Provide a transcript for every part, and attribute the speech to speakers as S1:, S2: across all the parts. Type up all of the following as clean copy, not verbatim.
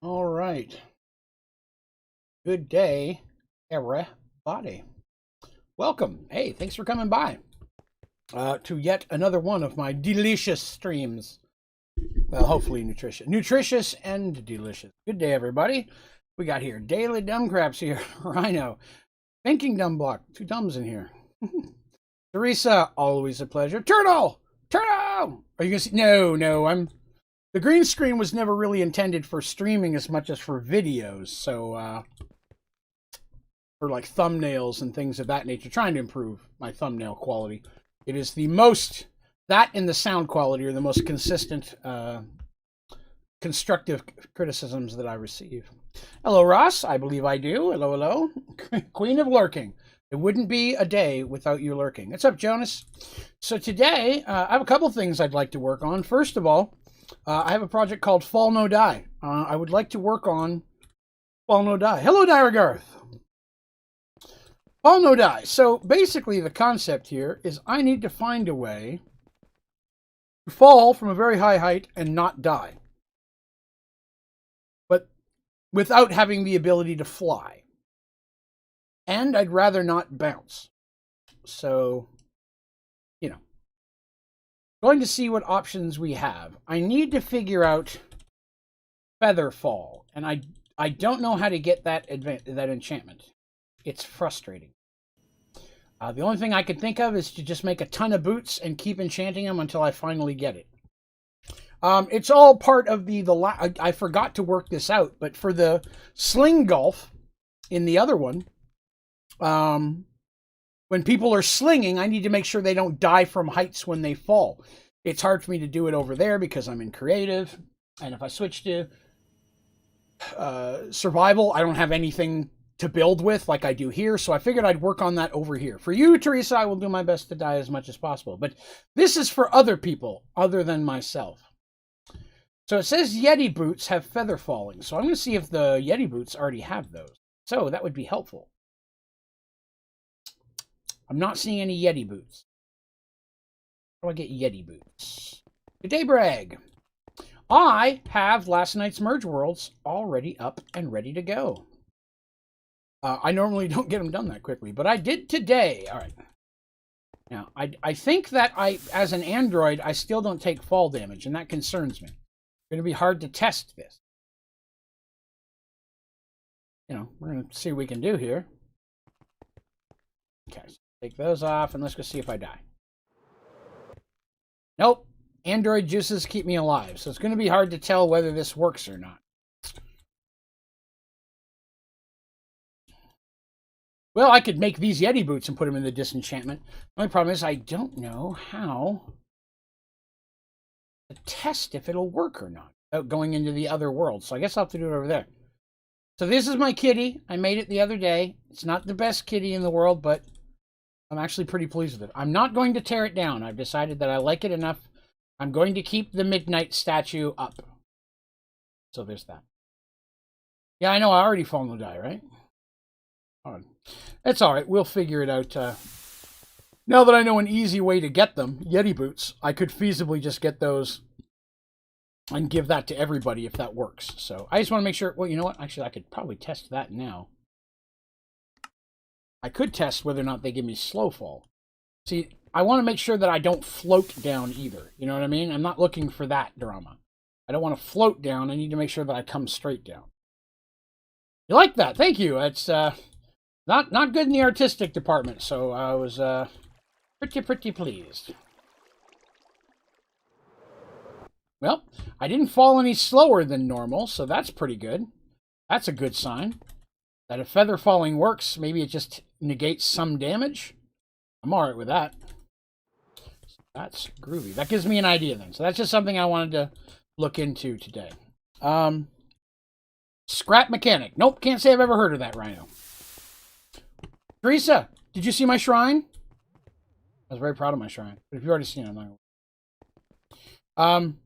S1: All right. Good day, everybody. Welcome. Hey, thanks for coming by to yet another one of my delicious streams. Well, hopefully nutritious and delicious. Good day, everybody. We got here Daily Dumb Craps here, Rhino, Thinking Dumb Block, two dumbs in here. Teresa, always a pleasure. Turtle! Turtle! Are you gonna see? No, the green screen was never really intended for streaming as much as for videos, so for like thumbnails and things of that nature, trying to improve my thumbnail quality. It is the most, that and the sound quality are the most consistent constructive criticisms that I receive. Hello, Ross. I believe I do. Hello, hello. Queen of lurking. It wouldn't be a day without you lurking. What's up, Jonas? So today, I have a couple things I'd like to work on. First of all, I have a project called Fall No Die. I would like to work on Fall No Die. Hello, Diragarth. Fall No Die. So basically the concept here is I need to find a way to fall from a very high height and not die, but without having the ability to fly. And I'd rather not bounce. So, you know, going to see what options we have. I need to figure out feather fall, and I don't know how to get that enchantment. It's frustrating. The only thing I can think of is to just make a ton of boots and keep enchanting them until I finally get it. It's all part of I forgot to work this out, but for the sling golf in the other one, when people are slinging, I need to make sure they don't die from heights when they fall. It's hard for me to do it over there because I'm in creative, and if I switch to survival, I don't have anything to build with like I do here, so I figured I'd work on that over here. For you, Teresa, I will do my best to die as much as possible, but this is for other people other than myself. So it says Yeti boots have feather falling, so I'm going to see if the Yeti boots already have those. So that would be helpful. I'm not seeing any Yeti boots. How do I get Yeti boots? Good day, Bragg. I have last night's Merge Worlds already up and ready to go. I normally don't get them done that quickly, but I did today. All right. Now, I think that as an android, I still don't take fall damage, and that concerns me. It's going to be hard to test this. You know, we're going to see what we can do here. Okay, so take those off, and let's go see if I die. Nope. Android juices keep me alive, so it's going to be hard to tell whether this works or not. Well, I could make these Yeti boots and put them in the disenchantment. The only problem is I don't know how to test if it'll work or not without going into the other world. So I guess I'll have to do it over there. So this is my kitty. I made it the other day. It's not the best kitty in the world, but I'm actually pretty pleased with it. I'm not going to tear it down. I've decided that I like it enough. I'm going to keep the Midnight statue up. So there's that. Yeah, I know. I already Fall No Die, right? It's all right. We'll figure it out. Now that I know an easy way to get them, Yeti boots, I could feasibly just get those and give that to everybody if that works. So I just want to make sure. Well, you know what? Actually, I could probably test that now. I could test whether or not they give me slow fall. See, I want to make sure that I don't float down either. You know what I mean? I'm not looking for that drama. I don't want to float down. I need to make sure that I come straight down. You like that? Thank you. It's not good in the artistic department, so I was pretty pleased. Well, I didn't fall any slower than normal, so that's pretty good. That's a good sign. That if feather falling works, maybe it just negates some damage. I'm alright with that. That's groovy. That gives me an idea then. So that's just something I wanted to look into today. Scrap mechanic. Nope, can't say I've ever heard of that, Rhino. Teresa, did you see my shrine? I was very proud of my shrine. But if you've already seen it, I'm not going to...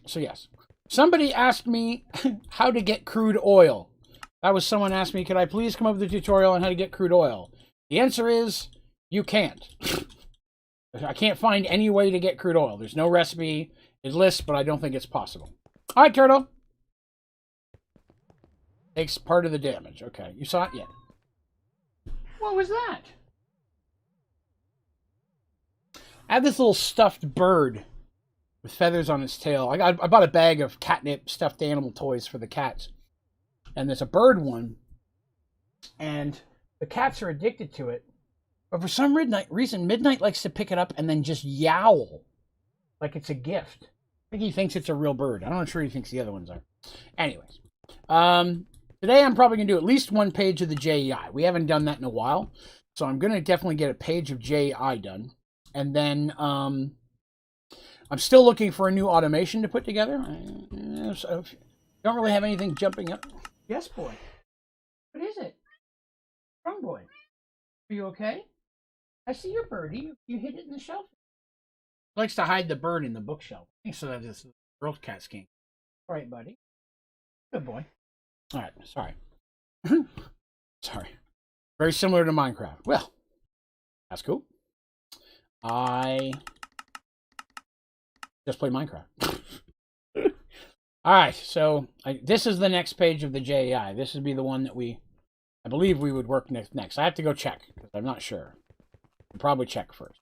S1: So yes. Somebody asked me how to get crude oil. That was someone asked me, could I please come up with a tutorial on how to get crude oil? The answer is, you can't. I can't find any way to get crude oil. There's no recipe. It lists, but I don't think it's possible. All right, Turtle. Takes part of the damage. Okay, you saw it yet? What was that? I have this little stuffed bird with feathers on its tail. I bought a bag of catnip stuffed animal toys for the cats. And there's a bird one. And the cats are addicted to it. But for some reason, Midnight likes to pick it up and then just yowl. Like it's a gift. I think he thinks it's a real bird. I'm not sure he thinks the other ones are. Anyways. Today I'm probably going to do at least one page of the JEI. We haven't done that in a while. So I'm going to definitely get a page of JEI done. And then I'm still looking for a new automation to put together. So don't really have anything jumping up. Yes, boy. What is it? Strong boy. Are you okay? I see your birdie. You hid it in the shelf. He likes to hide the bird in the bookshelf. So that this girl cat skink. All right, buddy. Good boy. All right. Sorry. Sorry. Very similar to Minecraft. Well, that's cool. I just play Minecraft. All right, so this is the next page of the JEI. This would be the one that I believe we would work next. I have to go check because I'm not sure. I'll probably check first.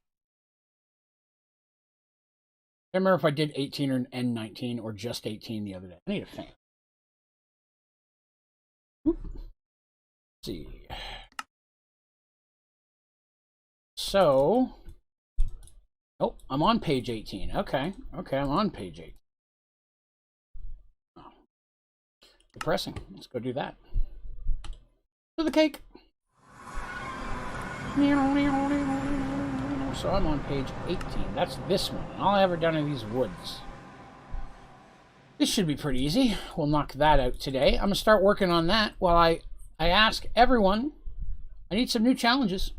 S1: I can't remember if I did 18 or N19 or just 18 the other day. I need a fan. Let's see. So, oh, I'm on page 18. Okay, I'm on page 18. Oh, depressing. Let's go do that. To the cake. So I'm on page 18. That's this one. All I ever done are these woods. This should be pretty easy. We'll knock that out today. I'm going to start working on that while I ask everyone. I need some new challenges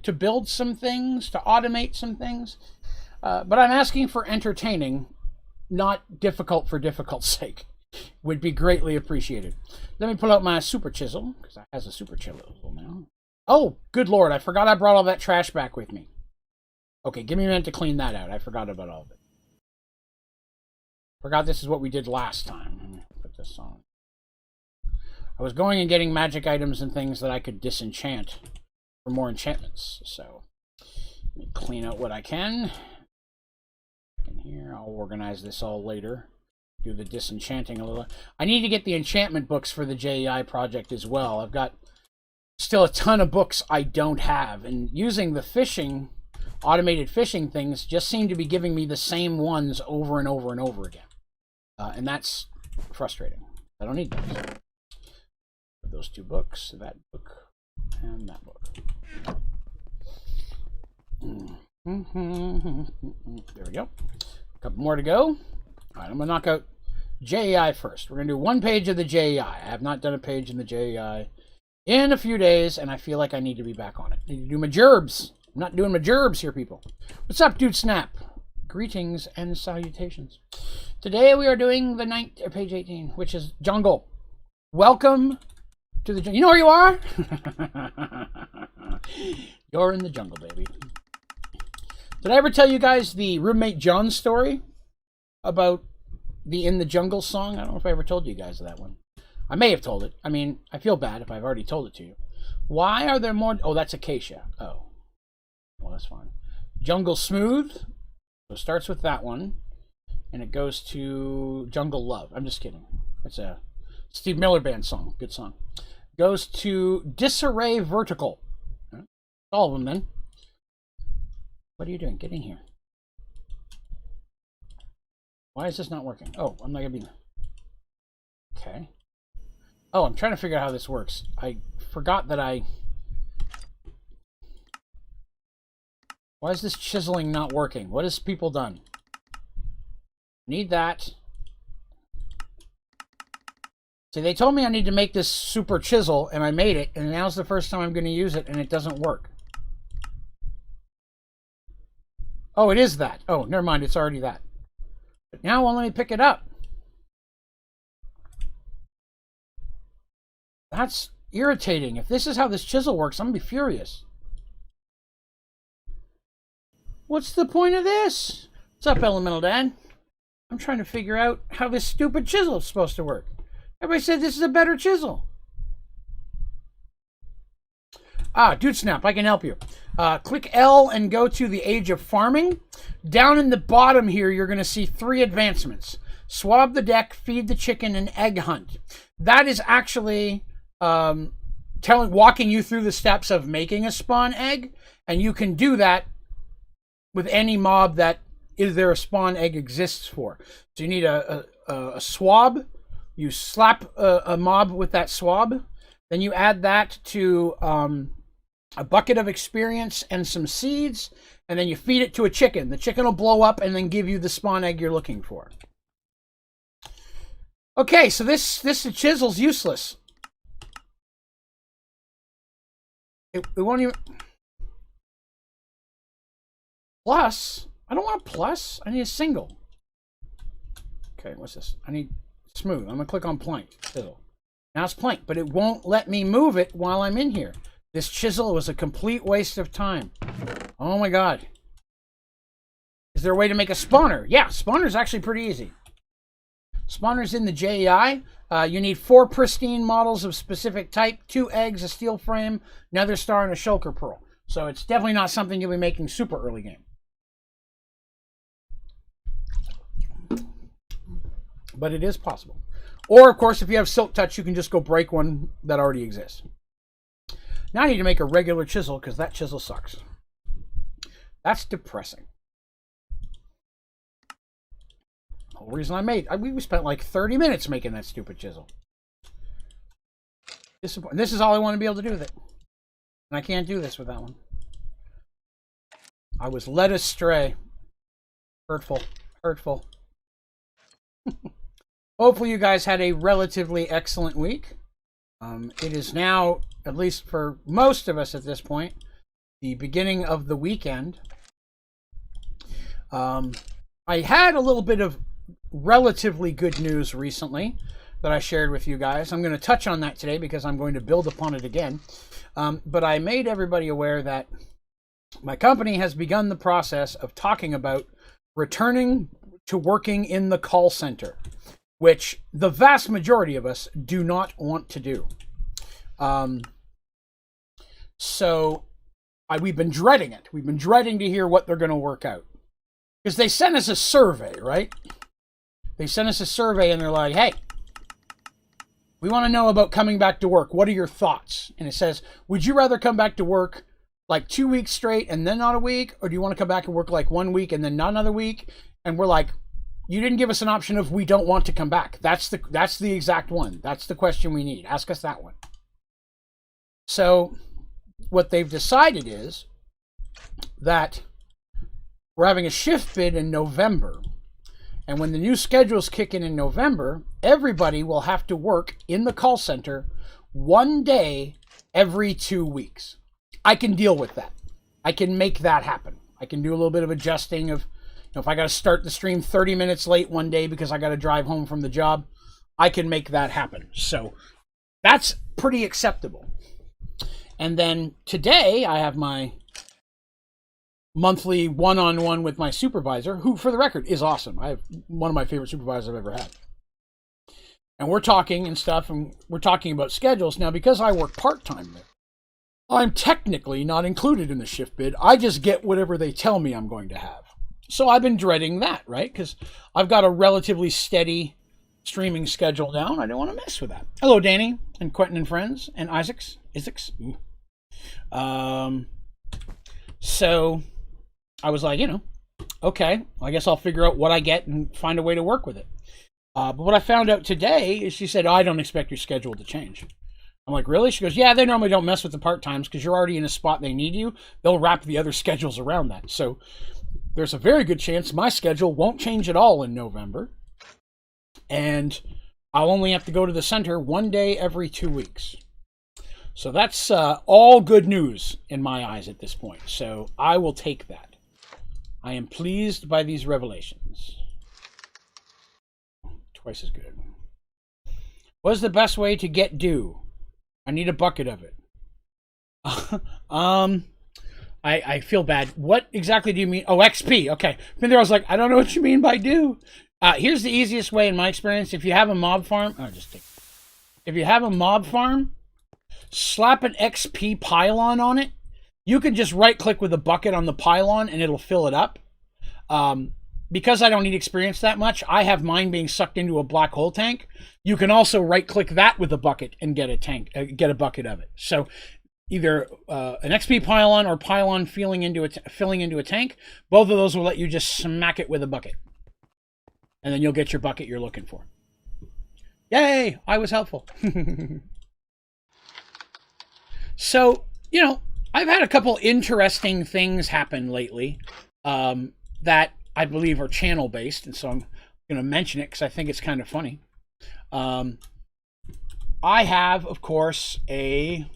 S1: to build some things, to automate some things. But I'm asking for entertaining, not difficult for difficult's sake. Would be greatly appreciated. Let me pull out my super chisel, because I has a super chisel now. Oh, good Lord, I forgot I brought all that trash back with me. Okay, give me a minute to clean that out. I forgot about all of it. Forgot this is what we did last time. Let me put this on. I was going and getting magic items and things that I could disenchant for more enchantments. So let me clean out what I can. In here, I'll organize this all later. Do the disenchanting a little. I need to get the enchantment books for the JEI project as well. I've got still a ton of books I don't have, and using the fishing, automated fishing things just seem to be giving me the same ones over and over and over again. And that's frustrating. I don't need those. Those two books, that book, and that book. There we go. A couple more to go. All right, I'm going to knock out JEI first. We're going to do one page of the JEI. I have not done a page in the JEI in a few days, and I feel like I need to be back on it. I need to do my gerbs. I'm not doing my gerbs here, people. What's up, Dude Snap? Greetings and salutations. Today we are doing the page 18, which is jungle. Welcome to the jungle. You know where you are? You're in the jungle, baby. Did I ever tell you guys the roommate John story about the In the Jungle song? I don't know if I ever told you guys that one. I may have told it. I mean, I feel bad if I've already told it to you. Why are there more? Oh, that's Acacia. Oh. Well, that's fine. Jungle Smooth. So it starts with that one. And it goes to Jungle Love. I'm just kidding. It's a Steve Miller Band song. Good song. Goes to Disarray Vertical. All of them then. What are you doing? Get in here. Why is this not working? Oh, I'm not going to be... Okay. Oh, I'm trying to figure out how this works. I forgot that I... Why is this chiseling not working? What has people done? Need that. See, they told me I need to make this super chisel, and I made it, and now's the first time I'm going to use it, and it doesn't work. Oh, it is that. Oh, never mind. It's already that. But now it won't let me pick it up. That's irritating. If this is how this chisel works, I'm going to be furious. What's the point of this? What's up, Elemental Dad? I'm trying to figure out how this stupid chisel is supposed to work. Everybody said this is a better chisel. Ah, Dude Snap, I can help you. Click L and go to the Age of Farming. Down in the bottom here, you're going to see 3 advancements. Swab the deck, feed the chicken, and egg hunt. That is actually walking you through the steps of making a spawn egg, and you can do that with any mob that is there a spawn egg exists for. So you need a swab. You slap a mob with that swab. Then you add that to a bucket of experience and some seeds, and then you feed it to a chicken. The chicken will blow up and then give you the spawn egg you're looking for. Okay, so this chisel's useless. It won't even... Plus, I don't want a plus. I need a single. Okay, what's this? I need smooth. I'm going to click on plank. Chisel. Now it's plank, but it won't let me move it while I'm in here. This chisel was a complete waste of time. Oh my god. Is there a way to make a spawner? Yeah, spawner's actually pretty easy. Spawner's in the JEI. You need 4 pristine models of specific type, 2 eggs, a steel frame, nether star, and a shulker pearl. So it's definitely not something you'll be making super early game. But it is possible. Or, of course, if you have Silk Touch, you can just go break one that already exists. Now I need to make a regular chisel because that chisel sucks. That's depressing. The whole reason we spent like 30 minutes making that stupid chisel. This is all I want to be able to do with it. And I can't do this with that one. I was led astray. Hurtful. Hurtful. Hopefully you guys had a relatively excellent week. It is now, at least for most of us at this point, the beginning of the weekend. I had a little bit of relatively good news recently that I shared with you guys. I'm going to touch on that today because I'm going to build upon it again. But I made everybody aware that my company has begun the process of talking about returning to working in the call center, which the vast majority of us do not want to do. We've been dreading it. We've been dreading to hear what they're going to work out. Because they sent us a survey, right? They sent us a survey and they're like, hey, we want to know about coming back to work. What are your thoughts? And it says, would you rather come back to work like 2 weeks straight and then not a week? Or do you want to come back and work like 1 week and then not another week? And we're like, you didn't give us an option of we don't want to come back. That's the exact one. That's the question we need. Ask us that one. So what they've decided is that we're having a shift bid in November. And when the new schedules kick in November, everybody will have to work in the call center 1 day every 2 weeks. I can deal with that. I can make that happen. I can do a little bit of adjusting of, if I got to start the stream 30 minutes late one day because I got to drive home from the job, I can make that happen. So that's pretty acceptable. And then today I have my monthly one-on-one with my supervisor, who, for the record, is awesome. I have one of my favorite supervisors I've ever had. And we're talking and stuff, and we're talking about schedules. Now, because I work part-time there, I'm technically not included in the shift bid. I just get whatever they tell me I'm going to have. So I've been dreading that, right? Because I've got a relatively steady streaming schedule now, and I don't want to mess with that. Hello, Danny, and Quentin and friends, and Isaacs. So I was like, okay, I guess I'll figure out what I get and find a way to work with it. But what I found out today is she said, I don't expect your schedule to change. I'm like, really? She goes, yeah, they normally don't mess with the part-times because you're already in a spot they need you. They'll wrap the other schedules around that. So there's a very good chance my schedule won't change at all in November. And I'll only have to go to the center 1 day every 2 weeks. So that's all good news in my eyes at this point. So I will take that. I am pleased by these revelations. Twice as good. What is the best way to get dew? I need a bucket of it. I feel bad. What exactly do you mean? Oh, XP. Okay. From there I was like, I don't know what you mean by dew. Here's the easiest way in my experience. If you have a mob farm, just take if you have a mob farm, slap an XP pylon on it. You can just right-click with a bucket on the pylon and it'll fill it up. Because I don't need experience that much, I have mine being sucked into a black hole tank. You can also right-click that with a bucket and get a bucket of it. So either an XP pylon or pylon filling into a tank, both of those will let you just smack it with a bucket. And then you'll get your bucket you're looking for. Yay! I was helpful. So, you know, I've had a couple interesting things happen lately that I believe are channel-based, and so I'm going to mention it because I think it's kind of funny. I have, of course, a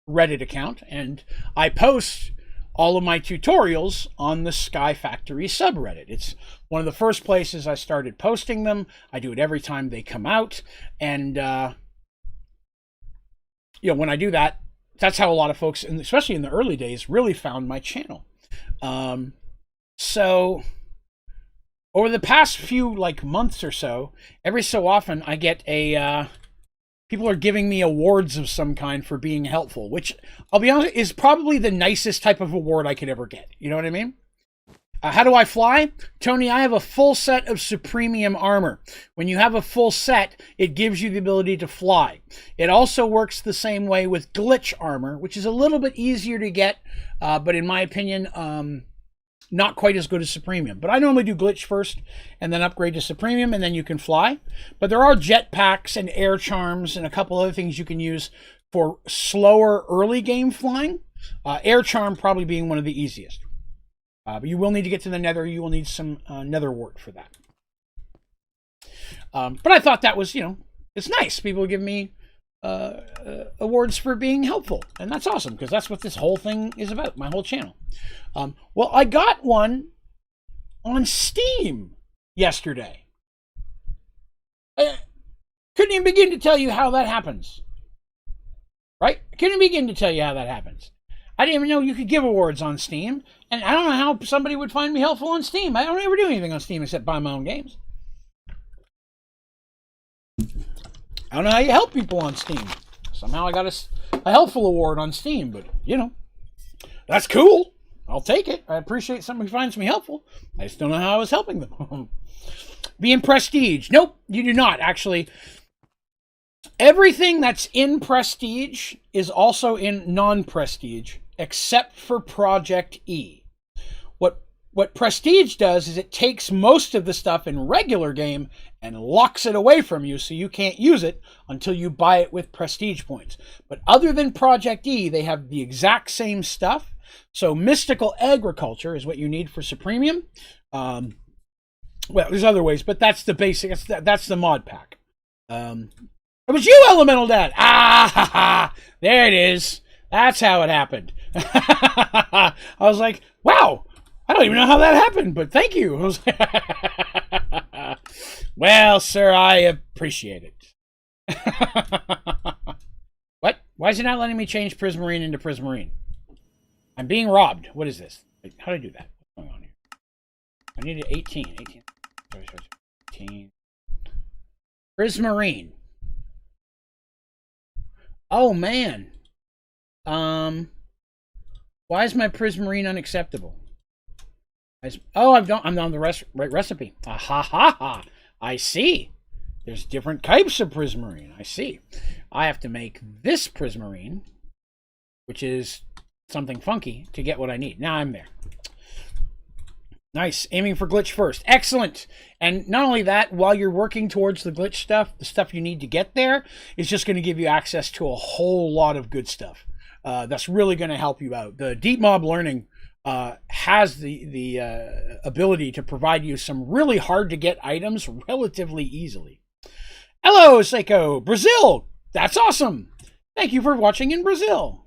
S1: Reddit account, and I post all of my tutorials on the Sky Factory subreddit. It's one of the first places I started posting them. I do it every time they come out, and you know, when I do that, that's how a lot of folks, especially in the early days, really found my channel. So over the past few months or so, every so often I get people are giving me awards of some kind for being helpful, which I'll be honest is probably the nicest type of award I could ever get. You know what I mean? How do I fly? Tony, I have a full set of Supremium armor. When you have a full set, it gives you the ability to fly. It also works the same way with glitch armor, which is a little bit easier to get, but in my opinion, not quite as good as Supremium. But I normally do glitch first and then upgrade to Supremium, and then you can fly. But there are jetpacks and air charms and a couple other things you can use for slower early game flying. Air charm probably being one of the easiest. But you will need to get to the nether. You will need some nether wart for that. But I thought that was, you know, it's nice. People give me awards for being helpful. And that's awesome, because that's what this whole thing is about, my whole channel. Well, I got one on Steam yesterday. I couldn't even begin to tell you how that happens. Right? I couldn't begin to tell you how that happens. I didn't even know you could give awards on Steam, and I don't know how somebody would find me helpful on Steam. I don't ever do anything on Steam except buy my own games. I don't know how you help people on Steam. Somehow I got a helpful award on Steam, but, you know, that's cool. I'll take it. I appreciate somebody finds me helpful. I just don't know how I was helping them. Be in Prestige. Nope, you do not, actually. Everything that's in Prestige is also in non-Prestige, except for Project E. What Prestige does is it takes most of the stuff in regular game and locks it away from you so you can't use it until you buy it with Prestige points. But other than Project E, they have the exact same stuff. So Mystical Agriculture is what you need for Supremium. Well, there's other ways, but that's the basic. That's the mod pack. It was you, Elemental Dad. Ah, ha, ha. There it is. That's how it happened. I was like, wow, I don't even know how that happened, but thank you. I was like, well, sir, I appreciate it. What? Why is it not letting me change Prismarine into Prismarine? I'm being robbed. What is this? How do I do that? What's going on here? I needed 18. 18. Prismarine. Oh, man. Why is my Prismarine unacceptable? I'm on the right recipe. Ah, ha, ha, ha. I see. There's different types of Prismarine. I see. I have to make this Prismarine, which is something funky, to get what I need. Now I'm there. Nice. Aiming for glitch first. Excellent. And not only that, while you're working towards the glitch stuff, the stuff you need to get there is just going to give you access to a whole lot of good stuff. That's really going to help you out. The Deep Mob Learning has the ability to provide you some really hard to get items relatively easily. Hello, Seiko. Brazil. That's awesome. Thank you for watching in Brazil.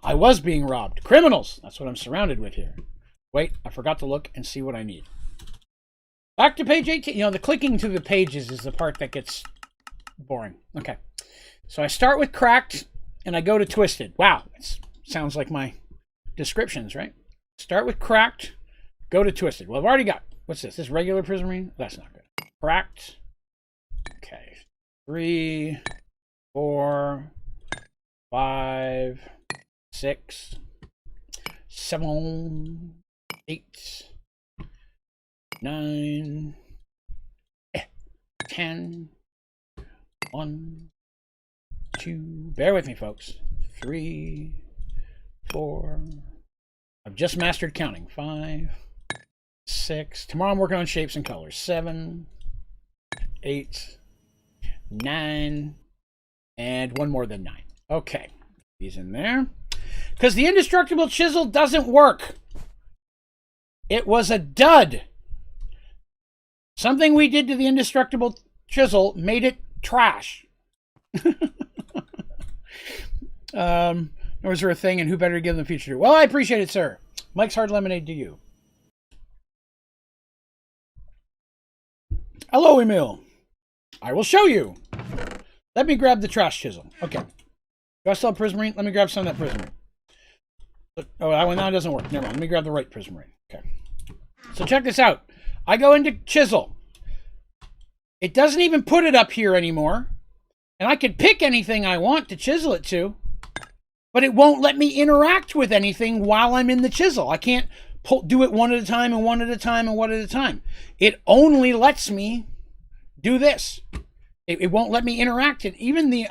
S1: I was being robbed. Criminals. That's what I'm surrounded with here. Wait, I forgot to look and see what I need. Back to page 18. You know, the clicking to the pages is the part that gets boring. Okay. So I start with cracked and I go to twisted. Wow. It sounds like my descriptions, right? Start with cracked, go to twisted. Well, I've already got, what's this? This regular Prismarine? That's not good. Cracked. Okay. 3. 4, 5, 6, 7, 8, 9, 10, 1, 2, bear with me, folks, 3, 4, I've just mastered counting, 5, 6, tomorrow I'm working on shapes and colors, 7, 8, 9, and one more than 9. Okay, these in there. Because the indestructible chisel doesn't work. It was a dud. Something we did to the indestructible chisel made it trash. Or is there a thing, and who better to give them the future to? Well, I appreciate it, sir. Mike's Hard Lemonade to you. Hello, Emil. I will show you. Let me grab the trash chisel. Okay. Do I still have prismarine? Let me grab some of that prismarine. Oh, that one now doesn't work. Never mind. Let me grab the right prismarine. Okay. So check this out. I go into chisel. It doesn't even put it up here anymore. And I can pick anything I want to chisel it to. But it won't let me interact with anything while I'm in the chisel. I can't do it one at a time and one at a time and one at a time. It only lets me do this. It won't let me interact. And even the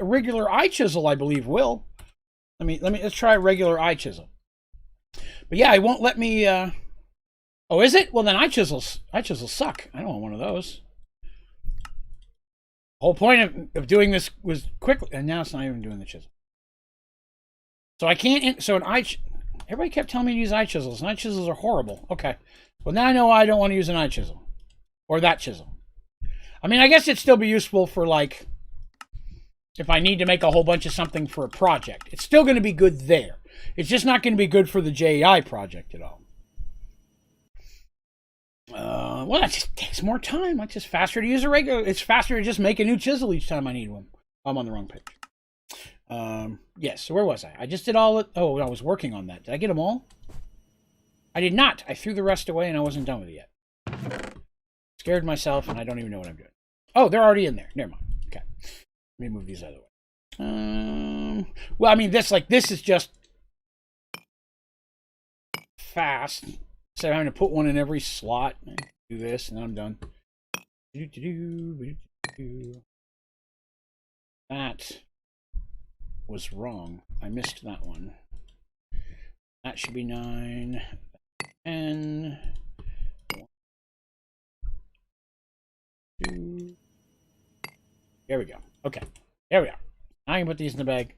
S1: regular eye chisel, I believe, will. Let's try regular eye chisel. But yeah, it won't let me. Oh, is it? Well, then eye chisels suck. I don't want one of those. The whole point of doing this was quickly, and now it's not even doing the chisel. So I can't. So everybody kept telling me to use eye chisels, and eye chisels are horrible. Okay, well now I know why I don't want to use an eye chisel or that chisel. I mean, I guess it'd still be useful for, like, if I need to make a whole bunch of something for a project. It's still going to be good there. It's just not going to be good for the JEI project at all. Well, that just takes more time. It's just faster to use a regular. It's faster to just make a new chisel each time I need one. I'm on the wrong page. Yes, so where was I? I just did all it. Oh, I was working on that. Did I get them all? I did not. I threw the rest away and I wasn't done with it yet. Scared myself and I don't even know what I'm doing. Oh, they're already in there. Never mind. Okay. Let me move these out of the way. Well, I mean, this is just fast. So I'm having to put one in every slot. Do this, and then I'm done. That was wrong. I missed that one. That should be 9, 10, 1, 2. There we go. Okay. There we are. I can put these in the bag.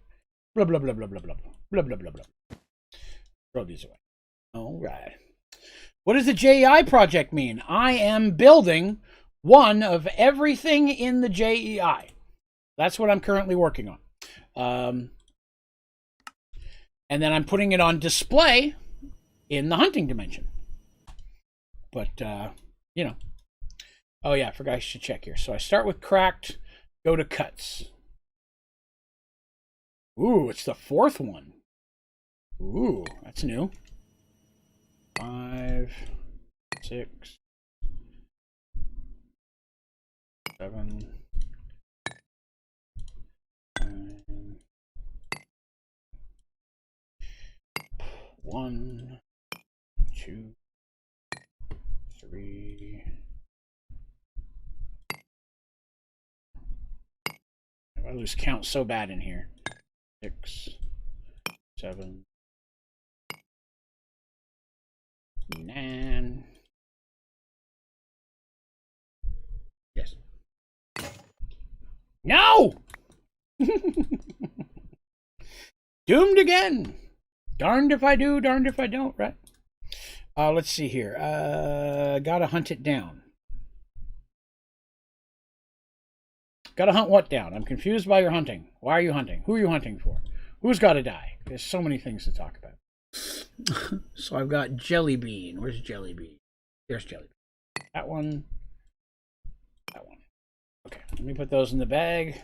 S1: Blah, blah, blah, blah, blah, blah. Blah, blah, blah, blah. Throw these away. All right. What does the JEI project mean? I am building one of everything in the JEI. That's what I'm currently working on. And then I'm putting it on display in the hunting dimension. But, you know. Oh, yeah, I forgot I should check here. So I start with cracked, go to cuts. Ooh, it's the 4th one. Ooh, that's new. 5, 6, 7, 9, 1, 2, 3. I lose count so bad in here. 6, 7, 9. Yes. No! Doomed again. Darned if I do, darned if I don't, right? Let's see here. Gotta hunt it down. Gotta hunt what down? I'm confused by your hunting. Why are you hunting? Who are you hunting for? Who's gotta die? There's so many things to talk about. So I've got Jelly Bean. Where's Jelly Bean? There's Jelly Bean. That one. That one. Okay, let me put those in the bag.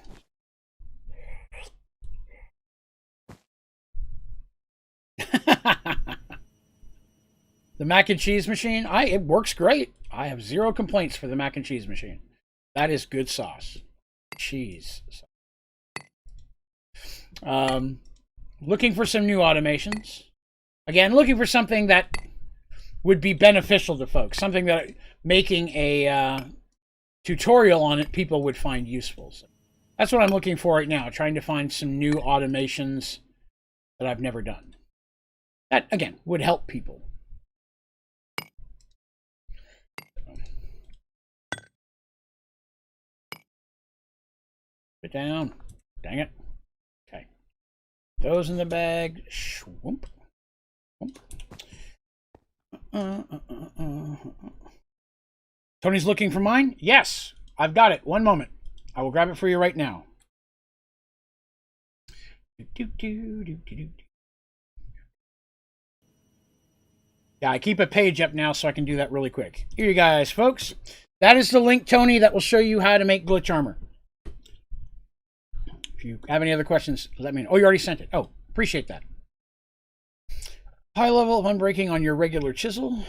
S1: The mac and cheese machine, it works great. I have 0 complaints for the mac and cheese machine. That is good sauce. Cheese sauce. Looking for some new automations. Again, looking for something that would be beneficial to folks. Something that making a tutorial on it people would find useful. So that's what I'm looking for right now. Trying to find some new automations that I've never done. That, again, would help people. Put it down. Dang it. Okay. Those in the bag. Swoop. Tony's looking for mine? Yes, I've got it. One moment. I will grab it for you right now. Yeah, I keep a page up now so I can do that really quick. Here you guys, folks. That is the link, Tony, that will show you how to make glitch armor. If you have any other questions, let me know. Oh, you already sent it. Oh, appreciate that. High level of unbreaking on your regular chisel.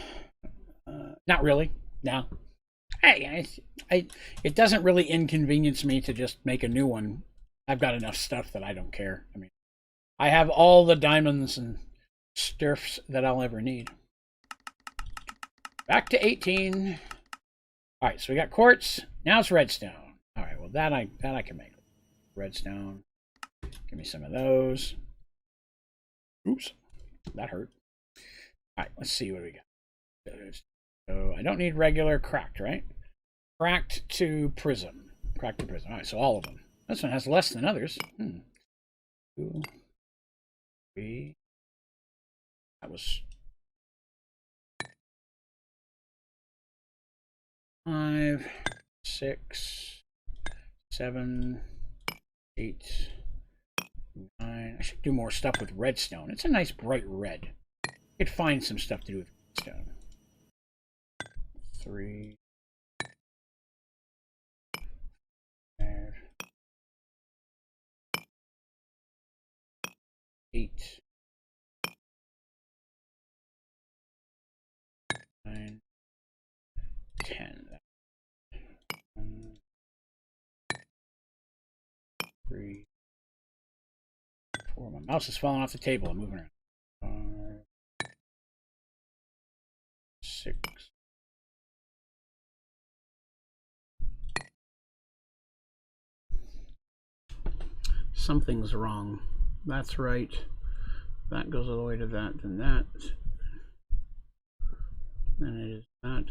S1: Not really. No. Hey, it doesn't really inconvenience me to just make a new one. I've got enough stuff that I don't care. I mean, I have all the diamonds and sturfs that I'll ever need. Back to 18. All right, so we got quartz. Now it's redstone. All right, well that I can make. Redstone. Give me some of those. Oops, that hurt. All right, let's see what we got. So I don't need regular cracked, right? Cracked to prism. Cracked to prism. All right, so all of them. This one has less than others. 2, 3. That was 5, 6, 7, 8, 9. I should do more stuff with redstone. It's a nice bright red. I could find some stuff to do with redstone. 3, 5, 8, 9, 10. 1, 3, 4. My mouse is falling off the table. I'm moving around. 5, 6. Something's wrong. That's right. That goes all the way to that, then that. Then it is that.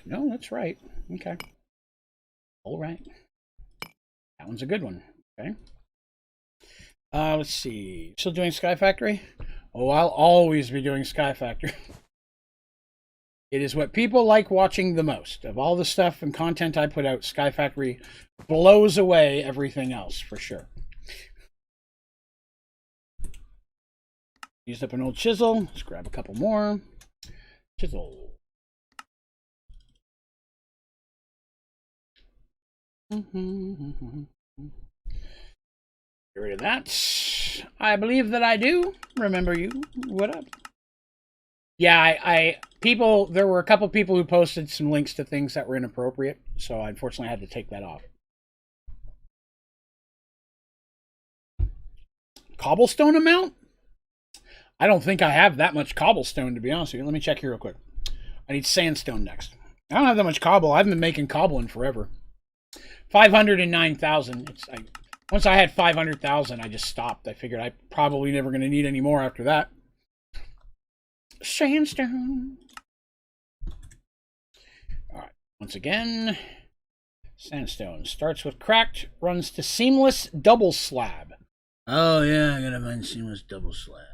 S1: No, that's right. Okay. All right. That one's a good one. Okay. Let's see. Still doing Sky Factory? Oh, I'll always be doing Sky Factory. It is what people like watching the most. Of all the stuff and content I put out, Sky Factory blows away everything else, for sure. Used up an old chisel. Let's grab a couple more. Chisel. Get rid of that. I believe that I do. Remember you. What up? Yeah, people, there were a couple people who posted some links to things that were inappropriate, so I unfortunately had to take that off. Cobblestone amount? I don't think I have that much cobblestone, to be honest with you. Let me check here real quick. I need sandstone next. I don't have that much cobble. I've been making cobble in forever. 509,000. Once I had 500,000, I just stopped. I figured I'm probably never going to need any more after that. Sandstone. All right. Once again, sandstone starts with cracked, runs to seamless double slab. Oh yeah, I gotta find seamless double slab.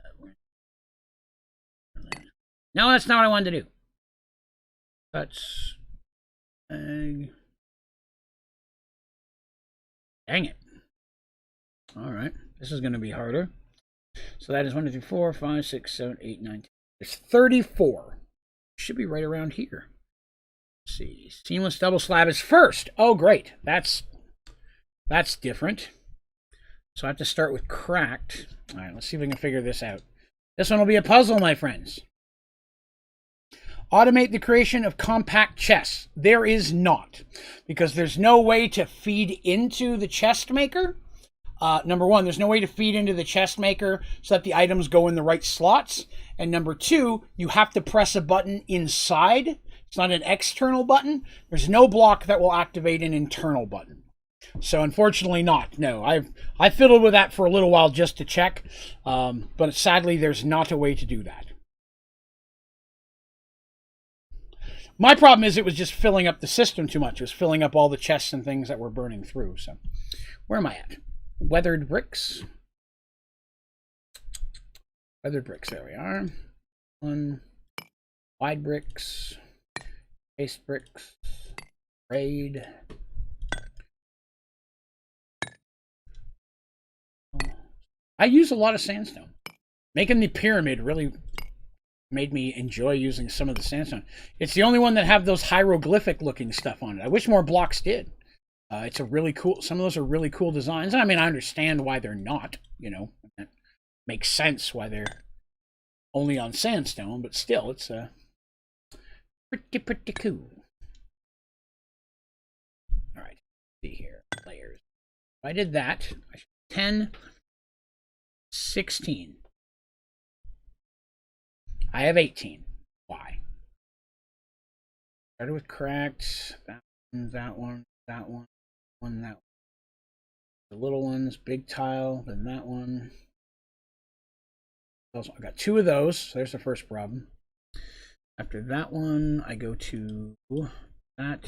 S1: No, that's not what I wanted to do. That's egg. Dang it. All right, this is going to be harder. So that is 1, 2, 3, 4, 5, 6, 7, 8, 9, 10. There's 34. Should be right around here. Let's see. Seamless double slab is first. Oh, great. That's different. So I have to start with cracked. All right, let's see if we can figure this out. This one will be a puzzle, my friends. Automate the creation of compact chests. There is not, because there's no way to feed into the chest maker. Number one, there's no way to feed into the chest maker so that the items go in the right slots. And number two, you have to press a button inside. It's not an external button. There's no block that will activate an internal button. So unfortunately not. No, I fiddled with that for a little while just to check. But sadly, there's not a way to do that. My problem is it was just filling up the system too much. It was filling up all the chests and things that were burning through. So where am I at? Weathered bricks. Weathered bricks, there we are. One. Wide bricks. Paste bricks. Braid. I use a lot of sandstone. Making the pyramid really made me enjoy using some of the sandstone. It's the only one that have those hieroglyphic looking stuff on it. I wish more blocks did. It's a really cool, some of those are really cool designs. I mean, I understand why they're not, you know, it makes sense why they're only on sandstone, but still, it's pretty cool. All right, let's see here, layers. If I did that, I should 10, 16. I have 18. Why? Started with cracked, that one, that one, that one. That one. The little ones, big tile, then that one. I got 2 of those. So there's the first problem. After that one, I go to that.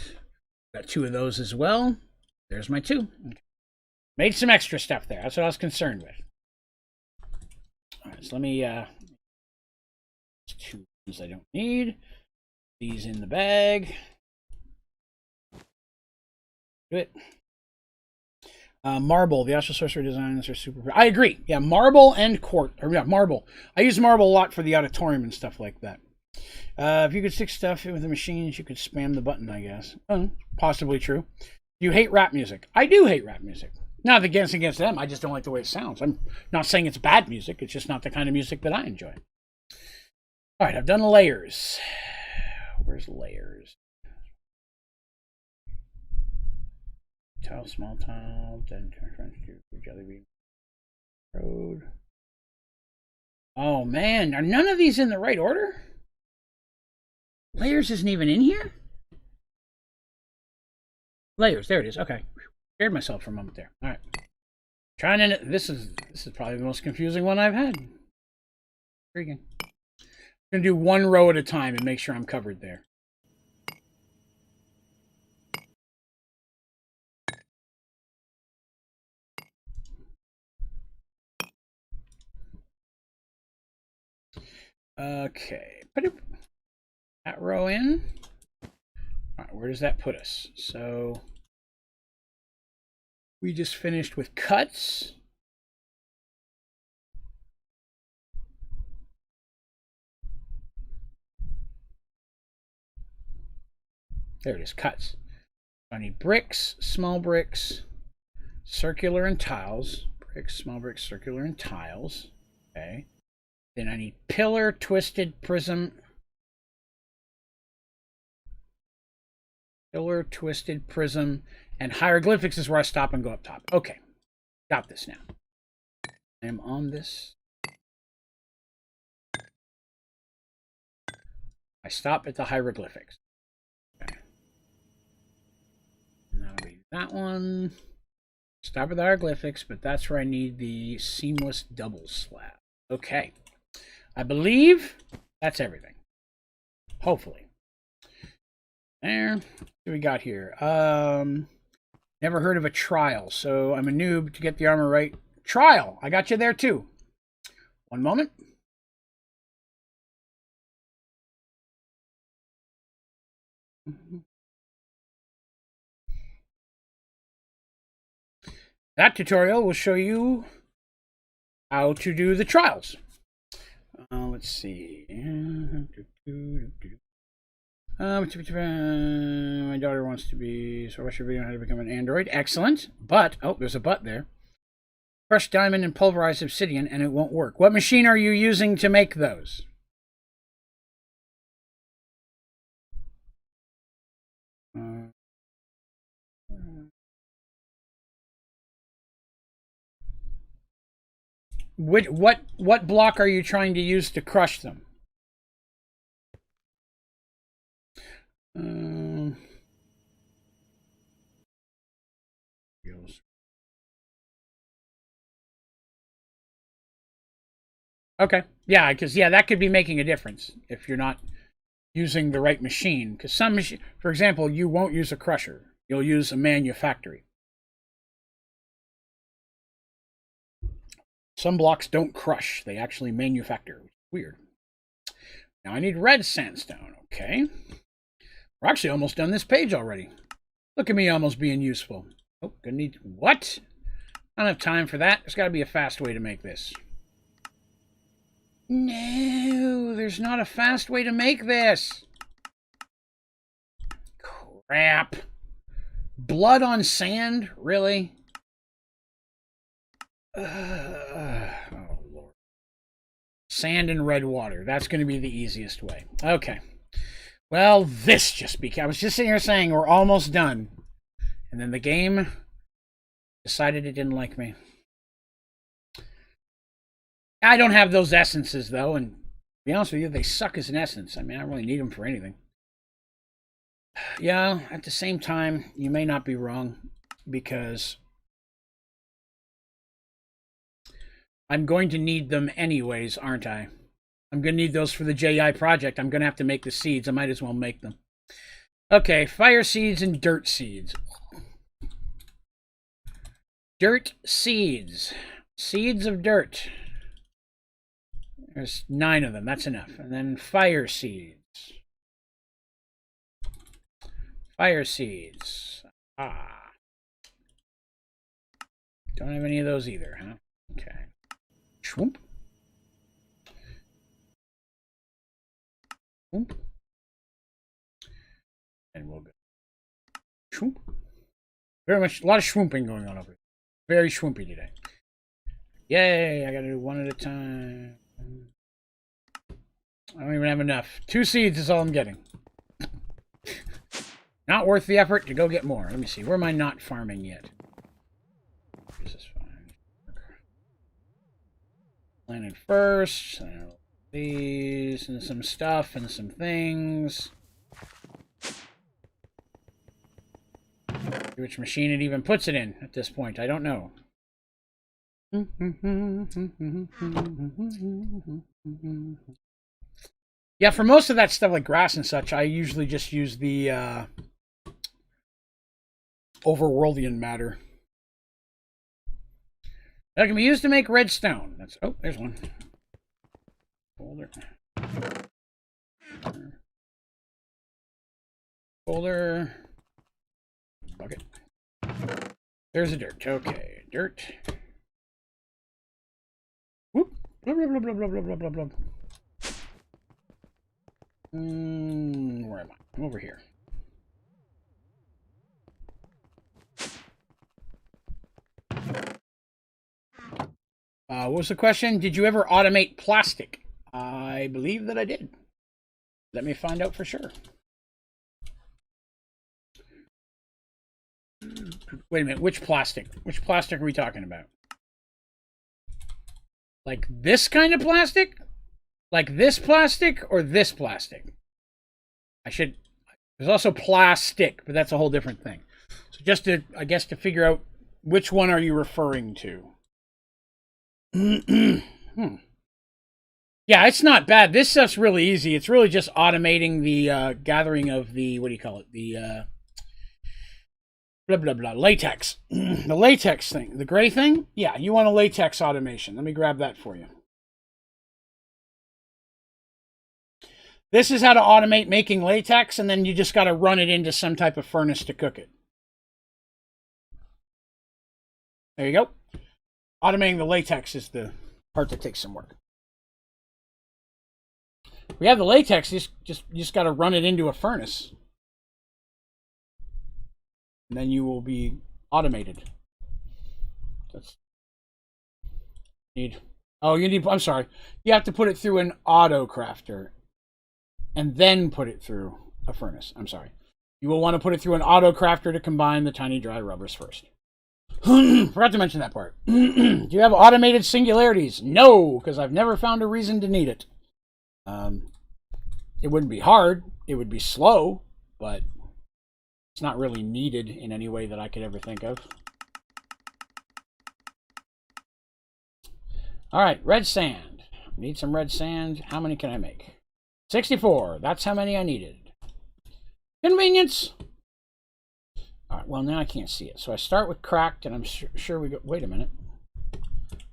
S1: Got 2 of those as well. There's my 2. Okay. Made some extra stuff there. That's what I was concerned with. All right, so let me 2 ones I don't need. These in the bag. Do it. Marble, the Astral Sorcerer designs are super. I agree. Yeah, marble and quartz. Or yeah, marble. I use marble a lot for the auditorium and stuff like that. If you could stick stuff in with the machines, you could spam the button, I guess. Possibly true. You hate rap music. I do hate rap music. Not against them. I just don't like the way it sounds. I'm not saying it's bad music. It's just not the kind of music that I enjoy. All right, I've done layers. Where's layers? Tile, small tile, then turn French to jelly bean road. Oh man, are none of these in the right order? Layers isn't even in here? Layers, there it is. Okay. Scared myself for a moment there. Alright. Trying to this is probably the most confusing one I've had. Intriguing. I'm gonna do one row at a time and make sure I'm covered there. Okay, put that row in. All right, where does that put us? So we just finished with cuts. There it is, cuts. I need bricks, small bricks, circular and tiles. Bricks, small bricks, circular and tiles. Okay. Then I need pillar, twisted prism. Pillar, twisted prism, and hieroglyphics is where I stop and go up top. Okay, got this now. I am on this. I stop at the hieroglyphics. Okay. And that'll be that one. Stop at the hieroglyphics, but that's where I need the seamless double slab. Okay. I believe that's everything. Hopefully. There. What do we got here? Never heard of a trial, so I'm a noob to get the armor right. Trial. I got you there too. One moment. That tutorial will show you how to do the trials. Let's see. My daughter wants to be, so I watch your video on how to become an android. Excellent. But, oh, there's a but there. Crushed diamond and pulverized obsidian, and it won't work. What machine are you using to make those? What block are you trying to use to crush them? Okay. Yeah, because that could be making a difference if you're not using the right machine. Because some machine, for example, you won't use a crusher. You'll use a manufactory. Some blocks don't crush. They actually manufacture. Weird. Now I need red sandstone. Okay. We're actually almost done this page already. Look at me almost being useful. Oh, gonna need... What? I don't have time for that. There's got to be a fast way to make this. No, there's not a fast way to make this. Crap. Blood on sand? Really? Oh, Lord. Sand and red water. That's going to be the easiest way. Okay. Well, this just became... I was just sitting here saying we're almost done. And then the game decided it didn't like me. I don't have those essences, though, and to be honest with you, they suck as an essence. I mean, I don't really need them for anything. Yeah, at the same time, you may not be wrong, because I'm going to need them anyways, aren't I? I'm going to need those for the JEI project. I'm going to have to make the seeds. I might as well make them. Okay, fire seeds and dirt seeds. Dirt seeds. Seeds of dirt. There's 9 of them. That's enough. And then fire seeds. Fire seeds. Ah. Don't have any of those either, huh? Okay. Shwoomp. Shwoomp. And we'll go. Shwoomp. Very much, a lot of shwoomping going on over here. Very shwoompy today. Yay, I gotta do one at a time. I don't even have enough. 2 seeds is all I'm getting. Not worth the effort to go get more. Let me see. Where am I not farming yet? This is fine. Planted first. These and some stuff and some things. Which machine it even puts it in at this point, I don't know. Yeah, for most of that stuff like grass and such, I usually just use the overworldian matter. That can be used to make redstone. That's... Oh, there's one. Folder. Folder. Bucket. There's a dirt. Okay, dirt. Whoop. Blah, blah, blah, blah, blah, blah, blah, blah. Where am I? I'm over here. What was the question? Did you ever automate plastic? I believe that I did. Let me find out for sure. Wait a minute, which plastic? Which plastic are we talking about? Like this kind of plastic? Like this plastic or this plastic? There's also plastic, but that's a whole different thing. So just to, I guess, to figure out which one are you referring to? Yeah, it's not bad. This stuff's really easy. It's really just automating the gathering of the, what do you call it? The blah, blah, blah, latex. The latex thing. The gray thing? Yeah, you want a latex automation. Let me grab that for you. This is how to automate making latex, and then you just got to run it into some type of furnace to cook it. There you go. Automating the latex is the part that takes some work. We have the latex, you just got to run it into a furnace. And then you will be automated. I'm sorry. You have to put it through an auto crafter and then put it through a furnace. I'm sorry. You will want to put it through an auto crafter to combine the tiny dry rubbers first. Forgot to mention that part. Do you have automated singularities? No, because I've never found a reason to need it. It wouldn't be hard. It would be slow, but it's not really needed in any way that I could ever think of. All right, red sand. Need some red sand. How many can I make? 64. That's how many I needed. Convenience. All right, well, now I can't see it. So I start with cracked, and I'm sure we go... Wait a minute.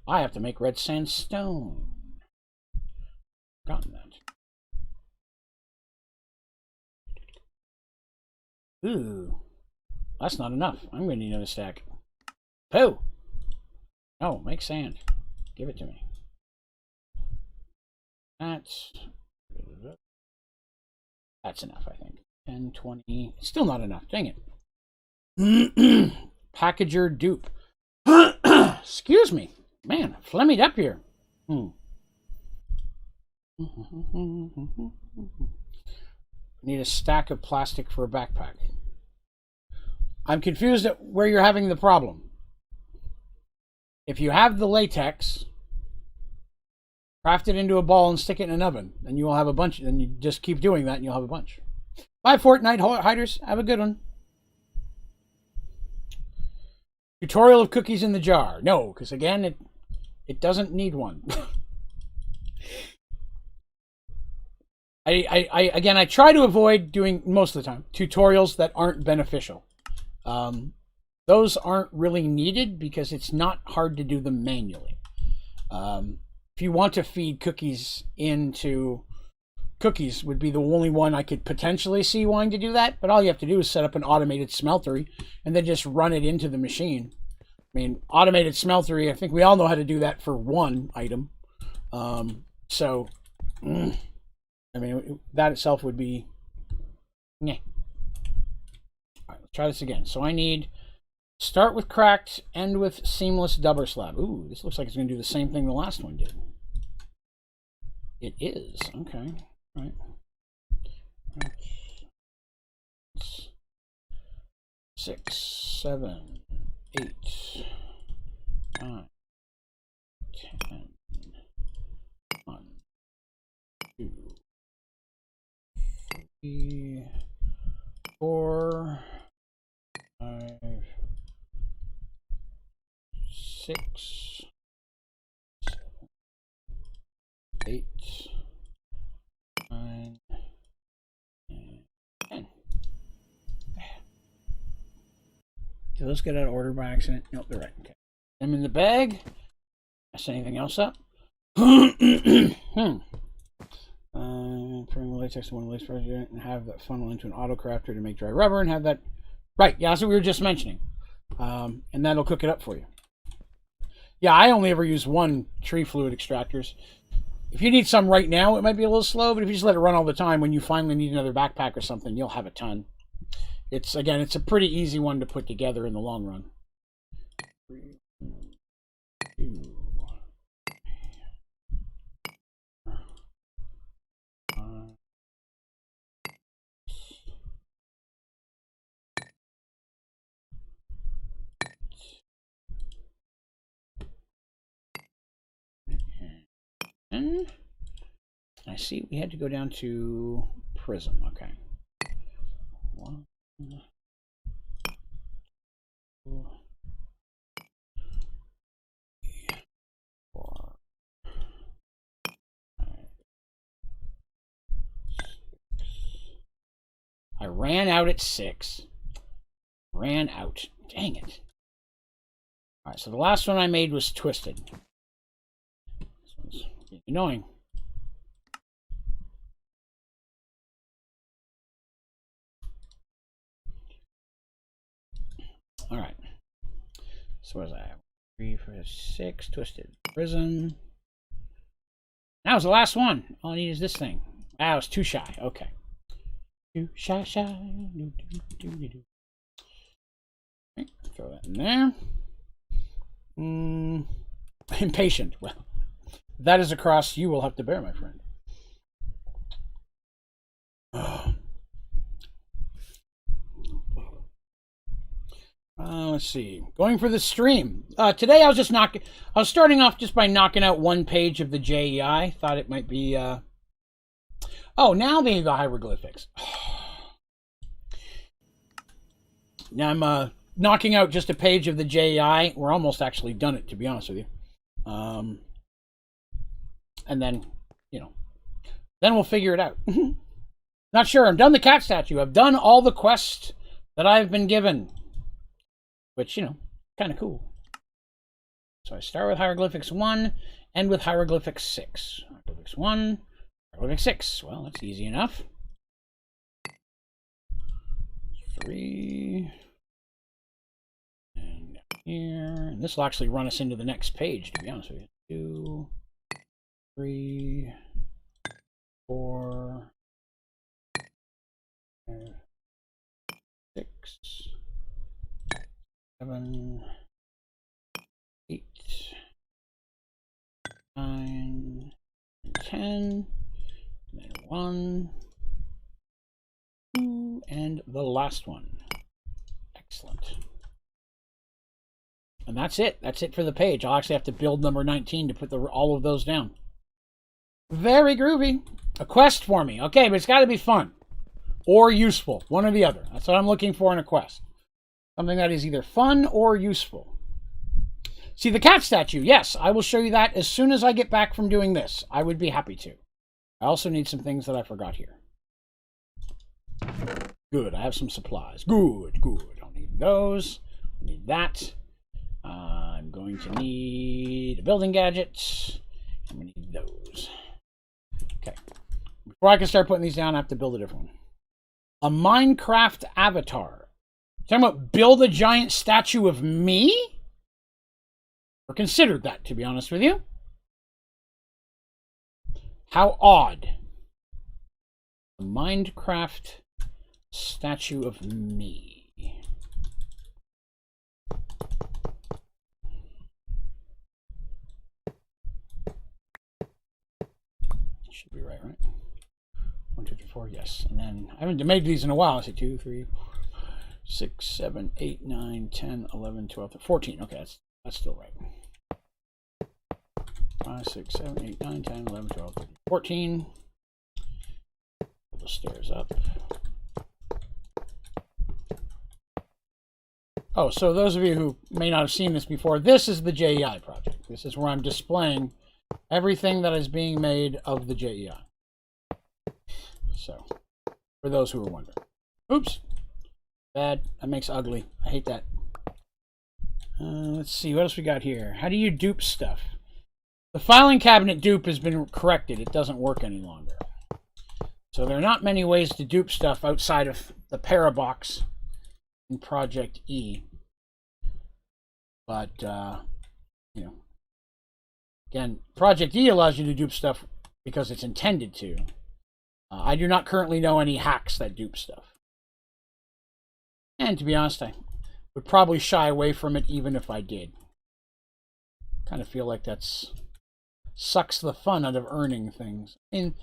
S1: I have to make red sandstone. Forgotten that. Ooh. That's not enough. I'm going to need another stack. Pooh! No, make sand. Give it to me. That's enough, I think. 10, 20. Still not enough. Dang it. Packager dupe. Excuse me. Man, flemmied up here. Need a stack of plastic for a backpack. I'm confused at where you're having the problem. If you have the latex, craft it into a ball and stick it in an oven, and you will have a bunch. And you just keep doing that, and you'll have a bunch. Bye, Fortnite hiders. Have a good one. Tutorial of cookies in the jar. No, because again, it doesn't need one. I try to avoid doing, most of the time, tutorials that aren't beneficial. Those aren't really needed because it's not hard to do them manually. If you want to feed cookies into... Cookies would be the only one I could potentially see wanting to do that, but all you have to do is set up an automated smeltery and then just run it into the machine. I mean, automated smeltery, I think we all know how to do that for one item. I mean, that itself would be... Yeah. All right, let's try this again. So I need... Start with cracked, end with seamless double slab. Ooh, this looks like it's going to do the same thing the last one did. It is. Okay. All right. 6, 7, 8, 9, 10, 1, 2, 3, 4, 5, 6, 7, 8, 9, and 10. Did those get out of order by accident? Nope, they're right. Okay. Them in the bag. Mess anything else up? Putting the latex in one latex project and have that funnel into an auto crafter to make dry rubber and have that. Right, yeah, that's what we were just mentioning. And that'll cook it up for you. Yeah, I only ever use one tree fluid extractors. If you need some right now, it might be a little slow, but if you just let it run all the time, when you finally need another backpack or something, you'll have a ton. It's, again, it's a pretty easy one to put together in the long run. 3, 2, 5. And I see we had to go down to prism. Okay. 1, 2, 3, 4, 5, 6. I ran out at 6. Ran out. Dang it. All right, so the last one I made was twisted. This one's annoying. All right. So what was I? 3, 4, 6. Twisted. Prism. That was the last one. All I need is this thing. I was too shy. Okay. Too shy. Okay, throw that in there. Impatient. Well, that is a cross you will have to bear, my friend. Let's see. Going for the stream. Today I was starting off just by knocking out one page of the JEI. Thought it might be, oh, now they have the hieroglyphics. Now I'm, knocking out just a page of the JEI. We're almost actually done it, to be honest with you. And then, you know, then we'll figure it out. Not sure. I've done the cat statue. I've done all the quests that I've been given. Which, you know, kind of cool. So I start with hieroglyphics 1, end with hieroglyphics 6. Hieroglyphics 1, hieroglyphics 6. Well, that's easy enough. 3. And here. And this will actually run us into the next page, to be honest with you. 2, 3, 4, 5, 6. 7, 8, 9, 10, and then 1, 2, and the last one. Excellent. And that's it. That's it for the page. I'll actually have to build number 19 to put all of those down. Very groovy. A quest for me. Okay, but it's got to be fun or useful. One or the other. That's what I'm looking for in a quest. Something that is either fun or useful. See, the cat statue. Yes, I will show you that as soon as I get back from doing this. I would be happy to. I also need some things that I forgot here. Good, I have some supplies. Good, good. I'll need those. I need that. I'm going to need a building gadget. I'm going to need those. Okay. Before I can start putting these down, I have to build a different one. A Minecraft avatar. Talking about build a giant statue of me? Or considered that, to be honest with you. How odd. A Minecraft statue of me. Should be right? 1, 2, 3, 4, yes. And then, I haven't made these in a while. I say 2, 3, 4. 6, 7, 8, 9, 10, 11, 12, 14. Okay, that's still right. 5, 6, 7, 8, 9, 10, 11, 12, 13, 14. Pull the stairs up. Oh, so those of you who may not have seen this before, this is the JEI project. This is where I'm displaying everything that is being made of the JEI. So, for those who are wondering. Oops. Bad. That makes ugly. I hate that. Let's see. What else we got here? How do you dupe stuff? The filing cabinet dupe has been corrected. It doesn't work any longer. So there are not many ways to dupe stuff outside of the Parabox in Project E. But, you know, again, Project E allows you to dupe stuff because it's intended to. I do not currently know any hacks that dupe stuff. And to be honest, I would probably shy away from it even if I did. Kind of feel like that's sucks the fun out of earning things. And it's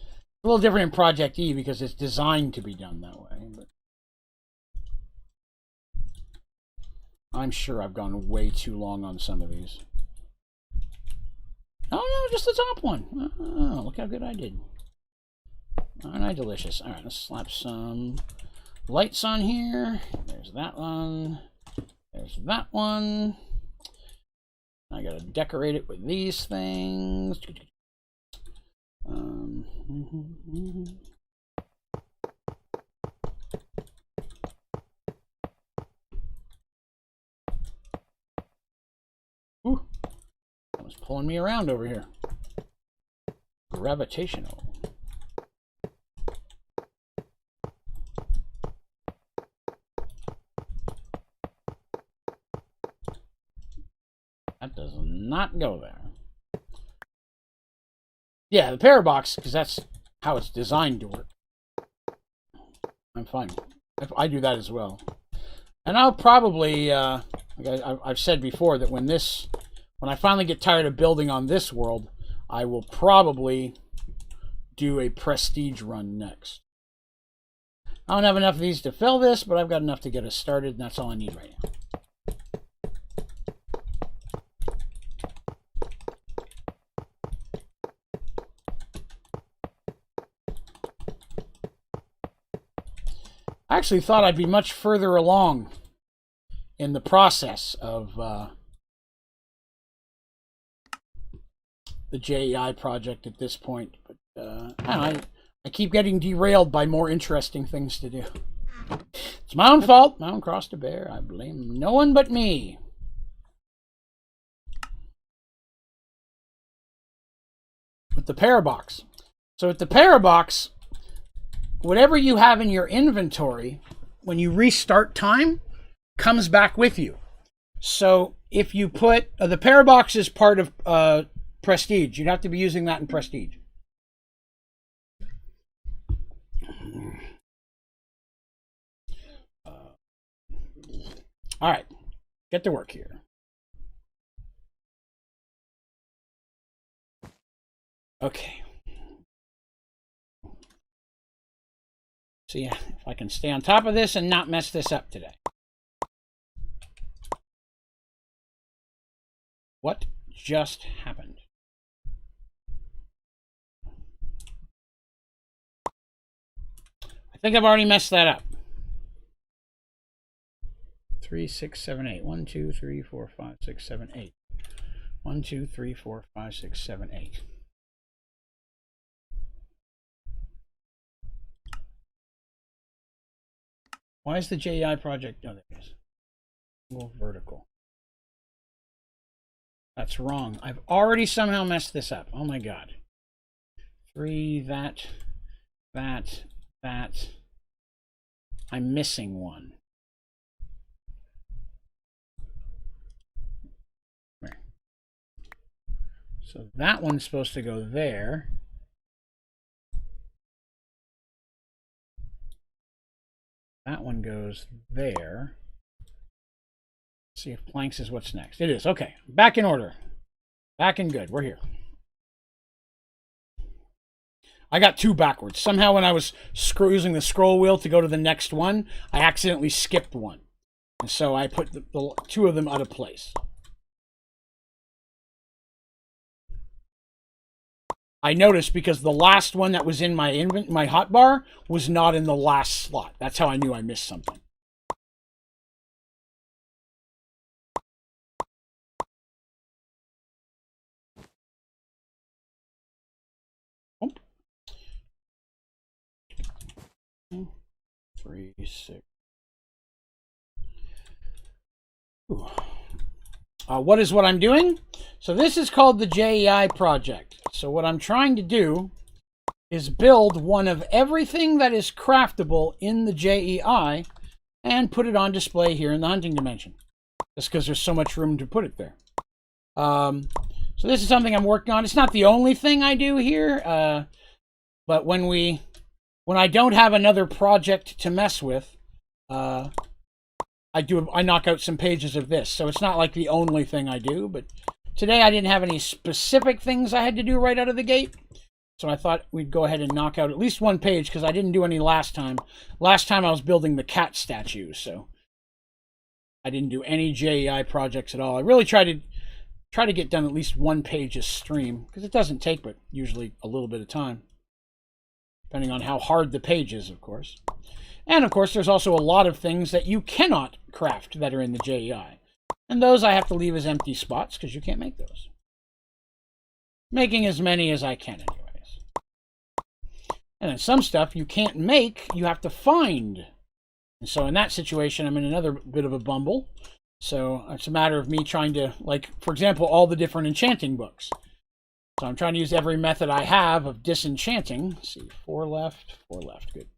S1: a little different in Project E because it's designed to be done that way. But I'm sure I've gone way too long on some of these. Oh no, just the top one. Oh, look how good I did. Aren't I delicious? All right, let's slap some lights on here. There's that one. There's that one. I gotta decorate it with these things. Ooh, that was pulling me around over here. Gravitational. That does not go there. Yeah, the Parabox, because that's how it's designed to work. I'm fine. I do that as well. And I'll probably, like I've said before, that when I finally get tired of building on this world, I will probably do a prestige run next. I don't have enough of these to fill this, but I've got enough to get us started, and that's all I need right now. I actually thought I'd be much further along in the process of the JEI project at this point, but I keep getting derailed by more interesting things to do. It's my own fault. My own cross to bear. I blame no one but me. With the parabox. So with the parabox, whatever you have in your inventory, when you restart time, comes back with you. So if you put the parabox is part of Prestige, you'd have to be using that in Prestige. All right, get to work here. Okay. So yeah, if I can stay on top of this and not mess this up today. What just happened? I think I've already messed that up. 3, 6, 7, 8. 1, 2, 3, 4, 5, 6, 7, 8. 1, 2, 3, 4, 5, 6, 7, 8. Why is the JEI project? Oh, there it is. Single vertical. That's wrong. I've already somehow messed this up. Oh my god. 3, that. I'm missing one. Where? So that one's supposed to go there. That one goes there. Let's see if planks is what's next. It is. Okay. Back in order. Back in good. We're here. I got 2 backwards. Somehow when I was using the scroll wheel to go to the next one, I accidentally skipped one. And so I put the 2 of them out of place. I noticed because the last one that was in my hotbar was not in the last slot. That's how I knew I missed something. Oh. 3, 6. What is what I'm doing? So this is called the JEI project. So what I'm trying to do is build one of everything that is craftable in the JEI and put it on display here in the hunting dimension. Just because there's so much room to put it there. So this is something I'm working on. It's not the only thing I do here, but when I don't have another project to mess with, I knock out some pages of this. So it's not like the only thing I do, but today I didn't have any specific things I had to do right out of the gate. So I thought we'd go ahead and knock out at least one page because I didn't do any last time. Last time I was building the cat statue, so I didn't do any JEI projects at all. I really try to get done at least one page a stream because it doesn't take but usually a little bit of time, depending on how hard the page is, of course. And of course, there's also a lot of things that you cannot craft that are in the JEI. And those I have to leave as empty spots because you can't make those. Making as many as I can anyways. And then some stuff you can't make, you have to find. And so in that situation, I'm in another bit of a bumble. So it's a matter of me trying to, like, for example, all the different enchanting books. So I'm trying to use every method I have of disenchanting. Let's see, 4 left, good.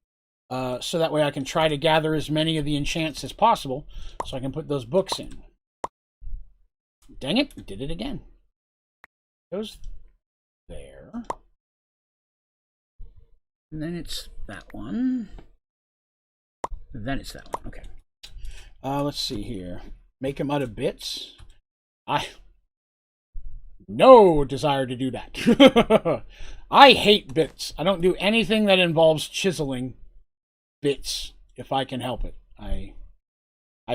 S1: So that way I can try to gather as many of the enchants as possible so I can put those books in. Dang it, did it again. Goes there. And then it's that one. And then it's that one. Okay. Let's see here. Make them out of bits. No desire to do that. I hate bits. I don't do anything that involves chiseling bits if I can help it. I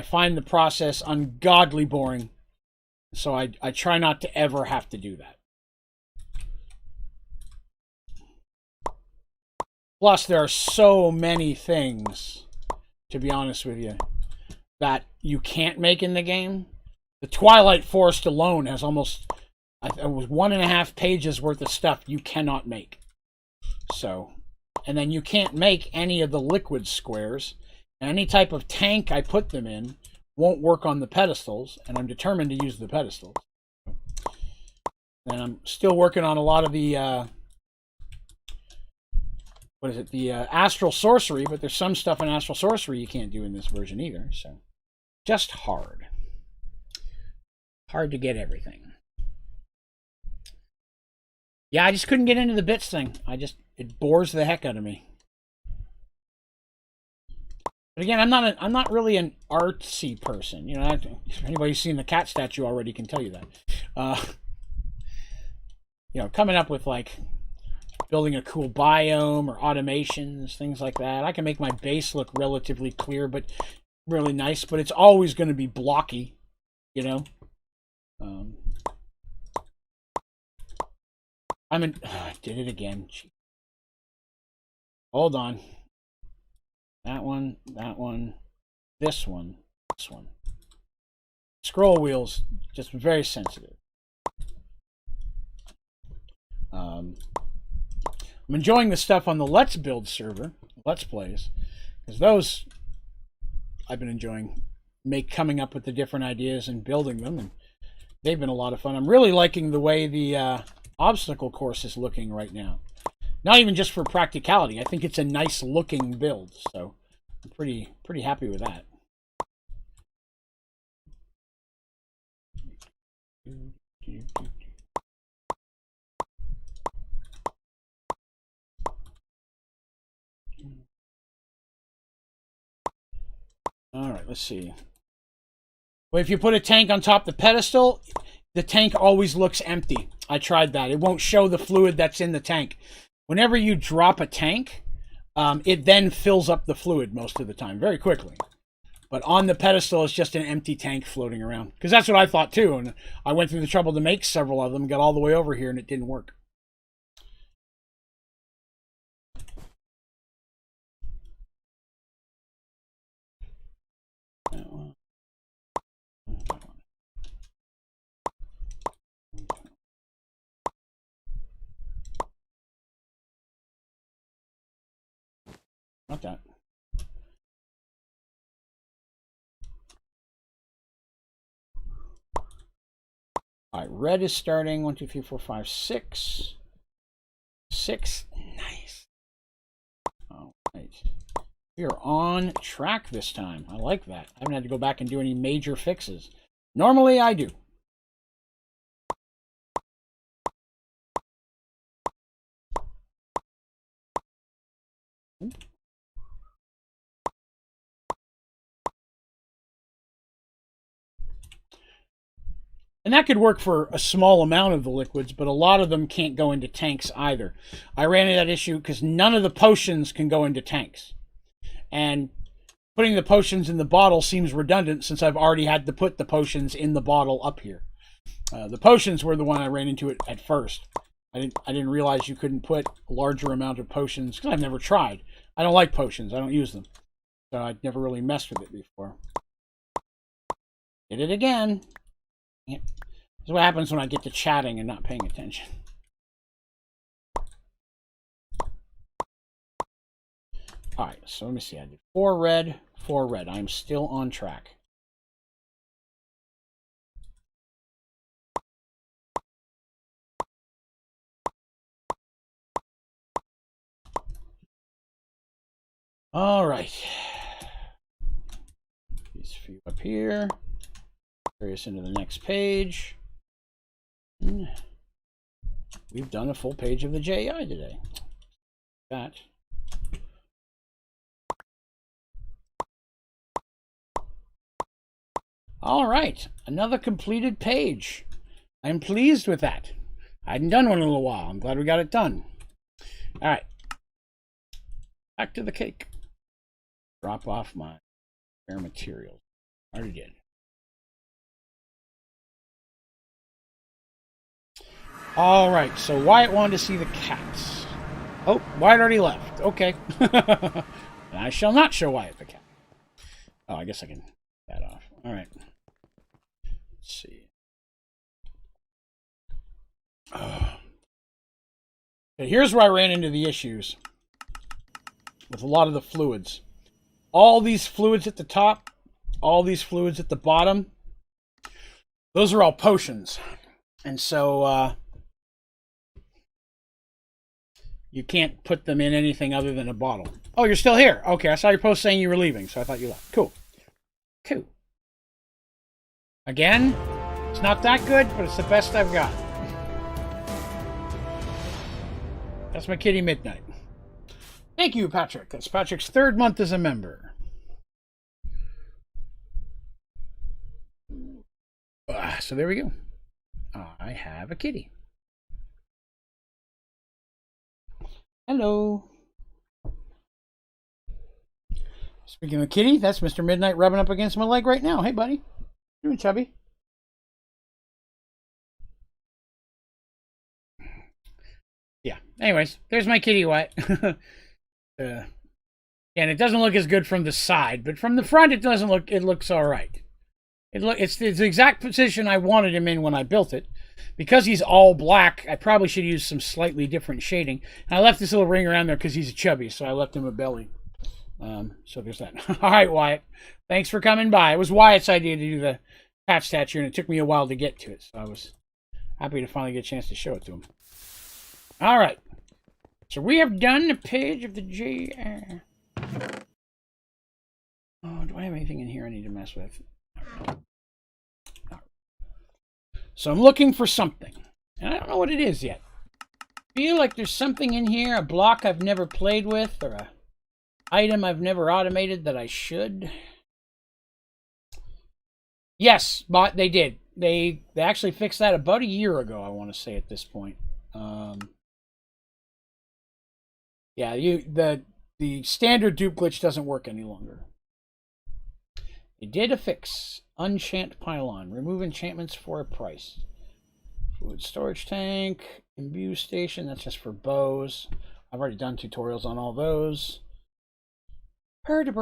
S1: find the process ungodly boring, so I try not to ever have to do that. Plus, there are so many things to be honest with you, that you can't make in the game. The Twilight Forest alone has almost, it was 1.5 pages worth of stuff you cannot make. So, and then you can't make any of the liquid squares. And any type of tank I put them in won't work on the pedestals, and I'm determined to use the pedestals. And I'm still working on a lot of the, the Astral Sorcery, but there's some stuff in Astral Sorcery you can't do in this version either, so just hard. Hard to get everything. Yeah, I just couldn't get into the bits thing. It bores the heck out of me. But again, I'm not really an artsy person. You know, anybody who's seen the cat statue already can tell you that. You know, coming up with like building a cool biome or automations, things like that. I can make my base look relatively clear, but really nice. But it's always going to be blocky, you know. I did it again. Hold on. That one, this one, this one. Scroll wheels, just very sensitive. I'm enjoying the stuff on the Let's Build server, Let's Plays, because those I've been enjoying, coming up with the different ideas and building them, and they've been a lot of fun. I'm really liking the way the obstacle course is looking right now. Not even just for practicality. I think it's a nice looking build, so I'm pretty happy with that. All right, let's see. Well, if you put a tank on top of the pedestal, the tank always looks empty. I tried that. It won't show the fluid that's in the tank. Whenever you drop a tank, it then fills up the fluid most of the time, very quickly. But on the pedestal, it's just an empty tank floating around. Because that's what I thought too, and I went through the trouble to make several of them, got all the way over here, and it didn't work. Not that. All right, red is starting. 1, 2, 3, 4, 5, 6. 6. Nice. All right. We are on track this time. I like that. I haven't had to go back and do any major fixes. Normally I do. And that could work for a small amount of the liquids, but a lot of them can't go into tanks either. I ran into that issue because none of the potions can go into tanks. And putting the potions in the bottle seems redundant since I've already had to put the potions in the bottle up here. The potions were the one I ran into it at first. I didn't realize you couldn't put a larger amount of potions because I've never tried. I don't like potions. I don't use them. So I'd never really messed with it before. Did it again. This is what happens when I get to chatting and not paying attention. All right, so let me see. I did 4 red, 4 red. I'm still on track. All right. These few up here. Carry us into the next page. We've done a full page of the JEI today. That. All right, another completed page. I'm pleased with that. I hadn't done one in a little while. I'm glad we got it done. All right, back to the cake. Drop off my spare materials. Already did. All right, so Wyatt wanted to see the cats. Oh, Wyatt already left. Okay. I shall not show Wyatt the cat. Oh, I guess I can that off. All right. Let's see. Okay, here's where I ran into the issues with a lot of the fluids. All these fluids at the top, all these fluids at the bottom, those are all potions. And so you can't put them in anything other than a bottle. Oh, you're still here. Okay, I saw your post saying you were leaving, so I thought you left. Cool. Cool. Again, it's not that good, but it's the best I've got. That's my kitty Midnight. Thank you, Patrick. That's Patrick's 3rd month as a member. So there we go. I have a kitty. Hello. Speaking of kitty, that's Mr. Midnight rubbing up against my leg right now. Hey, buddy. Doing chubby? Yeah. Anyways, there's my kitty Wyatt. And it doesn't look as good from the side, but from the front, it doesn't look. It looks all right. It's the exact position I wanted him in when I built it. Because he's all black, I probably should use some slightly different shading. And I left this little ring around there because he's a chubby, so I left him a belly. So there's that. All right, Wyatt. Thanks for coming by. It was Wyatt's idea to do the cat statue, and it took me a while to get to it. So I was happy to finally get a chance to show it to him. All right. So we have done the page of the JEI. Oh, do I have anything in here I need to mess with? So I'm looking for something. And I don't know what it is yet. I feel like there's something in here, a block I've never played with, or a item I've never automated that I should. Yes, but they did. They actually fixed that about a year ago, I want to say at this point. Yeah, the standard dupe glitch doesn't work any longer. They did a fix. Unchant pylon. Remove enchantments for a price. Fluid storage tank. Imbue station. That's just for bows. I've already done tutorials on all those. Herder.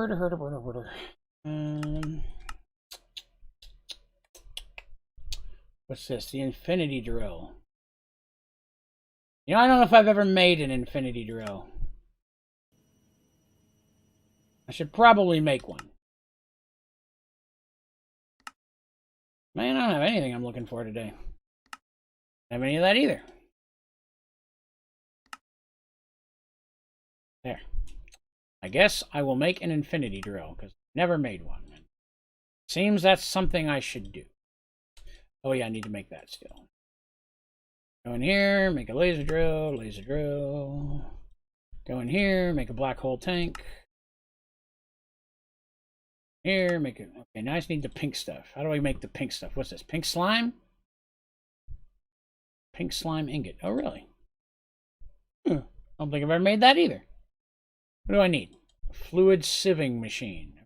S1: What's this? The infinity drill. You know, I don't know if I've ever made an infinity drill. I should probably make one. Man, I don't have anything I'm looking for today. Don't have any of that either. There. I guess I will make an infinity drill, because I've never made one. Seems that's something I should do. Oh yeah, I need to make that still. Go in here, make a laser drill. Go in here, make a black hole tank. Here, make it. Okay, now I just need the pink stuff. How do I make the pink stuff? What's this? Pink slime? Pink slime ingot. Oh, really? I don't think I've ever made that either. What do I need? A fluid sieving machine.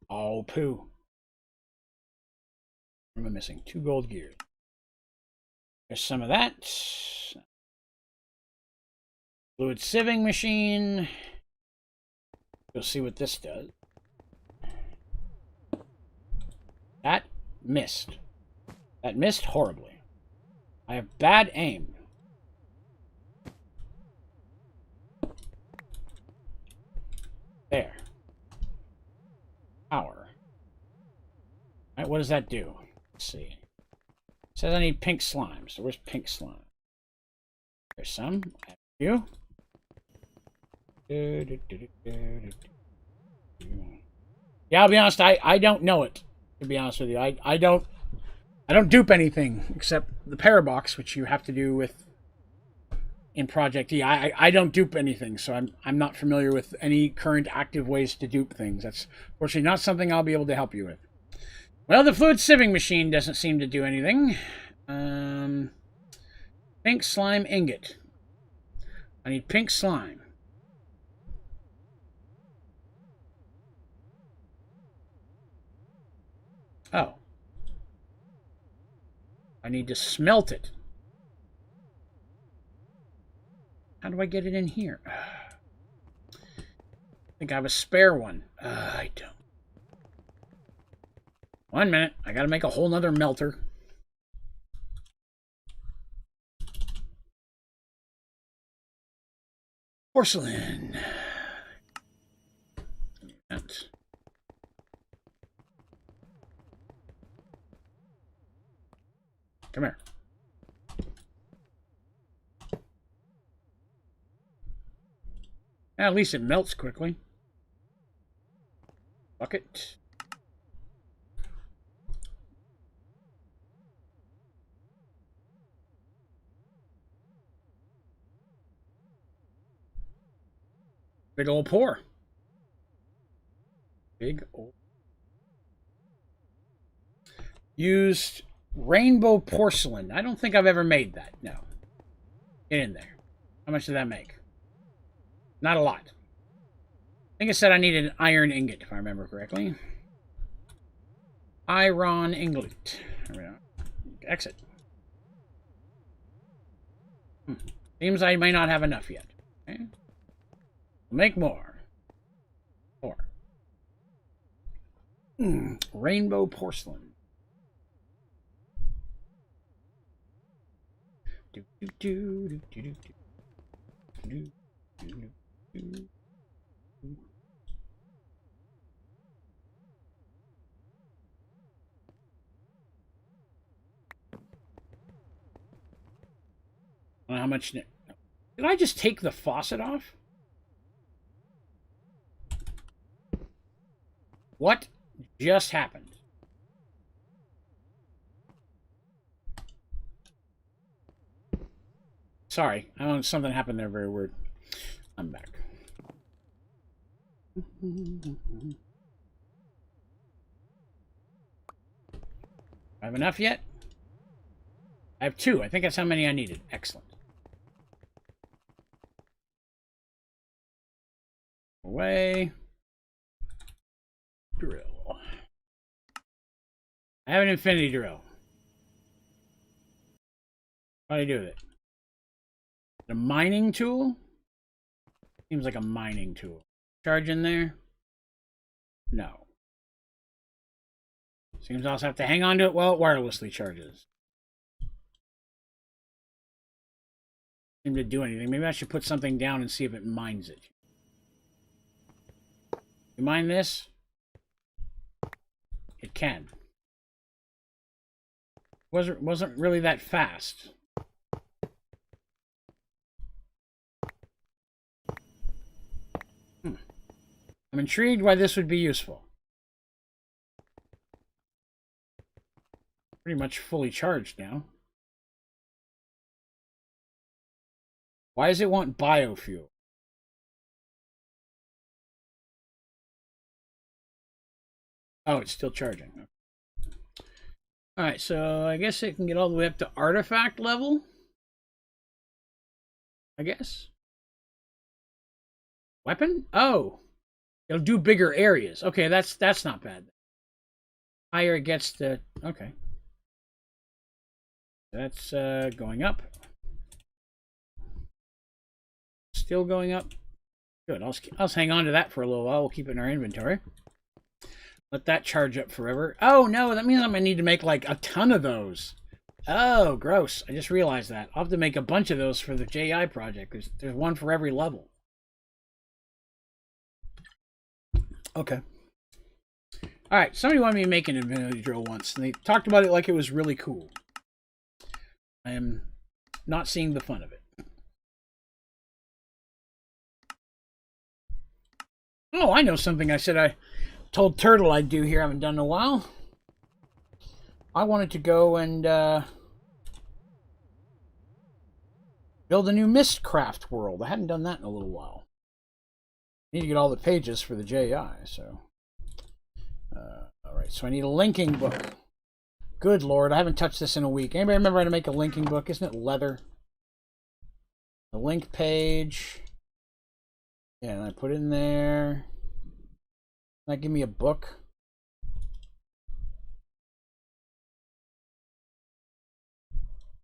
S1: Oh, poo. What am I missing? 2 gold gears. There's some of that. Fluid sieving machine. We'll see what this does. That missed. That missed horribly. I have bad aim. There. Power. Alright, what does that do? Let's see. It says I need pink slime. So where's pink slime? There's some. I have a few. Yeah, I'll be honest, I don't know it. To be honest with you, I don't dupe anything except the parabox, which you have to do with in Project E. I don't dupe anything, so I'm not familiar with any current active ways to dupe things. That's fortunately not something I'll be able to help you with. Well, the fluid sieving machine doesn't seem to do anything. Pink slime ingot. I need pink slime. Oh. I need to smelt it. How do I get it in here? I think I have a spare one. I don't. 1 minute. I gotta make a whole nother melter. Porcelain. That. Come here. At least it melts quickly. Bucket. Big old pour. Big old. Used rainbow porcelain. I don't think I've ever made that. No. Get in there. How much did that make? Not a lot. I think it said I needed an iron ingot, if I remember correctly. Iron ingot. There we go. Exit. Seems I may not have enough yet. Okay. Make more. More. Rainbow porcelain. Do do do do do do do do do. How much? Did I just take the faucet off? What just happened? Sorry, I don't know, something happened there very weird. I'm back. I have enough yet? I have 2. I think that's how many I needed. Excellent. Away. Drill. I have an infinity drill. What do I do with it? A mining tool? Seems like a mining tool. Charge in there? No. Seems I also have to hang on to it while it wirelessly charges. Seem to do anything. Maybe I should put something down and see if it mines it. You mine this? It can. Wasn't really that fast. I'm intrigued why this would be useful. Pretty much fully charged now. Why does it want biofuel? Oh, it's still charging. Alright, so I guess it can get all the way up to artifact level. I guess. Weapon? Oh. It'll do bigger areas. Okay, that's not bad. Higher it gets to... Okay. That's going up. Still going up. Good. I'll hang on to that for a little while. We'll keep it in our inventory. Let that charge up forever. Oh, no. That means I'm going to need to make, like, a ton of those. Oh, gross. I just realized that. I'll have to make a bunch of those for the JEI project. There's one for every level. Okay. All right. Somebody wanted me to make an infinity drill once, and they talked about it like it was really cool. I am not seeing the fun of it. Oh, I know something I said I told Turtle I'd do here. I haven't done in a while. I wanted to go and build a new Mistcraft world. I hadn't done that in a little while. I need to get all the pages for the JEI, so... Alright, so I need a linking book. Good lord, I haven't touched this in a week. Anybody remember how to make a linking book? Isn't it leather? The link page. Yeah, and I put it in there. That give me a book.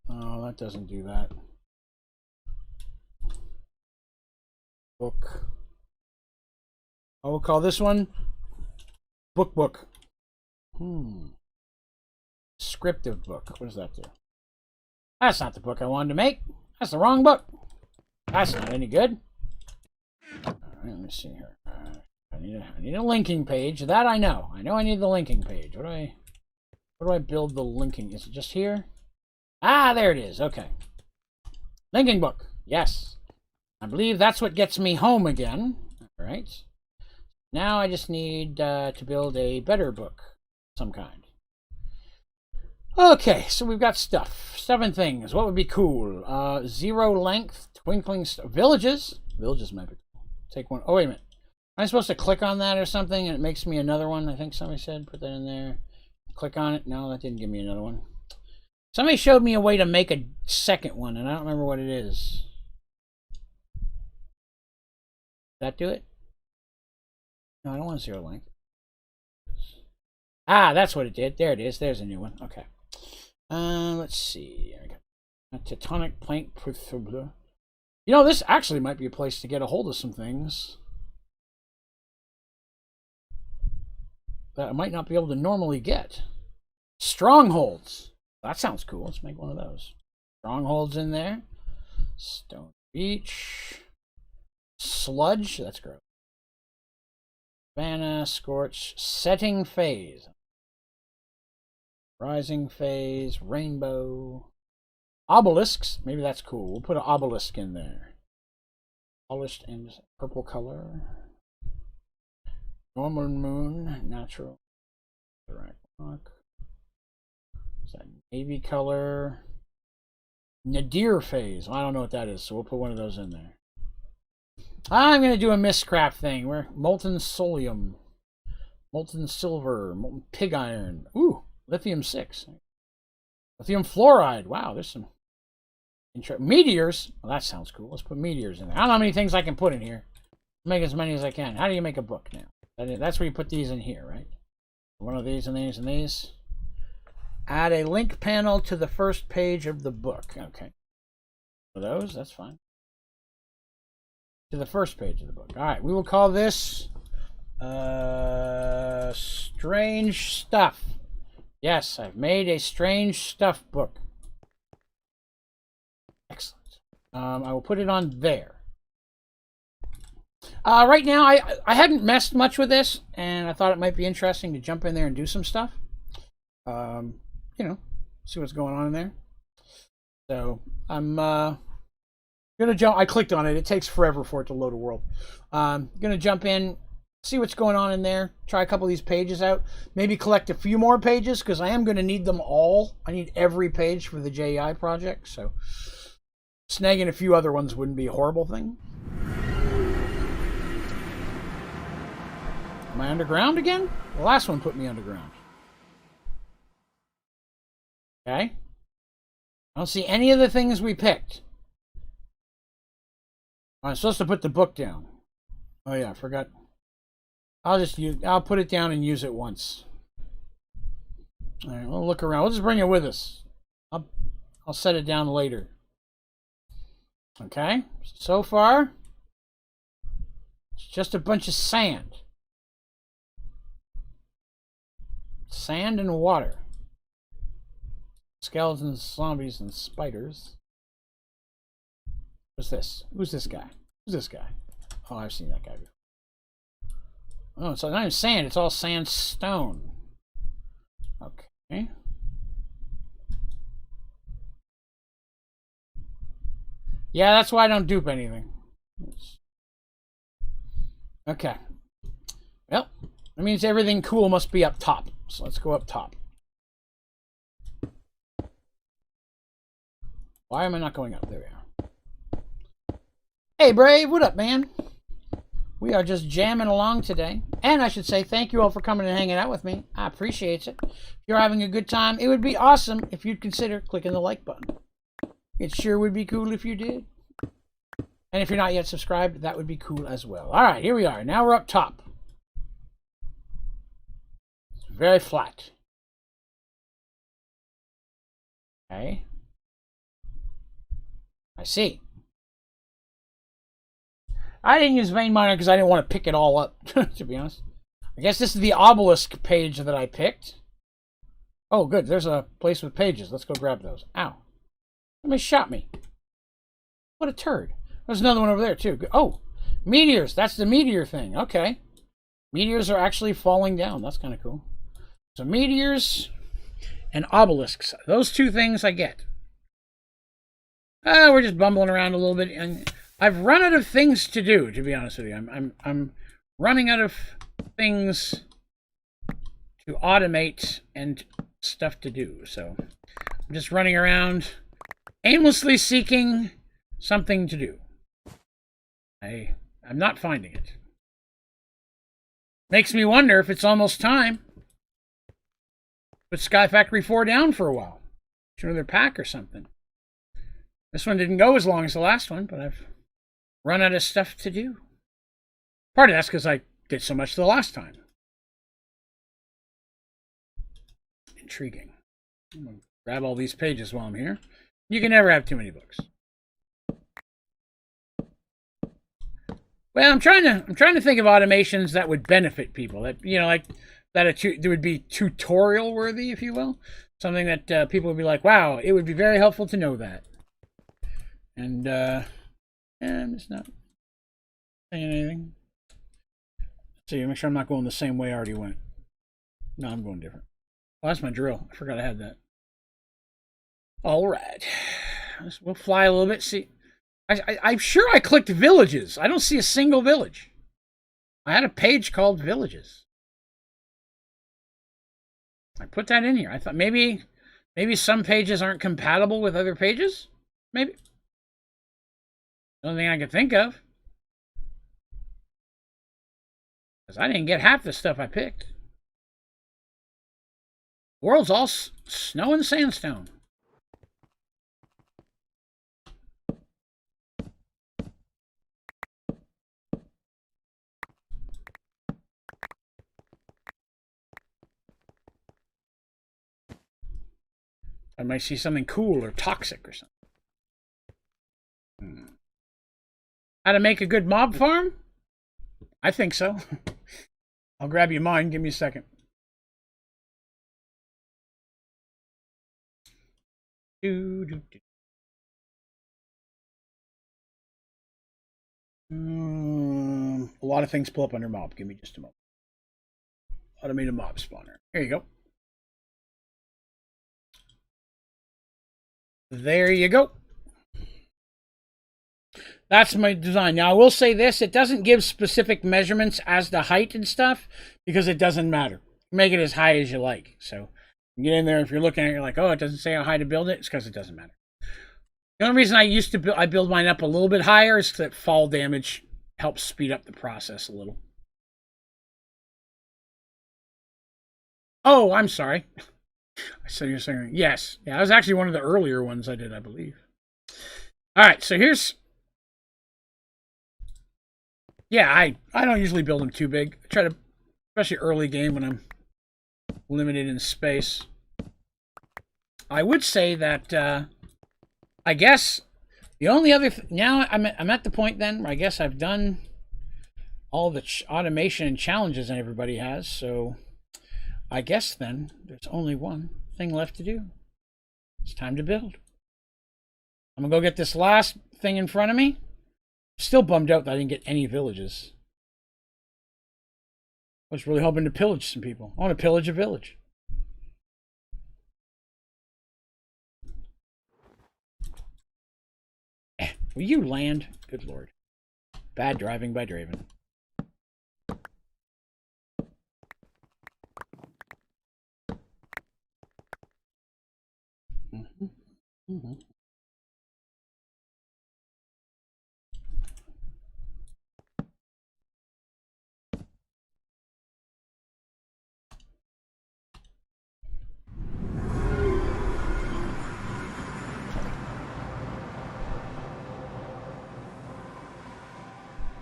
S1: Oh, that doesn't do that. Book. I will call this one Book. Descriptive book. What does that do? That's not the book I wanted to make. That's the wrong book. That's not any good. All right, let me see here. I need a linking page. That I know. I know I need the linking page. What do I build the linking? Is it just here? Ah, there it is. Okay. Linking book. Yes. I believe that's what gets me home again. All right. Now I just need to build a better book of some kind. Okay, so we've got stuff. 7 things. What would be cool? 0 length, twinkling villages. Villages might be cool. Take one. Oh, wait a minute. Am I supposed to click on that or something and it makes me another one? I think somebody said put that in there. Click on it. No, that didn't give me another one. Somebody showed me a way to make a second one, and I don't remember what it is. Did that do it? No, I don't want 0 length. Ah, that's what it did. There it is. There's a new one. Okay. Let's see. I got a tectonic plate. You know, this actually might be a place to get a hold of some things that I might not be able to normally get. Strongholds. That sounds cool. Let's make one of those. Strongholds in there. Stone Beach. Sludge. That's gross. Savannah. Scorch. Setting phase. Rising phase. Rainbow. Obelisks. Maybe that's cool. We'll put an obelisk in there. Polished and purple color. Normal moon. Natural. Direct rock. Is that navy color? Nadir phase. I don't know what that is, so we'll put one of those in there. I'm going to do a Mistcraft thing. Where molten solium, molten silver, molten pig iron. Ooh, lithium 6. Lithium fluoride. Wow, there's some meteors. Well, that sounds cool. Let's put meteors in there. I don't know how many things I can put in here. Make as many as I can. How do you make a book now? That's where you put these in here, right? One of these and these and these. Add a link panel to the first page of the book. Okay. For those, that's fine. To the first page of the book. All right, we will call this Strange Stuff. Yes, I've made a Strange Stuff book. Excellent. I will put it on there. Right now, I hadn't messed much with this, and I thought it might be interesting to jump in there and do some stuff. You know, see what's going on in there. So I'm gonna jump. I clicked on it. It takes forever for it to load a world. Gonna jump in, see what's going on in there. Try a couple of these pages out. Maybe collect a few more pages because I am gonna need them all. I need every page for the JEI project. So snagging a few other ones wouldn't be a horrible thing. Am I underground again? The last one put me underground. Okay. I don't see any of the things we picked. I'm supposed to put the book down. Oh yeah, I forgot. I'll put it down and use it once. All right, we'll look around. We'll just bring it with us. I'll set it down later. Okay. So far, it's just a bunch of sand. Sand and water. Skeletons, zombies, and spiders. What's this? Who's this guy? Who's this guy? Oh, I've seen that guy before. Oh, it's not even sand. It's all sandstone. Okay. Yeah, that's why I don't dupe anything. Okay. Well, that means everything cool must be up top. So let's go up top. Why am I not going up? There we are. Hey, Brave, what up, man? We are just jamming along today. And I should say thank you all for coming and hanging out with me. I appreciate it. If you're having a good time, it would be awesome if you'd consider clicking the like button. It sure would be cool if you did. And if you're not yet subscribed, that would be cool as well. All right, here we are. Now we're up top. It's very flat. Okay. I see. I didn't use vein miner because I didn't want to pick it all up, to be honest. I guess this is the obelisk page that I picked. Oh, good. There's a place with pages. Let's go grab those. Ow. Somebody shot me. What a turd. There's another one over there, too. Oh, meteors. That's the meteor thing. Okay. Meteors are actually falling down. That's kind of cool. So meteors and obelisks. Those two things I get. We're just bumbling around a little bit. And I've run out of things to do, to be honest with you. I'm running out of things to automate and stuff to do. So I'm just running around aimlessly seeking something to do. I'm not finding it. Makes me wonder if it's almost time. Put Sky Factory 4 down for a while. Do another pack or something. This one didn't go as long as the last one, but I've run out of stuff to do. Part of that's because I did so much the last time. Intriguing. I'm gonna grab all these pages while I'm here. You can never have too many books. Well, I'm trying to think of automations that would benefit people. That like that would be tutorial worthy, if you will. Something that people would be like, "Wow, it would be very helpful to know that." And I'm just not saying anything. So make sure I'm not going the same way I already went. No, I'm going different. Oh, that's my drill. I forgot I had that. All right, we'll fly a little bit. See. I'm sure I clicked villages. I don't see a single village. I had a page called villages. I put that in here. I thought maybe some pages aren't compatible with other pages. Maybe. The only thing I could think of. Because I didn't get half the stuff I picked. The world's all snow and sandstone. I might see something cool or toxic or something. How to make a good mob farm? I think so. I'll grab you mine. Give me a second. A lot of things pull up under mob. Give me just a moment. Automate a mob spawner. Here you go. There you go. That's my design. Now, I will say this. It doesn't give specific measurements as to height and stuff because it doesn't matter. Make it as high as you like. So, you get in there. If you're looking at it, you're like, oh, it doesn't say how high to build it. It's because it doesn't matter. The only reason I build mine up a little bit higher is that fall damage helps speed up the process a little. Oh, I'm sorry. So you're saying yes. Yeah, that was actually one of the earlier ones I did, I believe. All right, so here's... Yeah, I don't usually build them too big. I try to, especially early game when I'm limited in space. I would say that I guess the only other now I'm at the point then where I guess I've done all the automation and challenges that everybody has. So I guess then there's only one thing left to do. It's time to build. I'm gonna go get this last thing in front of me. Still bummed out that I didn't get any villages. I was really hoping to pillage some people. I want to pillage a village. Will you land? Good lord. Bad driving by Draven.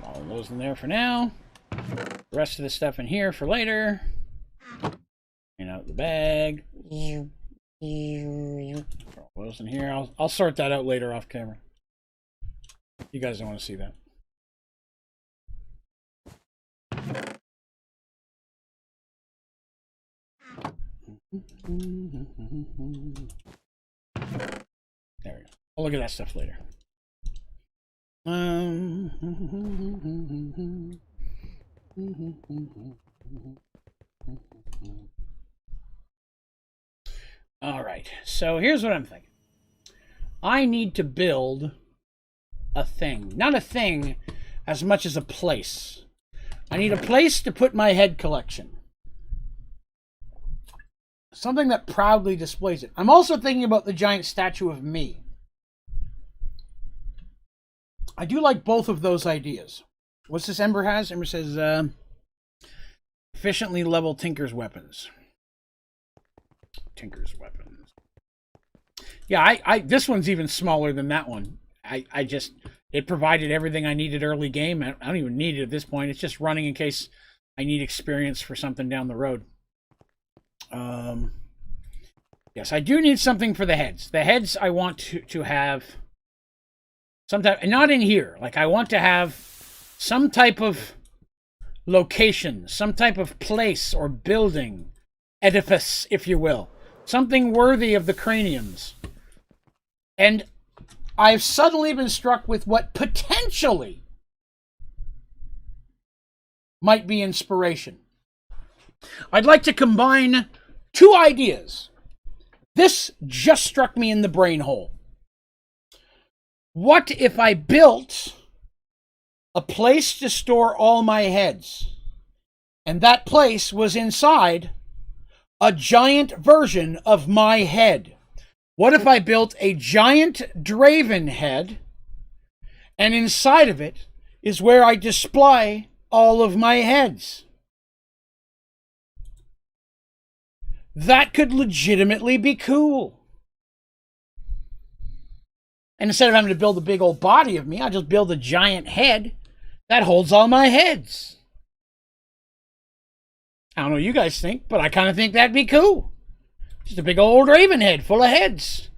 S1: All those in there for now. The rest of the stuff in here for later. And out the bag. All those in here. I'll sort that out later off camera. You guys don't want to see that. There we go. I'll look at that stuff later. All right, so here's what I'm thinking. I need to build a thing. Not a thing as much as a place. I need a place to put my head collection. Something that proudly displays it. I'm also thinking about the giant statue of me. I do like both of those ideas. What's this Ember has? Ember says, efficiently level Tinker's weapons. Tinker's weapons. Yeah, I this one's even smaller than that one. It provided everything I needed early game. I don't even need it at this point. It's just running in case I need experience for something down the road. Yes, I do need something for the heads. The heads I want to have some type, not in here. Like I want to have some type of location, some type of place or building, edifice, if you will. Something worthy of the craniums. And I've suddenly been struck with what potentially might be inspiration. I'd like to combine two ideas. This just struck me in the brain hole. What if I built a place to store all my heads, and that place was inside a giant version of my head? What if I built a giant Draven head, and inside of it is where I display all of my heads? That could legitimately be cool. And instead of having to build a big old body of me, I'll just build a giant head that holds all my heads. I don't know what you guys think, but I kind of think that'd be cool. Just a big old Draven head full of heads.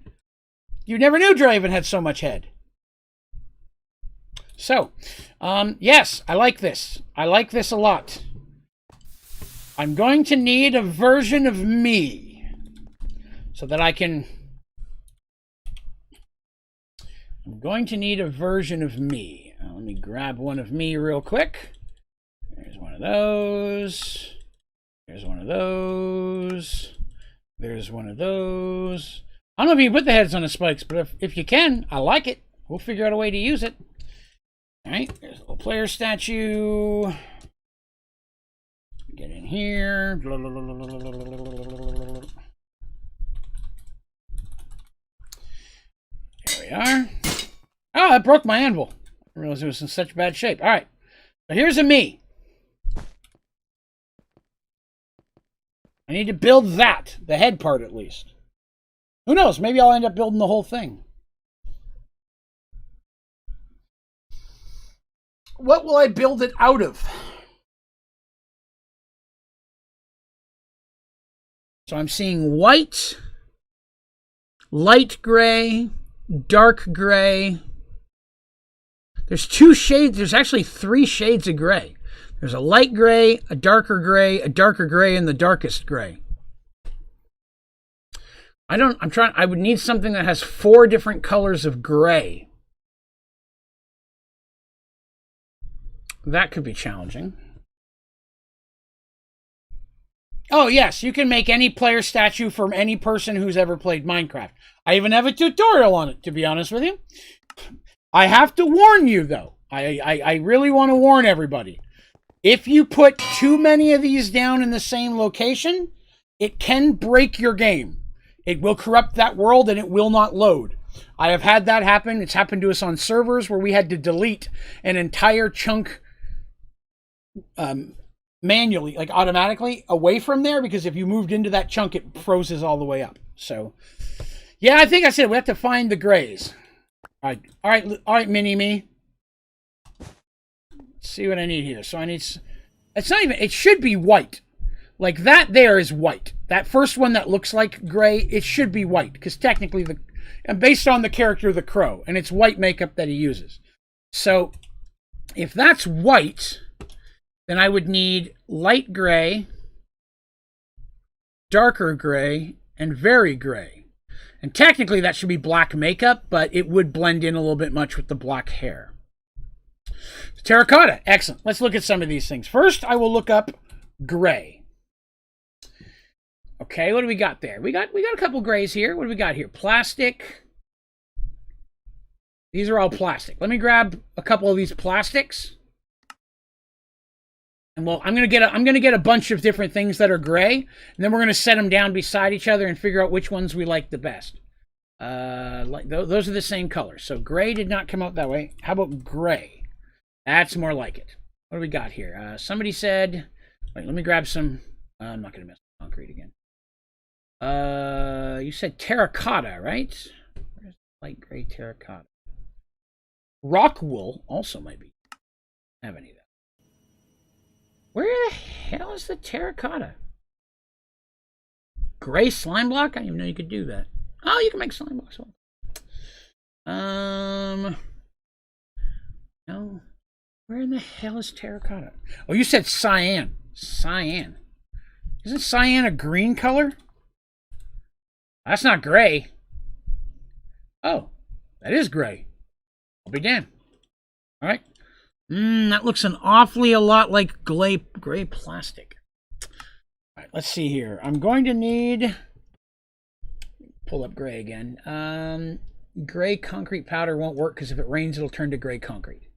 S1: You never knew Draven had so much head. So, yes, I like this. I like this a lot. I'm going to need a version of me so that I can... I'm going to need a version of me. Let me grab one of me real quick. There's one of those. There's one of those. There's one of those. I don't know if you can put the heads on the spikes, but if you can, I like it. We'll figure out a way to use it. All right, there's a little player statue. Get in here. There we are. Oh, I broke my anvil. I realized it was in such bad shape. All right, so here's a me. I need to build that, the head part at least. Who knows? Maybe I'll end up building the whole thing. What will I build it out of? So I'm seeing white, light gray, dark gray. There's two shades. There's actually three shades of gray. There's a light gray, a darker gray, and the darkest gray. I would need something that has 4 different colors of gray. That could be challenging. Oh, yes, you can make any player statue from any person who's ever played Minecraft. I even have a tutorial on it, to be honest with you. I have to warn you, though. I really want to warn everybody. If you put too many of these down in the same location, it can break your game. It will corrupt that world and it will not load. I have had that happen. It's happened to us on servers where we had to delete an entire chunk manually, like automatically, away from there, because if you moved into that chunk, it froze all the way up. So, yeah, I think I said we have to find the grays. All right, mini-me. See what I need here. So I need... It's not even... It should be white. Like, that there is white. That first one that looks like gray, it should be white. Because technically, based on the character, the crow. And it's white makeup that he uses. So, if that's white, then I would need light gray, darker gray, and very gray. And technically that should be black makeup, but it would blend in a little bit much with the black hair. Terracotta, excellent. Let's look at some of these things. First, I will look up gray. Okay, what do we got there? We got a couple grays here. What do we got here? Plastic. These are all plastic. Let me grab a couple of these plastics. And well, I'm gonna get a bunch of different things that are gray, and then we're gonna set them down beside each other and figure out which ones we like the best. Those are the same color. So gray did not come out that way. How about gray? That's more like it. What do we got here? Somebody said, wait, let me grab some. I'm not gonna mess with concrete again. You said terracotta, right? Where's light gray terracotta? Rock wool also might be. I have any of that. Where the hell is the terracotta? Gray slime block? I didn't even know you could do that. Oh, you can make slime blocks. No. Where in the hell is terracotta? Oh, you said cyan. Cyan. Isn't cyan a green color? That's not gray. Oh, that is gray. I'll be damned. All right. That looks an awfully a lot like gray plastic. All right, let's see here. I'm going to need... Pull up gray again. Gray concrete powder won't work because if it rains, it'll turn to gray concrete.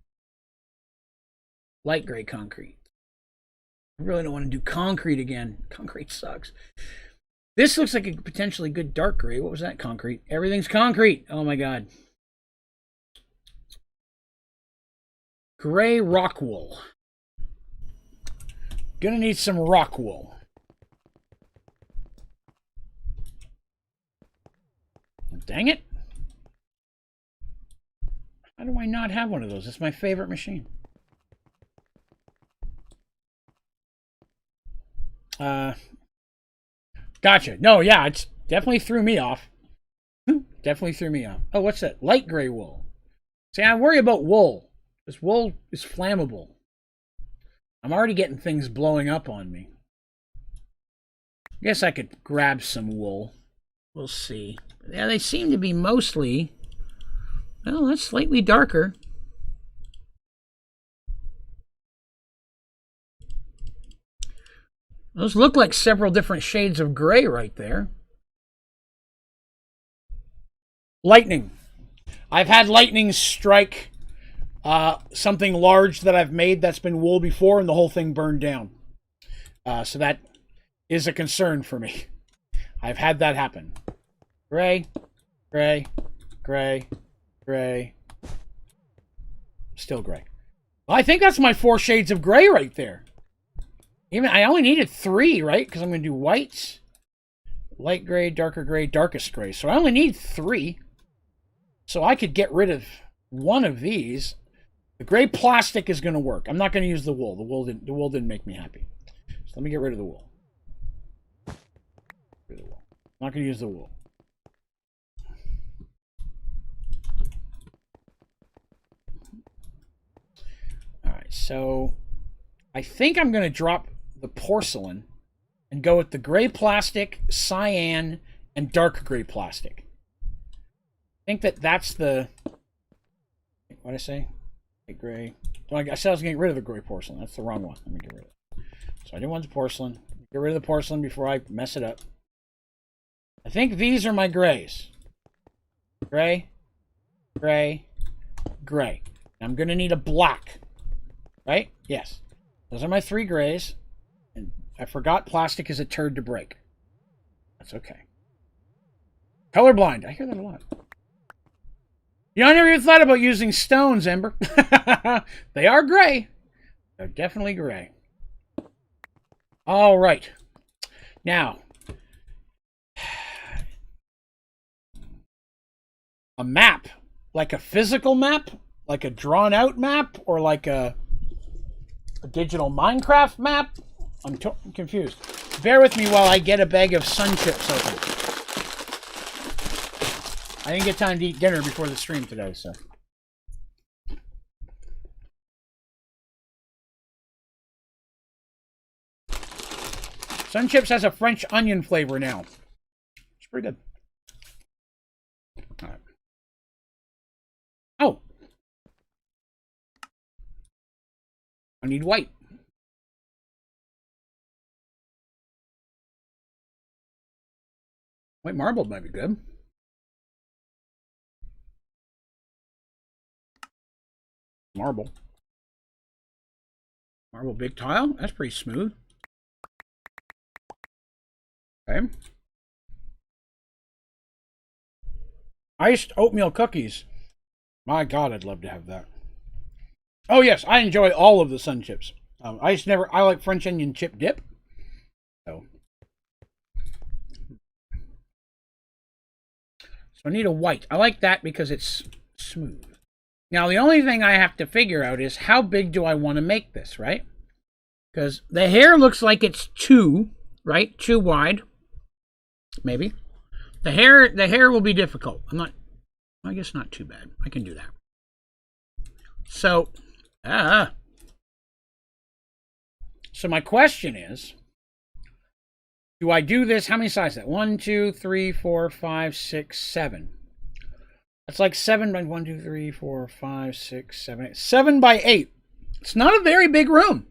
S1: Light gray concrete. I really don't want to do concrete again. Concrete sucks. This looks like a potentially good dark gray. What was that concrete? Everything's concrete. Oh my god. Gray rock wool. Gonna need some rock wool. Dang it. How do I not have one of those? It's my favorite machine. Gotcha. No, yeah, it's definitely threw me off. Definitely threw me off. Oh, what's that? Light gray wool. See, I worry about wool. This wool is flammable. I'm already getting things blowing up on me. I guess I could grab some wool. We'll see. Yeah, they seem to be mostly... Well, that's slightly darker. Those look like several different shades of gray right there. Lightning. I've had lightning strike something large that I've made that's been wool before, and the whole thing burned down. So that is a concern for me. I've had that happen. Gray, gray, gray, gray. Still gray. Well, I think that's my 4 shades of gray right there. Even I only needed 3, right? Because I'm going to do whites, light gray, darkest gray. So I only need 3. So I could get rid of one of these. The gray plastic is going to work. I'm not going to use the wool. The wool didn't make me happy. So let me get rid of the wool. I'm not going to use the wool. All right, so I think I'm going to drop the porcelain and go with the gray plastic, cyan, and dark gray plastic. I think that's the... What did I say? Gray. Well, I said I was getting rid of the gray porcelain. That's the wrong one. Let me get rid of it. So I didn't want the porcelain. Get rid of the porcelain before I mess it up. I think these are my grays. Gray, gray, gray. I'm going to need a black. Right? Yes. Those are my 3 grays. And I forgot plastic is a turd to break. That's okay. Colorblind. I hear that a lot. You know, I never even thought about using stones, Ember. They are gray. They're definitely gray. All right. Now, a map, like a physical map, like a drawn-out map, or like a digital Minecraft map? I'm confused. Bear with me while I get a bag of sun chips open. I didn't get time to eat dinner before the stream today, so. Sun Chips has a French onion flavor now. It's pretty good. All right. Oh. I need white. White marble might be good. Marble. Marble big tile. That's pretty smooth. Okay. Iced oatmeal cookies. My God, I'd love to have that. Oh yes, I enjoy all of the Sun Chips. I like French onion chip dip. So I need a white. I like that because it's smooth. Now, the only thing I have to figure out is how big do I want to make this, right? Because the hair looks like it's 2, right? 2 wide. Maybe. The hair will be difficult. I guess not too bad. I can do that. So, so my question is, do I do this? How many sizes? 1, 2, 3, 4, 5, 6, 7. That's like 7 by 1, 2, 3, 4, 5, 6, 7, 8. 7 by 8. It's not a very big room.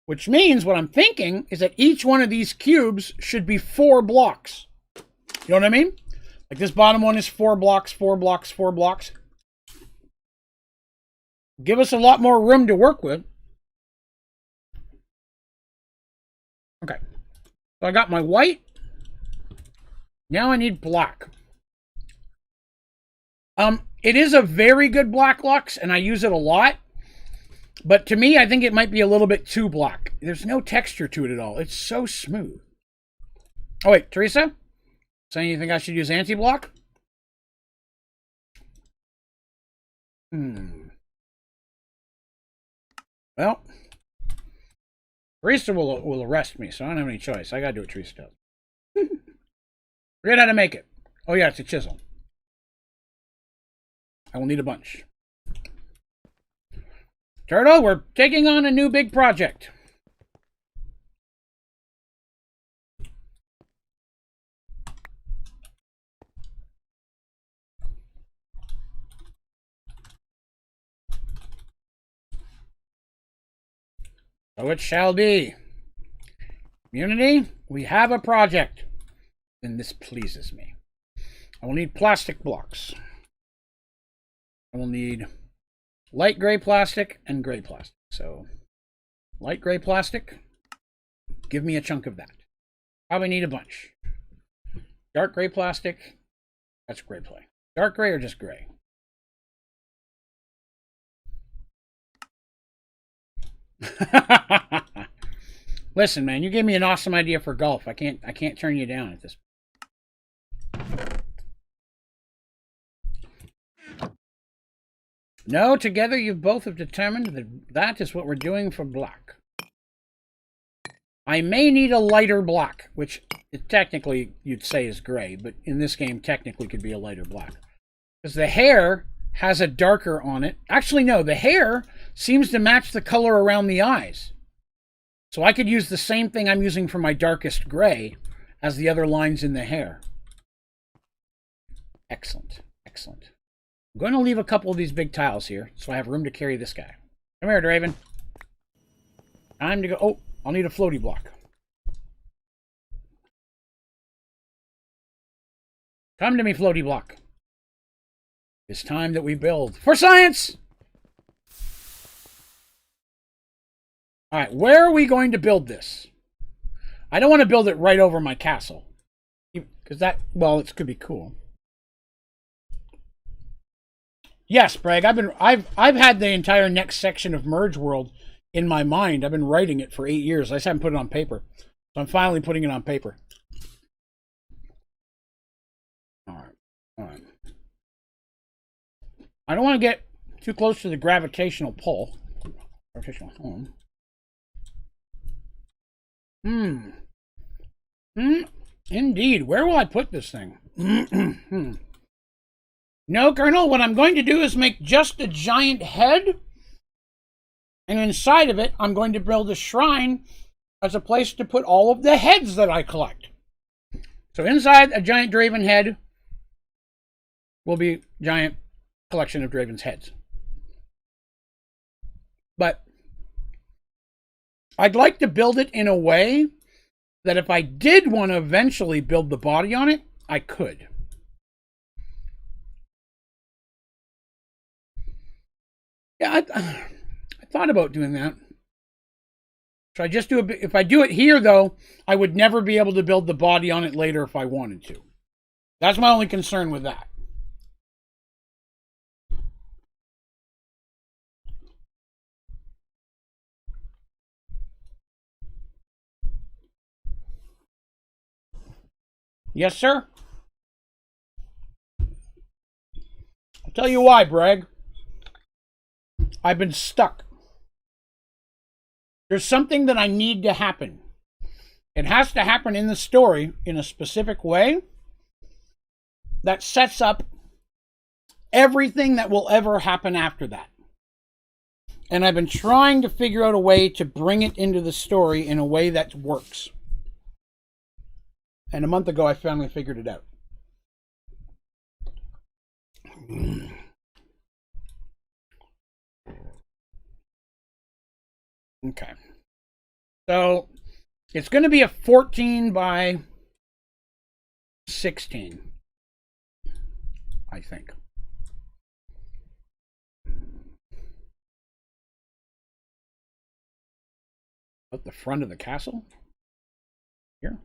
S1: Which means what I'm thinking is that each one of these cubes should be 4 blocks. You know what I mean? Like this bottom one is 4 blocks, 4 blocks, 4 blocks. Give us a lot more room to work with. Okay. So I got my white. Now I need black. It is a very good black lux, and I use it a lot. But to me, I think it might be a little bit too black. There's no texture to it at all. It's so smooth. Oh, wait, Teresa? Saying you think I should use anti-block? Well, Teresa will arrest me, so I don't have any choice. I gotta do what Teresa does. Forget how to make it. Oh yeah, it's a chisel. I will need a bunch. Turtle, we're taking on a new big project. So it shall be. Community, we have a project. And this pleases me. I will need plastic blocks. I will need light gray plastic and gray plastic. So, light gray plastic, give me a chunk of that. Probably need a bunch. Dark gray plastic, that's gray play. Dark gray or just gray? Listen, man, you gave me an awesome idea for golf. I can't turn you down at this point. No, together you both have determined that that is what we're doing for black. I may need a lighter black, which technically you'd say is gray, but in this game technically could be a lighter black. Because the hair has a darker on it. Actually, no, the hair seems to match the color around the eyes. So I could use the same thing I'm using for my darkest gray as the other lines in the hair. Excellent, excellent. I'm going to leave a couple of these big tiles here, so I have room to carry this guy. Come here, Draven. Time to go. Oh, I'll need a floaty block. Come to me, floaty block. It's time that we build for science! All right, where are we going to build this? I don't want to build it right over my castle. Because that, well, it could be cool. Yes, Bragg, I've had the entire next section of Merge World in my mind. I've been writing it for 8 years. I just haven't put it on paper. So I'm finally putting it on paper. All right. I don't want to get too close to the gravitational pull. Gravitational pull. Indeed. Where will I put this thing? No, Colonel, what I'm going to do is make just a giant head. And inside of it, I'm going to build a shrine as a place to put all of the heads that I collect. So inside a giant Draven head will be a giant collection of Draven's heads. But I'd like to build it in a way that if I did want to eventually build the body on it, I could. Yeah, I thought about doing that. So I just do if I do it here, though, I would never be able to build the body on it later if I wanted to. That's my only concern with that. Yes, sir? I'll tell you why, Bragg. I've been stuck. There's something that I need to happen. It has to happen in the story in a specific way that sets up everything that will ever happen after that. And I've been trying to figure out a way to bring it into the story in a way that works. And a month ago, I finally figured it out. Okay. So it's going to be a 14 by 16, I think. At the front of the castle? Here.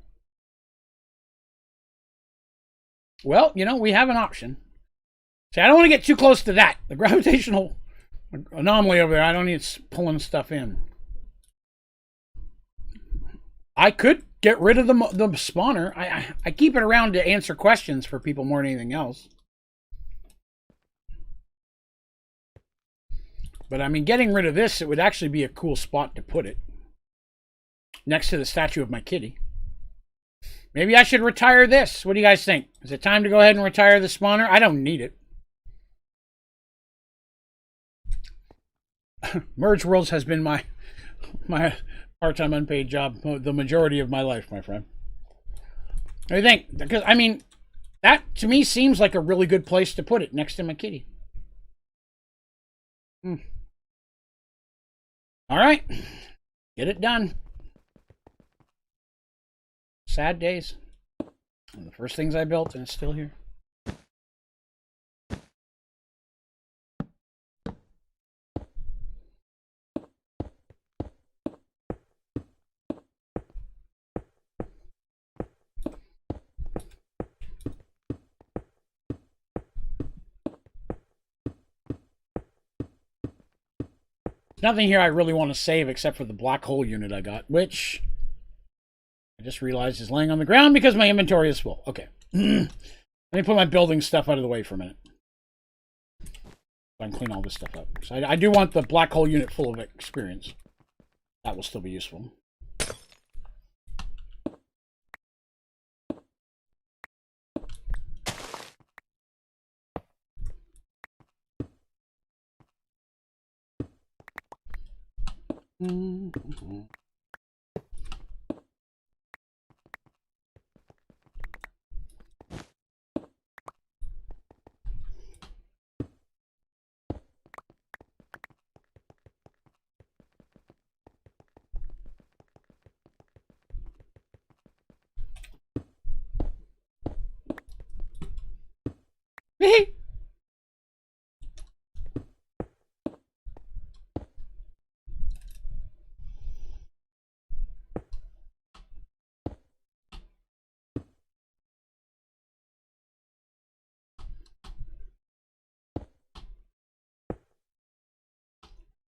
S1: Well, you know, we have an option. See, I don't want to get too close to that. The gravitational anomaly over there, I don't need it pulling stuff in. I could get rid of the spawner. I keep it around to answer questions for people more than anything else. But, I mean, getting rid of this, it would actually be a cool spot to put it. Next to the statue of my kitty. Maybe I should retire this. What do you guys think? Is it time to go ahead and retire the spawner? I don't need it. Merge Worlds has been my part-time unpaid job the majority of my life, my friend. What do you think? Because, I mean, that to me seems like a really good place to put it next to my kitty. All right. Get it done. Sad days. One of the first things I built, and it's still here. Nothing here I really want to save except for the black hole unit I got, which I just realized is laying on the ground because my inventory is full. Okay. Let me put my building stuff out of the way for a minute. So I can clean all this stuff up. So I do want the black hole unit full of experience. That will still be useful.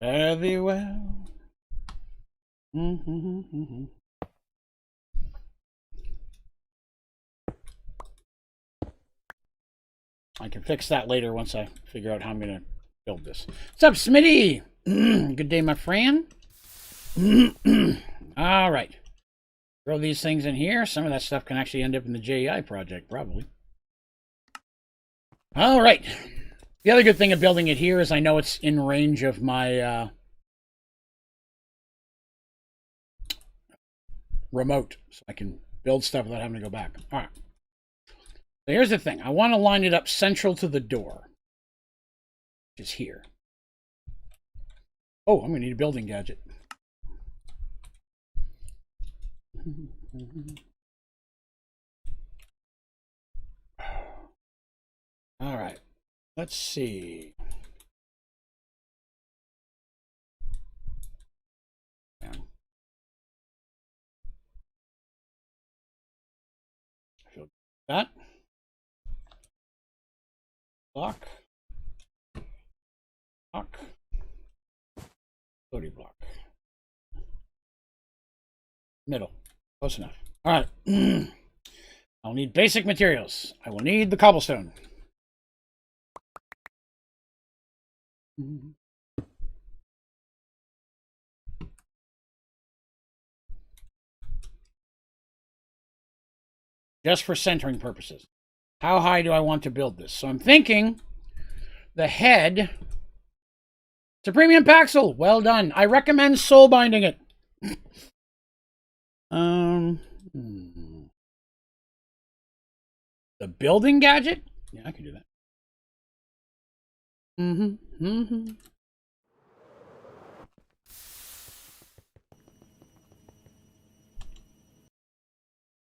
S1: Very well. I can fix that later once I figure out how I'm going to build this. What's up, Smitty? Good day, my friend. All right. Throw these things in here. Some of that stuff can actually end up in the JEI project, probably. All right. The other good thing of building it here is I know it's in range of my remote so I can build stuff without having to go back. All right. So here's the thing. I want to line it up central to the door, which is here. Oh, I'm going to need a building gadget. All right. Let's see. Yeah. I feel that. Block. Block. Floaty block. Middle. Close enough. All right. I'll need basic materials. I will need the cobblestone. Just for centering purposes. How high do I want to build this? So I'm thinking the head. It's a premium Paxel. Well done. I recommend soul binding it. The building gadget? Yeah, I can do that.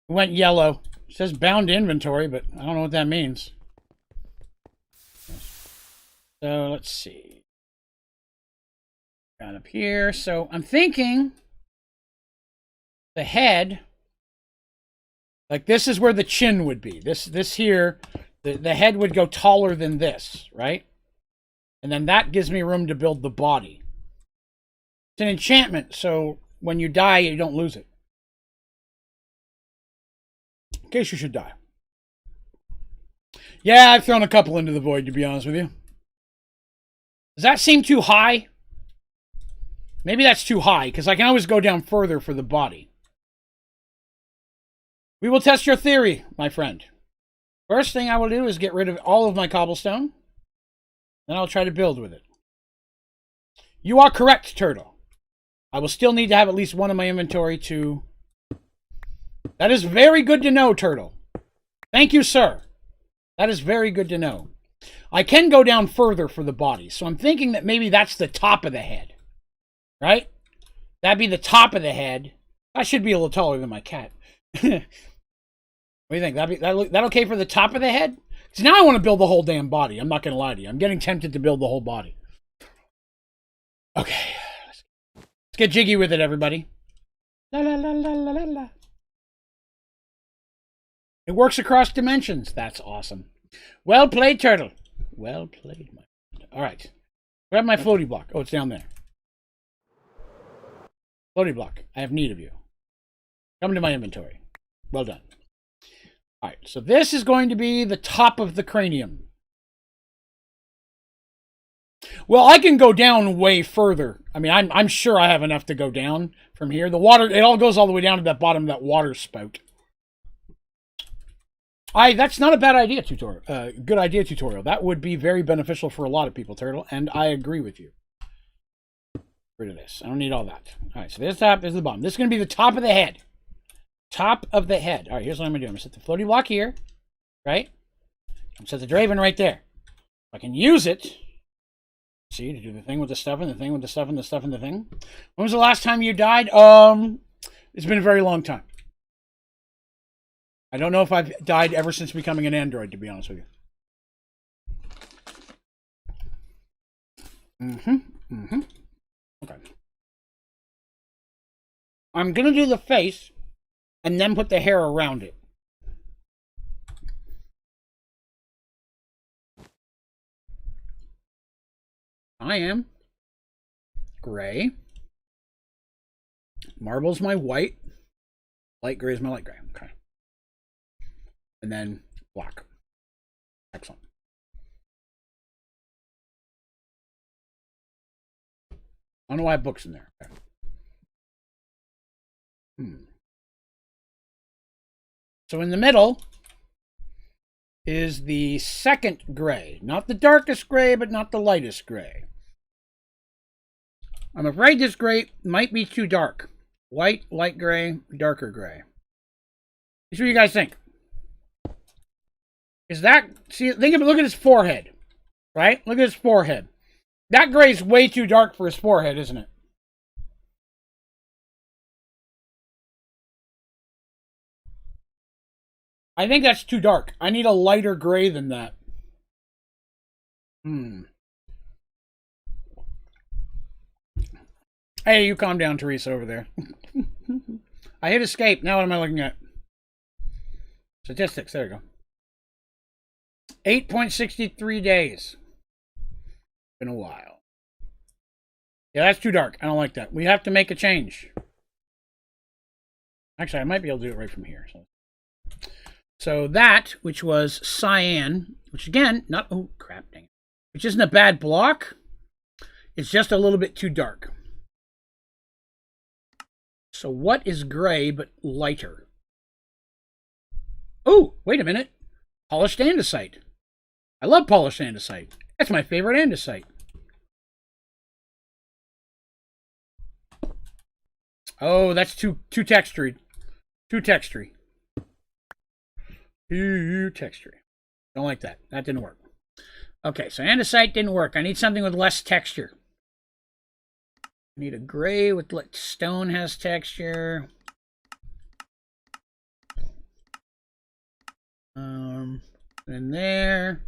S1: It went yellow. It says bound inventory, but I don't know what that means. So let's see. Got up here. So I'm thinking the head, like this is where the chin would be. This here, the head would go taller than this, right? And then that gives me room to build the body. It's an enchantment, so when you die, you don't lose it. In case you should die. Yeah, I've thrown a couple into the void, to be honest with you. Does that seem too high? Maybe that's too high, because I can always go down further for the body. We will test your theory, my friend. First thing I will do is get rid of all of my cobblestone. Then I'll try to build with it. You are correct, Turtle. I will still need to have at least one in my inventory to... That is very good to know, Turtle. Thank you, sir. That is very good to know. I can go down further for the body, so I'm thinking that maybe that's the top of the head. Right? That'd be the top of the head. I should be a little taller than my cat. What do you think? That okay for the top of the head? Because now I want to build the whole damn body. I'm not going to lie to you. I'm getting tempted to build the whole body. Okay. Let's get jiggy with it, everybody. La la la la la la la. It works across dimensions. That's awesome. Well played, Turtle. Well played, my friend. All right. Grab my floaty block. Oh, it's down there. Floaty block. I have need of you. Come to my inventory. Well done. All right. So this is going to be the top of the cranium. Well, I can go down way further. I mean, I'm sure I have enough to go down from here. The water, it all goes all the way down to that bottom of that water spout. That's not a bad idea, tutorial. Good idea, tutorial. That would be very beneficial for a lot of people, Turtle, and I agree with you. Get rid of this. I don't need all that. All right, so this top, this is the bottom. This is going to be the top of the head. Top of the head. All right, here's what I'm going to do. I'm going to set the floaty block here, right? I'm going to set the Draven right there. I can use it, see, to do the thing with the stuff and the thing with the stuff and the stuff and the thing. When was the last time you died? It's been a very long time. I don't know if I've died ever since becoming an android, to be honest with you. Okay. I'm going to do the face and then put the hair around it. I am gray. Marble's my white. Light gray is my light gray. Okay. And then black. Excellent. I don't know why I have books in there. Okay. So in the middle is the second gray. Not the darkest gray, but not the lightest gray. I'm afraid this gray might be too dark. White, light gray, darker gray. What do you guys think? Is that, see, look at his forehead, right? Look at his forehead. That gray is way too dark for his forehead, isn't it? I think that's too dark. I need a lighter gray than that. Hey, you calm down, Teresa, over there. I hit escape. Now what am I looking at? Statistics. There you go. 8.63 days. Been a while. Yeah, that's too dark. I don't like that. We have to make a change. Actually, I might be able to do it right from here. So that, which was cyan, which again, not, oh crap, dang it, which isn't a bad block, it's just a little bit too dark. So what is gray but lighter? Oh, wait a minute. Polished andesite. I love polished andesite. That's my favorite andesite. Oh, that's too textured. Too textury. Too textury. Don't like that. That didn't work. Okay, so andesite didn't work. I need something with less texture. I need a gray with, like, stone has texture. And there.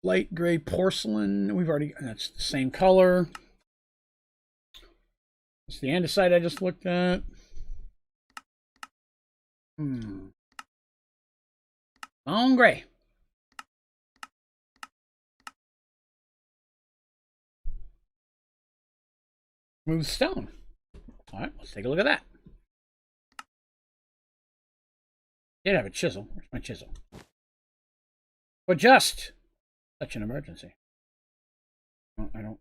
S1: Light gray porcelain. We've already, that's the same color. It's the andesite I just looked at. Bone gray. Smooth stone. All right, let's take a look at that. Did have a chisel. Where's my chisel? But just such an emergency. Well, I don't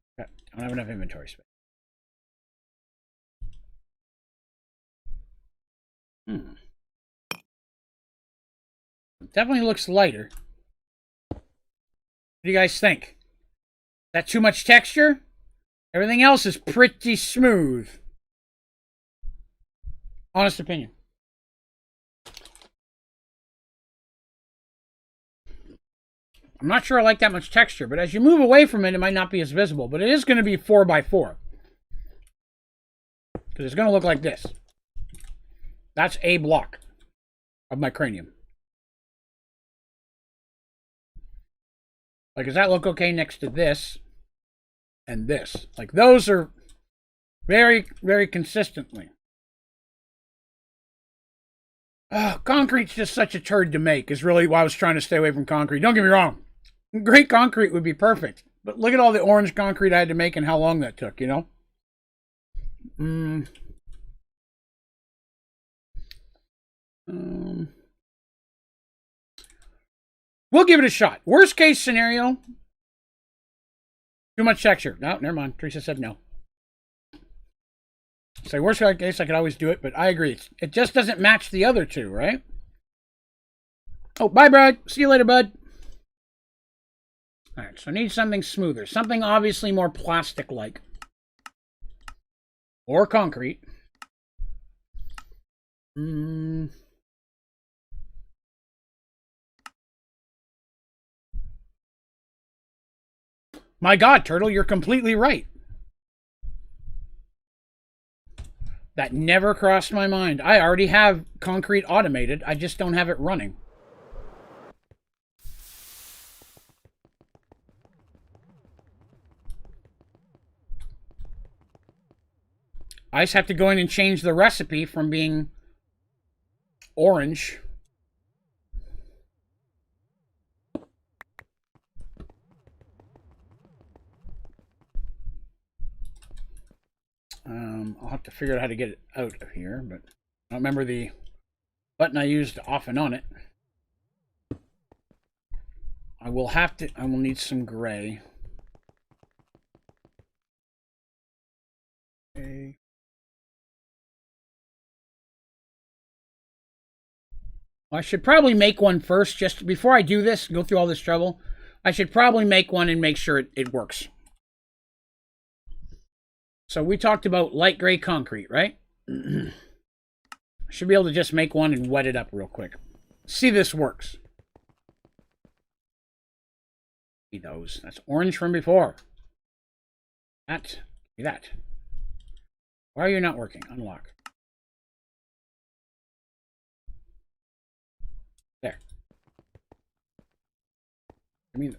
S1: have enough inventory space. Definitely looks lighter. What do you guys think? Is that too much texture? Everything else is pretty smooth. Honest opinion. I'm not sure I like that much texture, but as you move away from it, it might not be as visible. But it is going to be 4x4. Because it's going to look like this. That's a block of my cranium. Like, does that look okay next to this and this? Like, those are very, very consistently. Concrete's just such a turd to make, is really why I was trying to stay away from concrete. Don't get me wrong. Great concrete would be perfect. But look at all the orange concrete I had to make and how long that took, you know? We'll give it a shot. Worst case scenario, too much texture. No, never mind. Teresa said no. So worst case, I could always do it, but I agree. It just doesn't match the other two, right? Oh, bye, bud. See you later, bud. All right, so I need something smoother. Something obviously more plastic-like. Or concrete. My God, Turtle, you're completely right. That never crossed my mind. I already have concrete automated. I just don't have it running. I just have to go in and change the recipe from being orange. I'll have to figure out how to get it out of here, but I don't remember the button I used off and on it. I will need some gray. Okay. I should probably make one first, just before I do this, go through all this trouble. I should probably make one and make sure it works. So we talked about light gray concrete, right? Should be able to just make one and wet it up real quick. See, this works. See those. That's orange from before. That. That. Why are you not working? Unlock. There. I mean...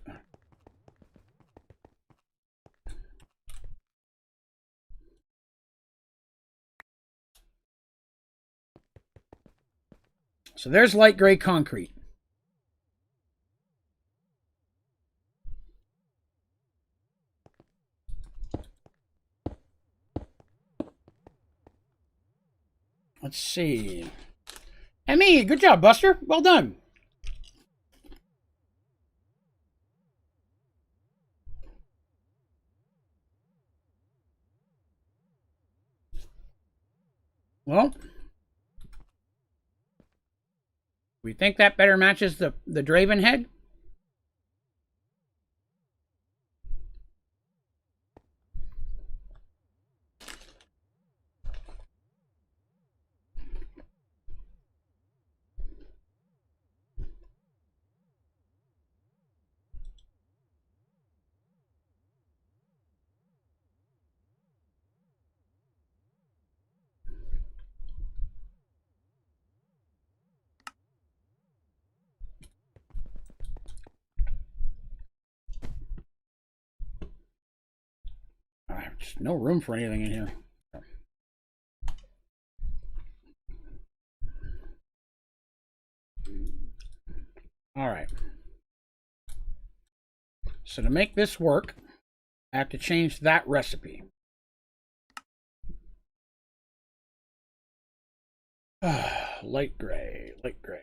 S1: So there's light gray concrete. Let's see. Emmy, good job, Buster. Well done. Well, we think that better matches the Draven head. There's no room for anything in here. All right. So to make this work, I have to change that recipe. Light gray, light gray.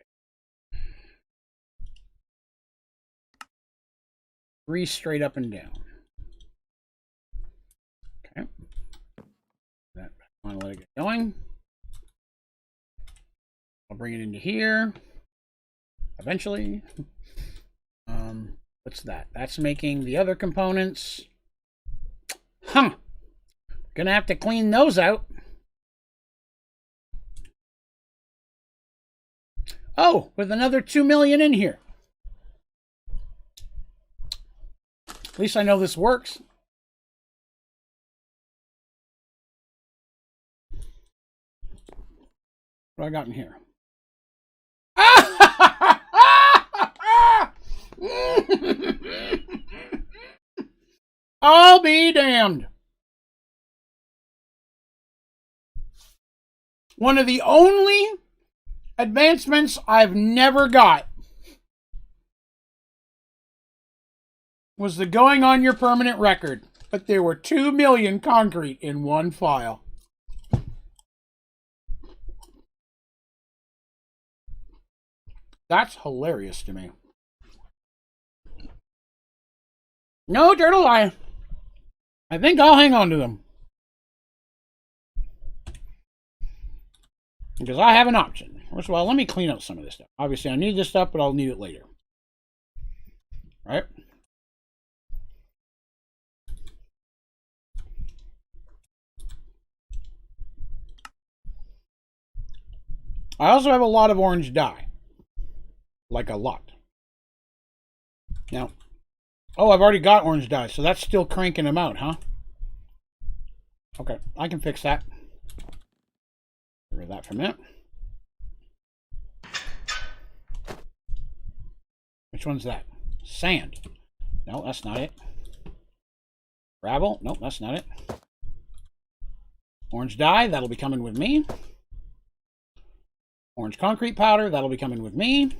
S1: 3 straight up and down. Okay. That, I want to let it get going. I'll bring it into here. Eventually. What's that? That's making the other components. Huh. Gonna have to clean those out. Oh, with another 2 million in here. At least I know this works. What do I got in here? I'll be damned. One of the only advancements I've never got was the going on your permanent record, but there were 2 million concrete in one file. That's hilarious to me. No, Turtle, I think I'll hang on to them. Because I have an option. First of all, let me clean up some of this stuff. Obviously, I need this stuff, but I'll need it later. Right? I also have a lot of orange dye. Like a lot. Now, oh, I've already got orange dye, so that's still cranking them out, huh? Okay, I can fix that. Get rid of that for a minute. Which one's that? Sand. No, that's not it. Gravel. Nope, that's not it. Orange dye, that'll be coming with me. Orange concrete powder, that'll be coming with me.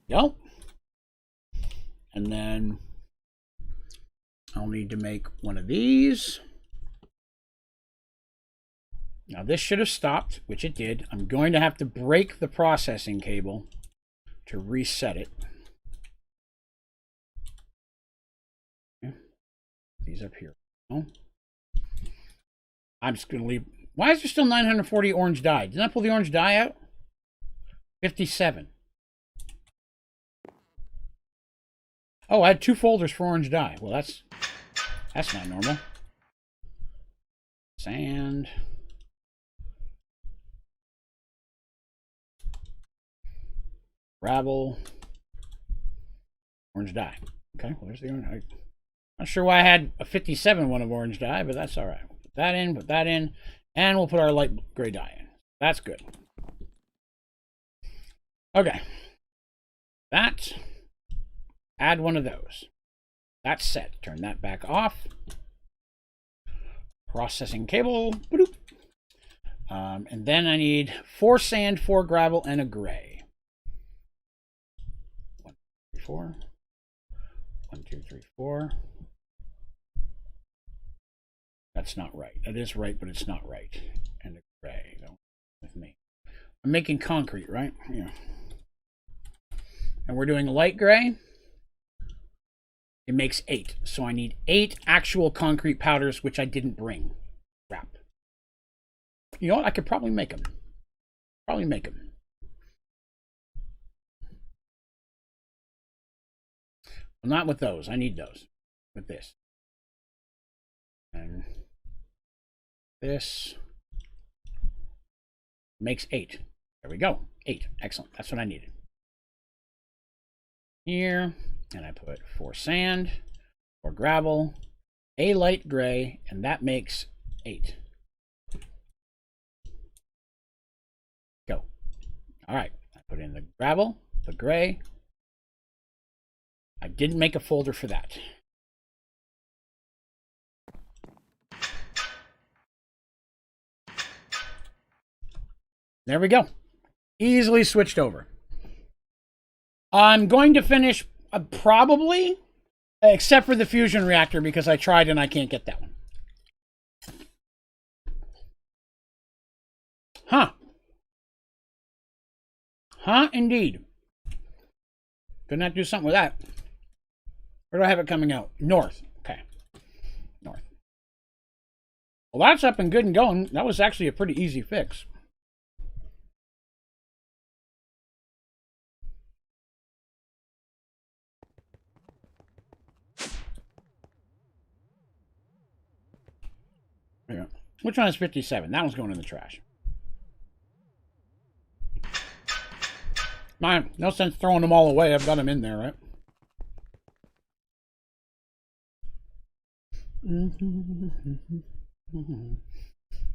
S1: Go. And then I'll need to make one of these. Now this should have stopped, which it did. I'm going to have to break the processing cable to reset it. Okay. These up here. Oh. I'm just going to leave. Why is there still 940 orange dye? Didn't I pull the orange dye out? 57. Oh, I had 2 folders for orange dye. Well, that's not normal. Sand. Gravel. Orange dye. Okay, well, there's the orange. I'm not sure why I had a 57 one of orange dye, but that's all right. We'll put that in, and we'll put our light gray dye in. That's good. Okay. That. Add one of those. That's set. Turn that back off. Processing cable. And then I need 4 sand, 4 gravel, and a gray. 1, 2, 3, 4. 1, 2, 3, 4. That's not right. That is right, but it's not right. And a gray. Don't with me. I'm making concrete, right? Yeah. And we're doing light gray. It makes 8. So I need 8 actual concrete powders, which I didn't bring. Crap. You know what? I could probably make them. Well, not with those. I need those. With this. And this makes 8. There we go. 8. Excellent. That's what I needed. Here. And I put 4 sand, 4 gravel, a light gray, and that makes 8. Go. All right. I put in the gravel, the gray. I didn't make a folder for that. There we go. Easily switched over. I'm going to finish probably, except for the fusion reactor, because I tried and I can't get that one. Huh. Huh, indeed. Could not do something with that. Where do I have it coming out? North. Okay. North. Well, that's up and good and going. That was actually a pretty easy fix. There you go. Which one is 57? That one's going in the trash. Man, no sense throwing them all away. I've got them in there, right?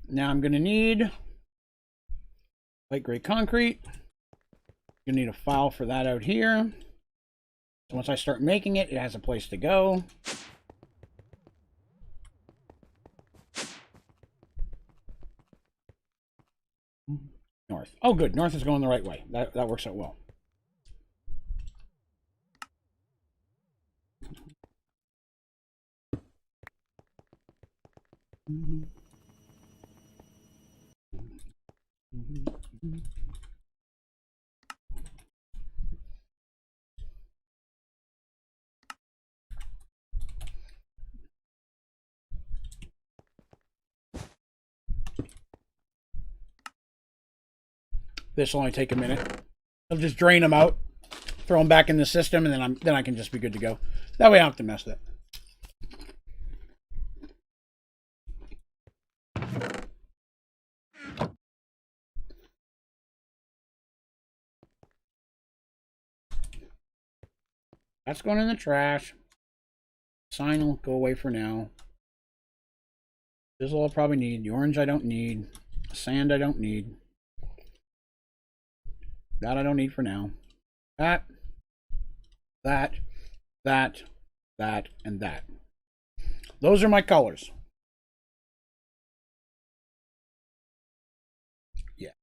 S1: Now I'm going to need light gray concrete. You need a file for that out here. So once I start making it, it has a place to go. North. Oh, good. North is going the right way. That works out well. This will only take a minute. I'll just drain them out, throw them back in the system, and then I can just be good to go. That way I don't have to mess with it. That's going in the trash. Sign will go away for now. This will I'll probably need. The orange I don't need. Sand I don't need. That I don't need for now. That, and that. Those are my colors. Yes.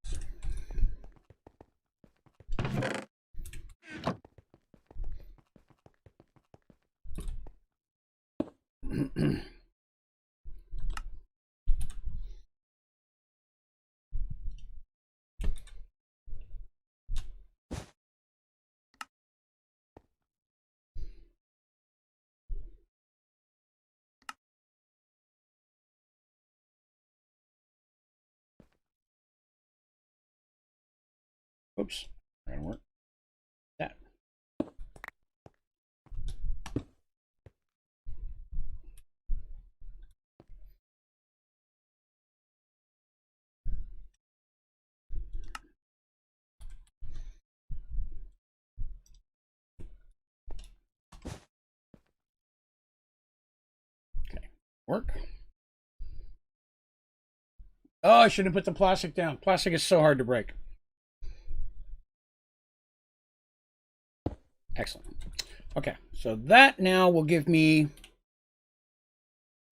S1: Oops. That work. That. Work. Oh, I shouldn't have put the plastic down. Plastic is so hard to break. Excellent. Okay, so that now will give me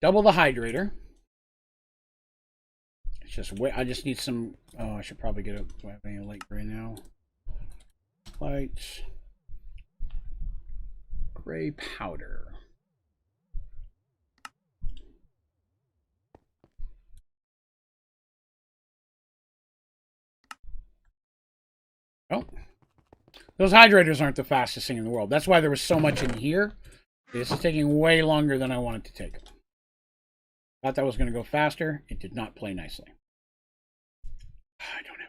S1: double the hydrator. It's just wait. I just need some. Oh, I should probably get a. Do I have any light gray now? Light gray powder. Oh, those hydrators aren't the fastest thing in the world. That's why there was so much in here. This is taking way longer than I wanted to take. Thought that was going to go faster. It did not play nicely. I don't have.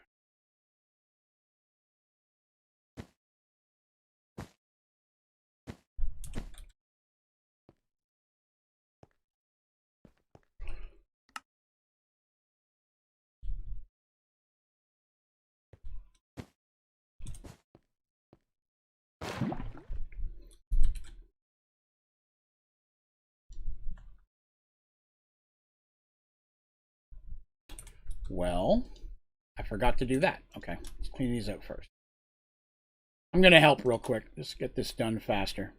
S1: Well, I forgot to do that. Okay, let's clean these up first. I'm going to help real quick. Let's get this done faster.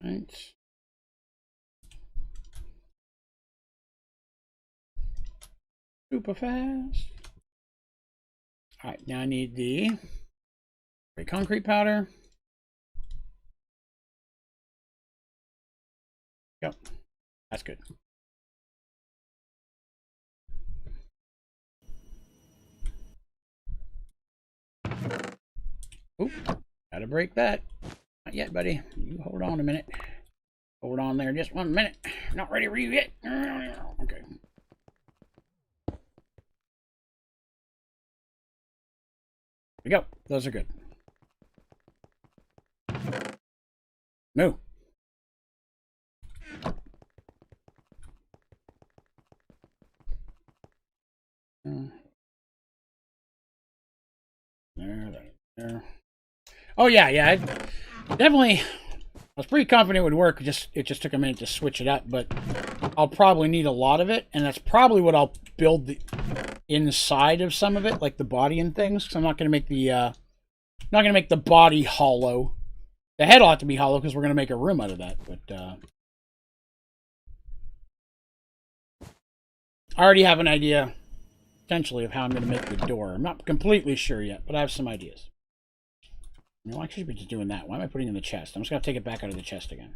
S1: Right. Super fast. All right, now I need the gray concrete powder. Yep, that's good. Oop, gotta break that. Not yet, buddy. You hold on a minute. Hold on there just 1 minute. Not ready for you yet. Okay. Here we go. Those are good. No. There. Oh yeah. I definitely. I was pretty confident it would work. It just took a minute to switch it up, but I'll probably need a lot of it, and that's probably what I'll build the inside of some of it, like the body and things. Because I'm not going to make the body hollow. The head ought to be hollow because we're going to make a room out of that. But I already have an idea, potentially, of how I'm going to make the door. I'm not completely sure yet, but I have some ideas. No, I should be just doing that. Why am I putting it in the chest? I'm just going to take it back out of the chest again.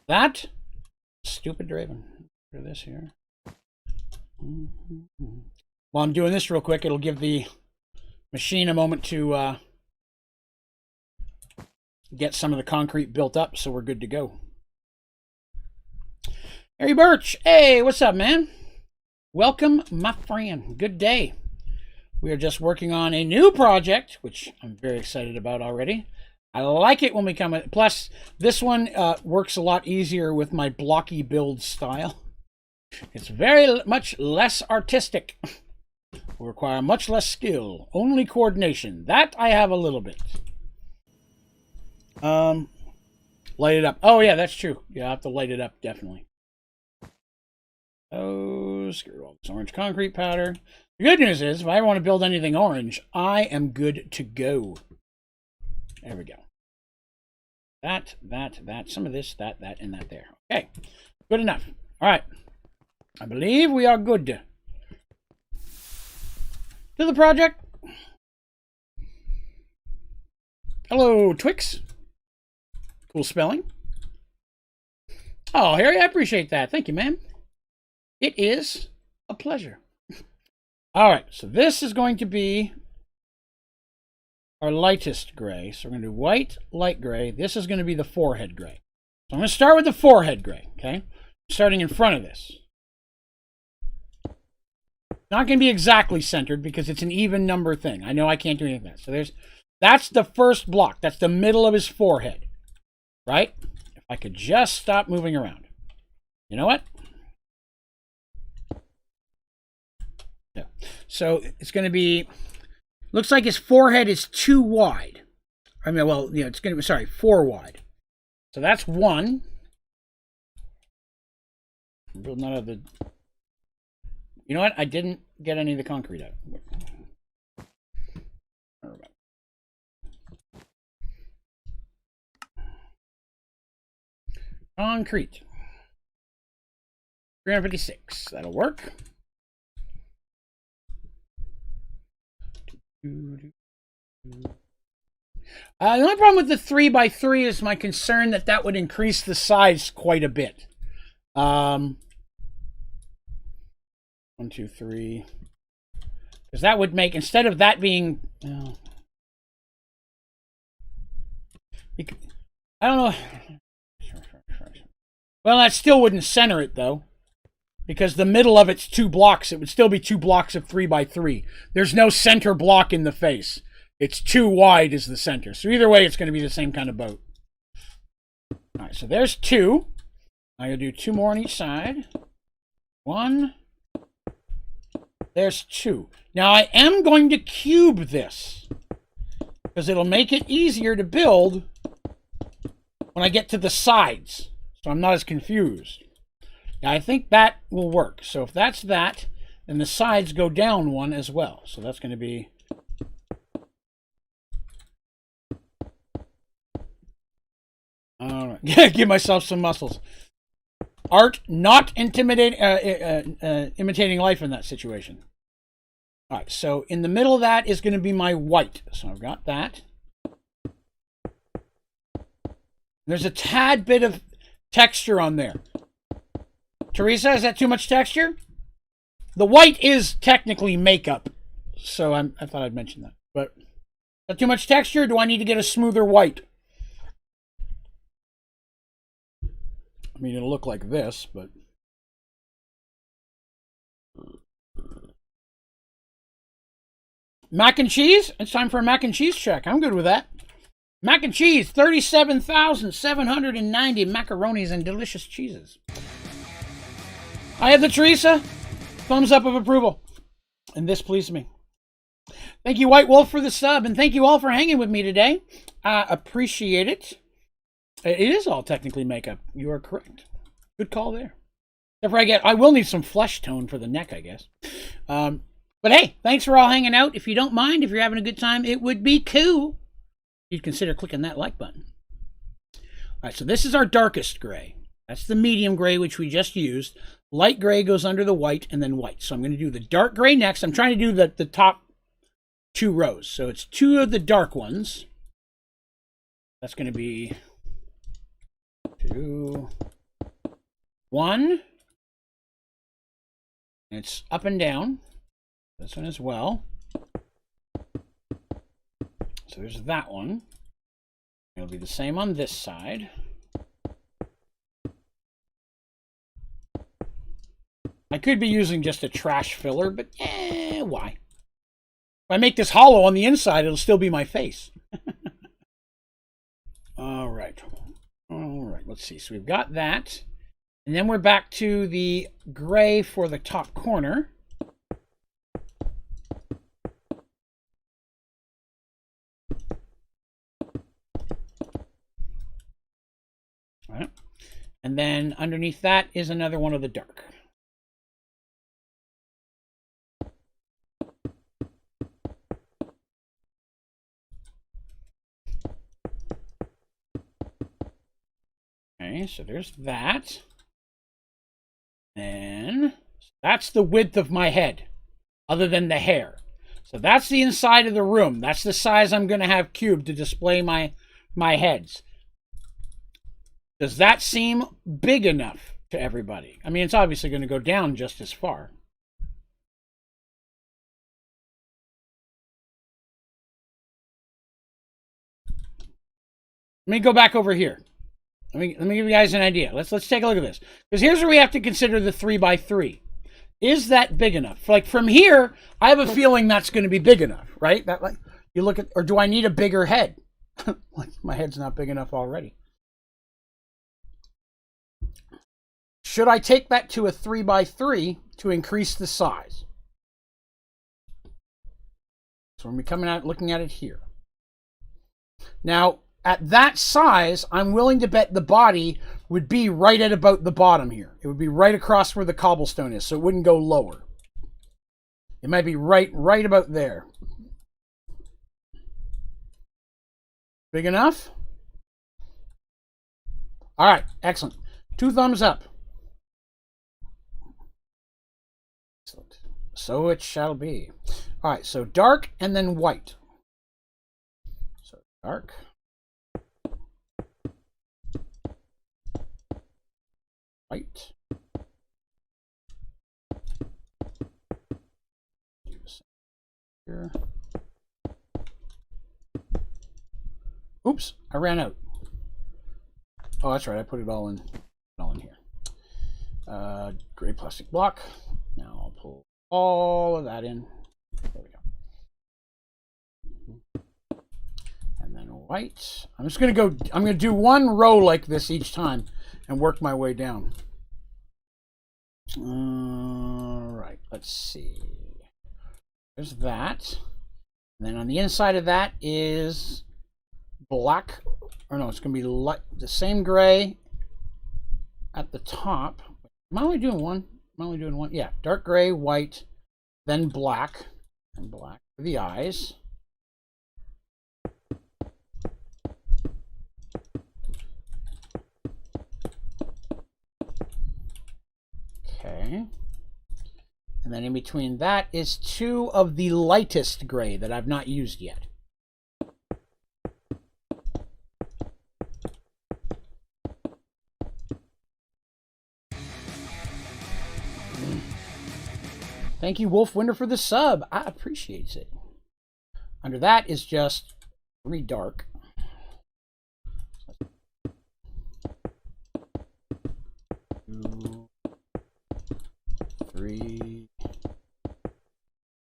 S1: That? Stupid Draven. Look at this here. While I'm doing this real quick, it'll give the machine a moment to get some of the concrete built up, so we're good to go. Harry Birch. Hey, what's up, man? Welcome, my friend. Good day. We are just working on a new project, which I'm very excited about already. I like it when we come in. Plus, this one works a lot easier with my blocky build style. It's very much less artistic. Will require much less skill. Only coordination. That I have a little bit. Light it up. Oh, yeah, that's true. Yeah, I have to light it up, definitely. Oh, screw all this orange concrete powder. The good news is, if I ever want to build anything orange, I am good to go. There we go. That, some of this, that, and that there. Okay, good enough. All right. I believe we are good. To the project. Hello, Twix. Cool spelling. Oh, Harry, I appreciate that. Thank you, man. It is a pleasure. All right, so this is going to be our lightest gray. So we're going to do white, light gray. This is going to be the forehead gray. So I'm going to start with the forehead gray, okay? Starting in front of this. Not going to be exactly centered because it's an even number thing. I know I can't do anything like that. So that's the first block. That's the middle of his forehead, right? If I could just stop moving around. You know what? Yeah. So it's going to be, looks like his forehead is too wide. I mean, well, yeah, it's going to be, sorry, 4 wide. So that's 1. I'm building out of the, you know what? I didn't get any of the concrete out. Concrete. 356. That'll work. The only problem with the 3x3 is my concern that would increase the size quite a bit. 1, 2, 3. Because that would make, instead of that being, I don't know. Well, that still wouldn't center it though, because the middle of it's 2 blocks. It would still be 2 blocks of 3x3. There's no center block in the face. It's too wide is the center. So either way, it's going to be the same kind of boat. All right, so there's 2. I'm going to do 2 more on each side. 1. There's 2. Now I am going to cube this because it'll make it easier to build when I get to the sides. So I'm not as confused. Now I think that will work. So if that's that, then the sides go down 1 as well. So that's going to be... All right. Give myself some muscles. Art not imitating life in that situation. All right, so in the middle of that is going to be my white. So I've got that. There's a tad bit of texture on there. Teresa, is that too much texture? The white is technically makeup, so I thought I'd mention that. But is that too much texture? Do I need to get a smoother white? I mean, it'll look like this, but... Mac and cheese? It's time for a mac and cheese check. I'm good with that. Mac and cheese, 37,790 macaronis and delicious cheeses. I have the Teresa. Thumbs up of approval. And this pleased me. Thank you, White Wolf, for the sub, and thank you all for hanging with me today. I appreciate it. It is all technically makeup. You are correct. Good call there. Except for I will need some flesh tone for the neck, I guess. But hey, thanks for all hanging out. If you don't mind, if you're having a good time, it would be cool. You'd consider clicking that like button. All right, so this is our darkest gray. That's the medium gray, which we just used. Light gray goes under the white and then white. So I'm going to do the dark gray next. I'm trying to do the top 2 rows. So it's 2 of the dark ones. That's going to be 2, 1. It's up and down. This one as well. So there's that one. It'll be the same on this side. I could be using just a trash filler, but why? If I make this hollow on the inside, it'll still be my face. All right. All right, let's see. So we've got that. And then we're back to the gray for the top corner. All right. And then underneath that is another one of the dark. Okay, so there's that. And that's the width of my head, other than the hair. So that's the inside of the room. That's the size I'm going to have cubed to display my heads. Does that seem big enough to everybody? I mean, it's obviously going to go down just as far. Let me go back over here. Let me give you guys an idea. Let's take a look at this. Because here's where we have to consider the 3x3. Is that big enough? Like from here, I have a feeling that's going to be big enough, right? That like you look at, or do I need a bigger head? Like my head's not big enough already. Should I take that to a 3x3 to increase the size? So we're coming out looking at it here. Now, at that size, I'm willing to bet the body would be right at about the bottom here. It would be right across where the cobblestone is, so it wouldn't go lower. It might be right about there. Big enough? All right, excellent. 2 thumbs up. Excellent. So it shall be. All right, so dark and then white. So dark. White. Here. Oops, I ran out. Oh, that's right. I put it all in here. Gray plastic block. Now I'll pull all of that in. There we go. And then white. I'm just going to go. I'm going to do 1 row like this each time and work my way down. All right. Let's see. There's that. And then on the inside of that is black. Or no, it's going to be light, the same gray at the top. Am I only doing one? Am I only doing one? Yeah, dark gray, white, then black. And black for the eyes. Okay. And then in between that is 2 of the lightest gray that I've not used yet. Thank you, Wolf Winder, for the sub. I appreciate it. Under that is just 3 dark. 2, 3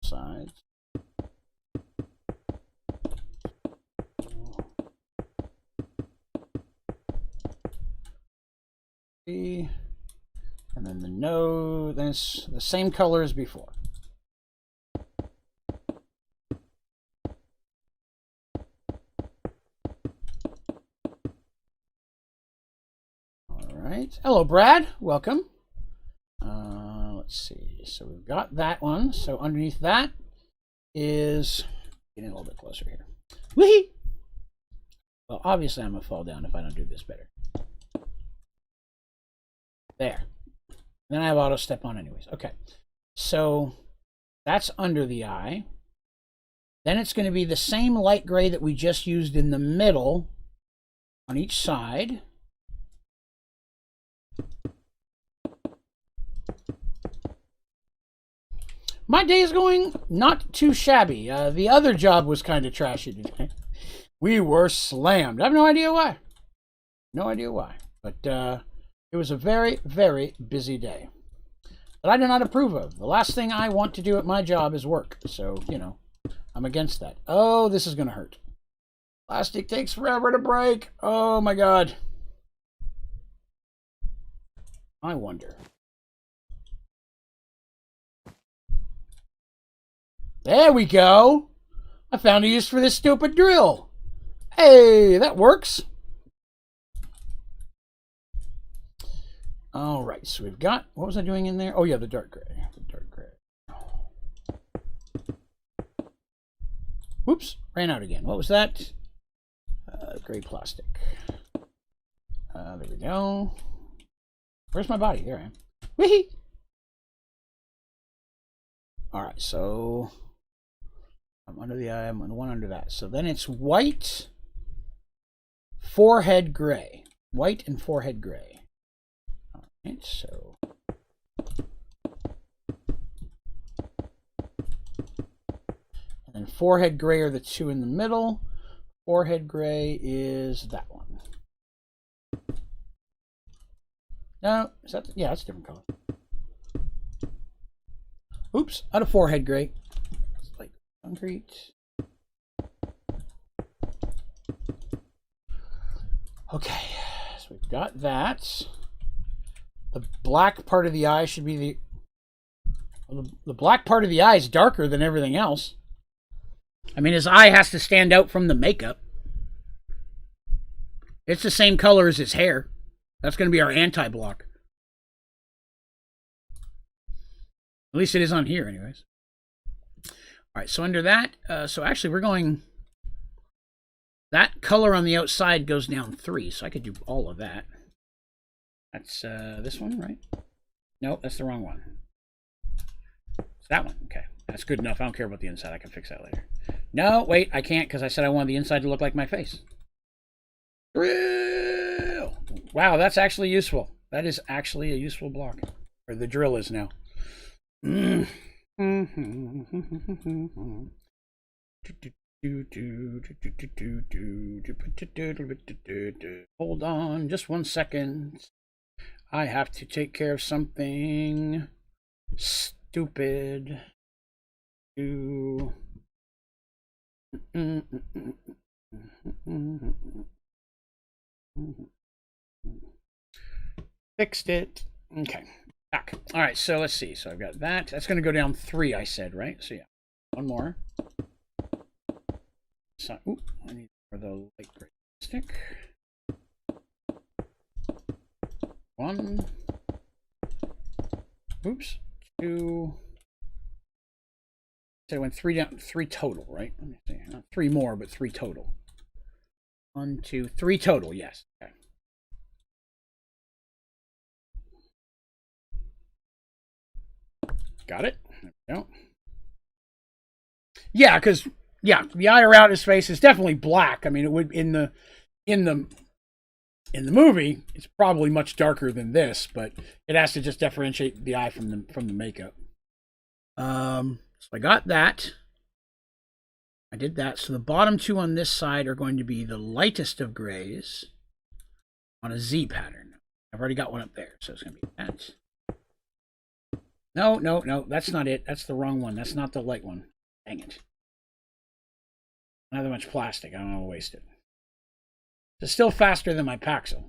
S1: sides. And then the nose, then it's the same color as before. All right. Hello, Brad. Welcome. Let's see. So we've got that one. So underneath that is getting a little bit closer here. Whee! Well, obviously I'm gonna fall down if I don't do this better. There. Then I have auto step on anyways. Okay. So that's under the eye. Then it's going to be the same light gray that we just used in the middle on each side. My day is going not too shabby. The other job was kind of trashy today. We were slammed. I have no idea why. No idea why. But it was a very, very busy day that I do not approve of. The last thing I want to do at my job is work. So, you know, I'm against that. Oh, this is going to hurt. Plastic takes forever to break. Oh, my God. I wonder. There we go. I found a use for this stupid drill. Hey, that works. All right, so we've got, what was I doing in there? Oh, yeah, the dark gray. The dark gray. Whoops, ran out again. What was that? Gray plastic. There we go. Where's my body? There I am. Whee! All right, so I'm under the eye. I'm on the one under that. So then it's white, forehead gray. White and forehead gray. All right, so and then forehead gray are the two in the middle. Forehead gray is that one. No, is that? Yeah, that's a different color. Oops, out of forehead gray. It's like concrete. Okay, so we've got that. The black part of the eye should be the black part of the eye is darker than everything else. I mean, his eye has to stand out from the makeup. It's the same color as his hair. That's going to be our anti-block. At least it is on here, anyways. All right, so under that, so actually we're going... That color on the outside goes down 3, so I could do all of that. That's this one, right? No, that's the wrong one. It's that one. Okay, that's good enough. I don't care about the inside. I can fix that later. No, wait, I can't because I said I wanted the inside to look like my face. Drill! Wow, that's actually useful. That is actually a useful block. Or the drill is now. Hold on just 1 second. I have to take care of something stupid. Fixed it. Okay. Back. All right, so let's see. So I've got that. That's going to go down 3, I said, right? So yeah, one more. So, ooh, I need for the light gray stick. 1. Oops. 2. So I went 3 down, 3 total, right? Let me see. Not 3 more, but 3 total. 1, 2, 3 total. Yes. Okay. Got it. There we go. Yeah, because the eye around his face is definitely black. I mean, it would in the movie, it's probably much darker than this, but it has to just differentiate the eye from the makeup. So I got that. I did that. So the bottom 2 on this side are going to be the lightest of grays on a Z pattern. I've already got one up there, so it's going to be that. No, that's not it. That's the wrong one. That's not the light one. Dang it. Not that much plastic. I don't want to waste it. It's still faster than my Paxil.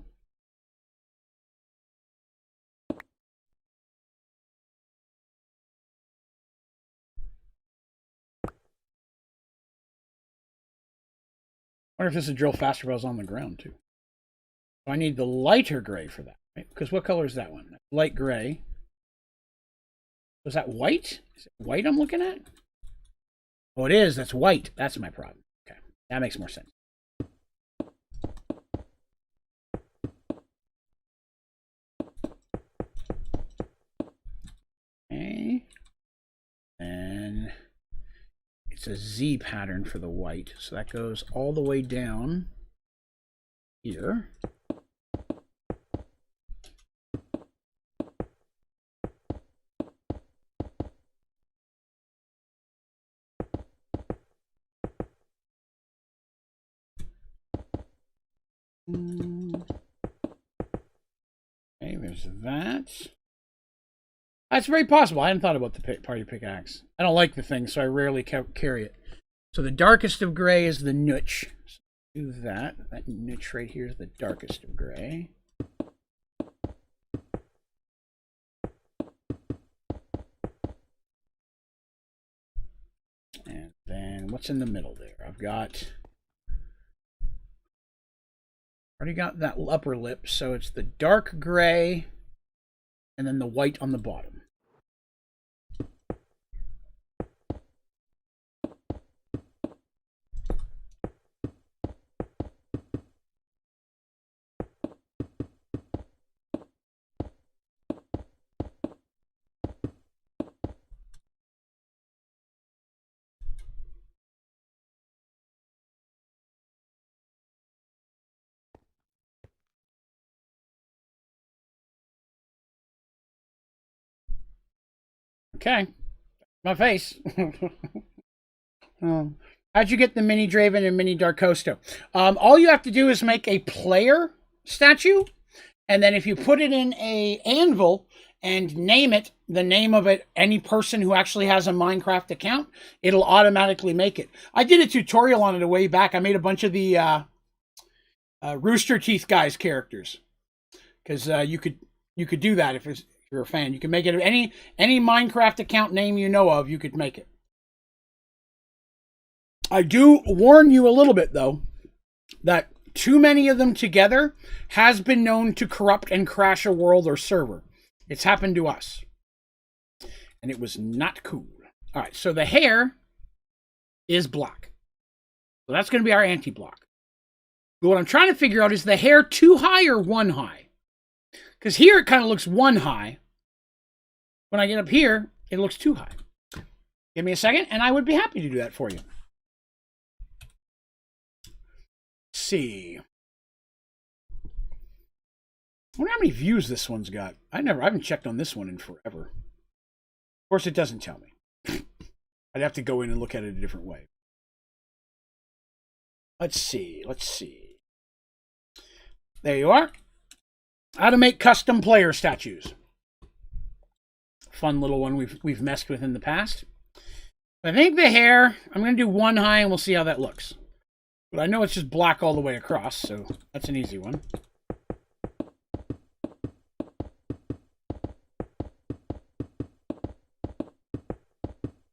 S1: I wonder if this would drill faster if I was on the ground, too. So I need the lighter gray for that, right? Because what color is that one? Light gray. Was that white? Is it white I'm looking at? Oh, it is. That's white. That's my problem. Okay. That makes more sense. Okay. And it's a Z pattern for the white. So that goes all the way down here. Okay, there's that. That's very possible. I hadn't thought about the party pickaxe. I don't like the thing, so I rarely carry it. So the darkest of gray is the nooch. So do that. That nooch right here is the darkest of gray. And then what's in the middle there? I've got... already got that upper lip, so it's the dark gray and then the white on the bottom. Okay, my face. How'd you get the mini Draven and mini Darkosto? All you have to do is make a player statue, and then if you put it in a anvil and name it, the name of it, any person who actually has a Minecraft account, it'll automatically make it. I did a tutorial on it a way back. I made a bunch of the Rooster Teeth guys characters, because you could do that if you're a fan. You can make it any Minecraft account name you know of. You could make it. I do warn you a little bit though that too many of them together has been known to corrupt and crash a world or server. It's happened to us, and it was not cool. All right, so the hair is black, so that's going to be our anti-block. But what I'm trying to figure out is the hair too high or one high? Because here it kind of looks one high. When I get up here, it looks too high. Give me a second, and I would be happy to do that for you. Let's see. I wonder how many views this one's got. I haven't checked on this one in forever. Of course, it doesn't tell me. I'd have to go in and look at it a different way. Let's see. There you are. How to make custom player statues. Fun little one we've messed with in the past. I think the hair, I'm going to do one high and we'll see how that looks. But I know it's just black all the way across, so that's an easy one.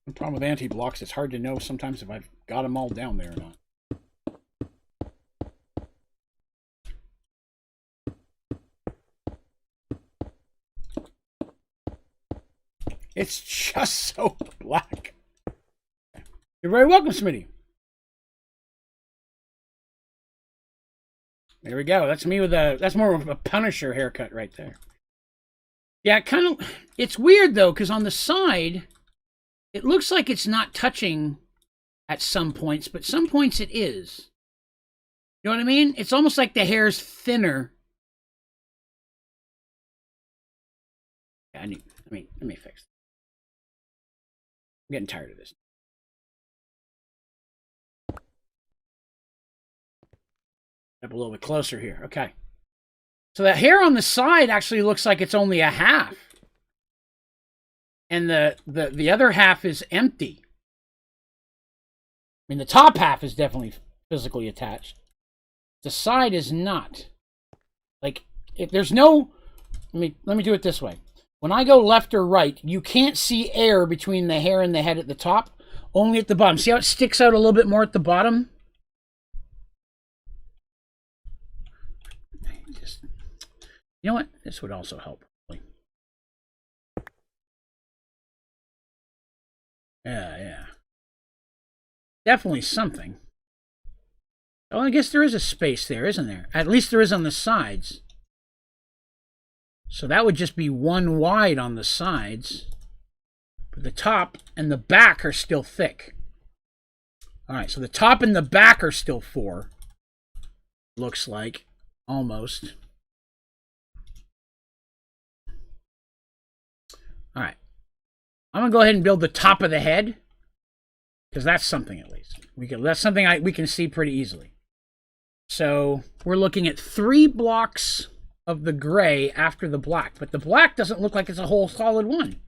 S1: The problem with anti-blocks, it's hard to know sometimes if I've got them all down there or not. It's just so black. You're very welcome, Smitty. There we go. That's me with that's more of a Punisher haircut right there. Yeah, it's weird though, because on the side, it looks like it's not touching at some points, but some points it is. You know what I mean? It's almost like the hair's thinner. Yeah, let me fix it. I'm getting tired of this. Up a little bit closer here. Okay. So that hair on the side actually looks like it's only a half. And the other half is empty. I mean, the top half is definitely physically attached. The side is not. Like, if there's no... Let me do it this way. When I go left or right, you can't see air between the hair and the head at the top, only at the bottom. See how it sticks out a little bit more at the bottom? You know what? This would also help. Yeah. Definitely something. Oh, I guess there is a space there, isn't there? At least there is on the sides. So that would just be one wide on the sides. But the top and the back are still thick. All right, so the top and the back are still 4. Looks like. Almost. All right. I'm going to go ahead and build the top of the head. Because that's something at least. That's something we can see pretty easily. So we're looking at 3 blocks of the gray after the black. But the black doesn't look like it's a whole solid one.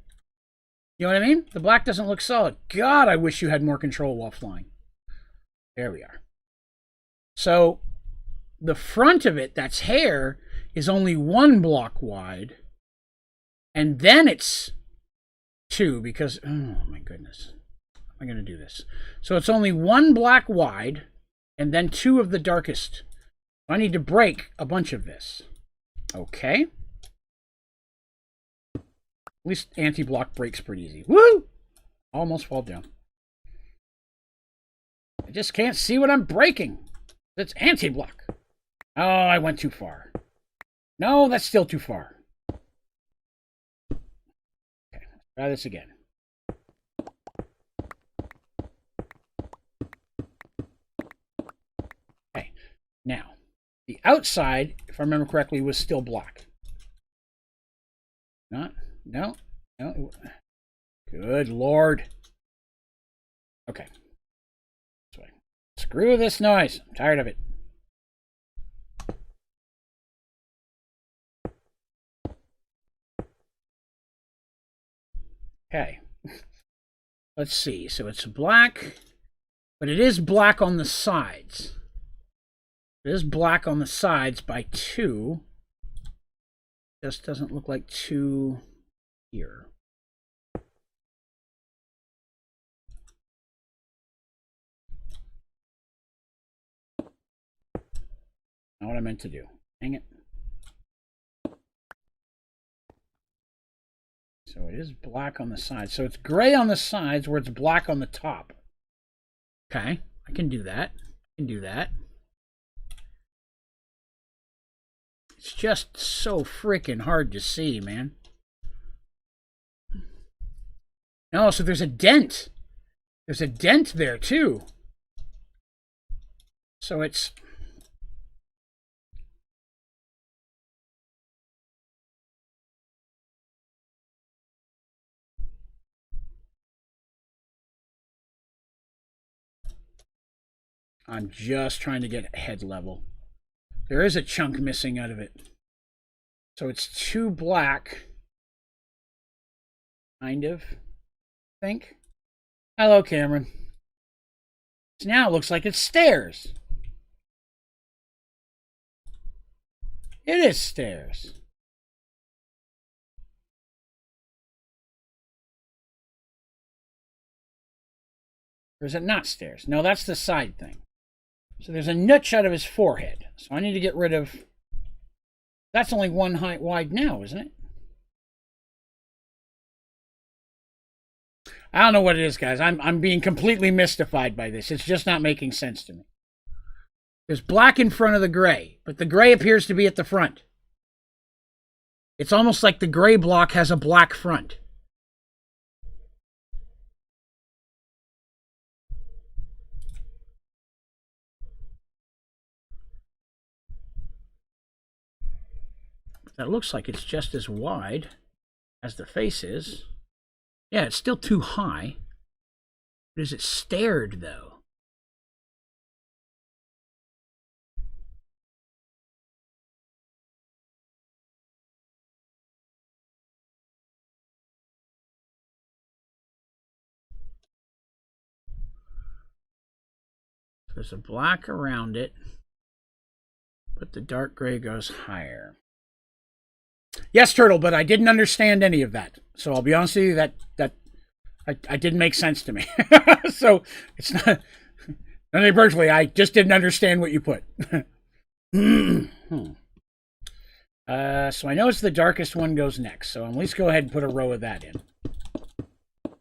S1: You know what I mean? The black doesn't look solid. God, I wish you had more control while flying. There we are. So the front of it, that's hair, is only 1 block wide. And then it's 2 because, oh my goodness. How am I going to do this? So it's only 1 block wide and then 2 of the darkest. I need to break a bunch of this. Okay. At least anti-block breaks pretty easy. Woo! Almost fall down. I just can't see what I'm breaking. It's anti-block. Oh, I went too far. No, that's still too far. Okay, let's try this again. Okay, now, the outside, if I remember correctly, was still black. Not? No. No. Good Lord. Okay. This way. Screw this noise. I'm tired of it. Okay. Let's see. So it's black, but it is black on the sides. It is black on the sides by 2. Just doesn't look like 2 here. Not what I meant to do. Dang it. So it is black on the sides. So it's gray on the sides where it's black on the top. Okay, I can do that. I can do that. It's just so freaking hard to see, man. No, so there's a dent. There's a dent there, too. So it's... I'm just trying to get head level. There is a chunk missing out of it. So it's too black. Kind of. I think. Hello, Cameron. So now it looks like it's stairs. It is stairs. Or is it not stairs? No, that's the side thing. So there's a notch out of his forehead. So I need to get rid of... That's only 1 height wide now, isn't it? I don't know what it is, guys. I'm being completely mystified by this. It's just not making sense to me. There's black in front of the gray, but the gray appears to be at the front. It's almost like the gray block has a black front. That looks like it's just as wide as the face is. Yeah, it's still too high. But is it staired, though? There's a black around it, but the dark gray goes higher. Yes, Turtle, but I didn't understand any of that. So I'll be honest with you, that I didn't make sense to me. So it's not personally. I just didn't understand what you put. So I know it's the darkest one goes next. So at least go ahead and put a row of that in.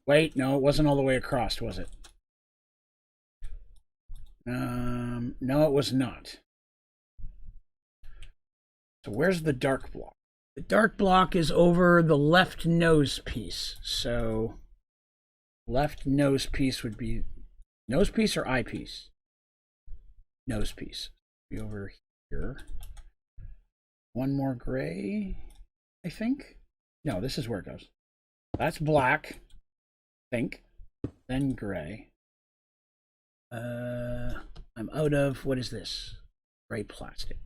S1: Wait, no, it wasn't all the way across, was it? No, it was not. So where's the dark block? The dark block is over the left nose piece. So left nose piece would be nose piece or eyepiece? Nose piece. Be over here. One more gray, I think. No, this is where it goes. That's black, I think. Then gray. I'm out of, what is this? Gray plastic.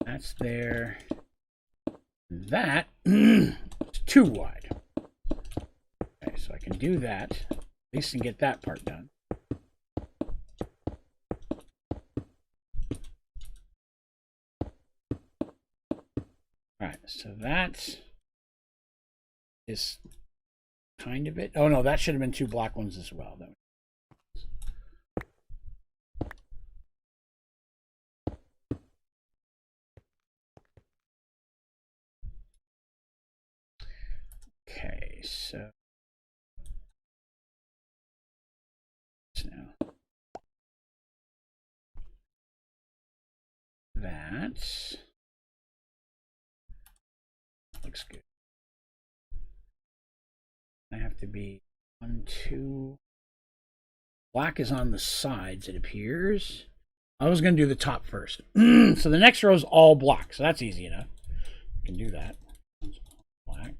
S1: That's there. That is too wide. Okay, so I can do that. At least I can get that part done. Alright, so that is kind of it. Oh no, that should have been 2 black ones as well, though. Okay, so now that looks good. I have to be 1, 2. Black is on the sides, it appears. I was going to do the top first. So the next row is all black, so that's easy enough. I can do that. Black.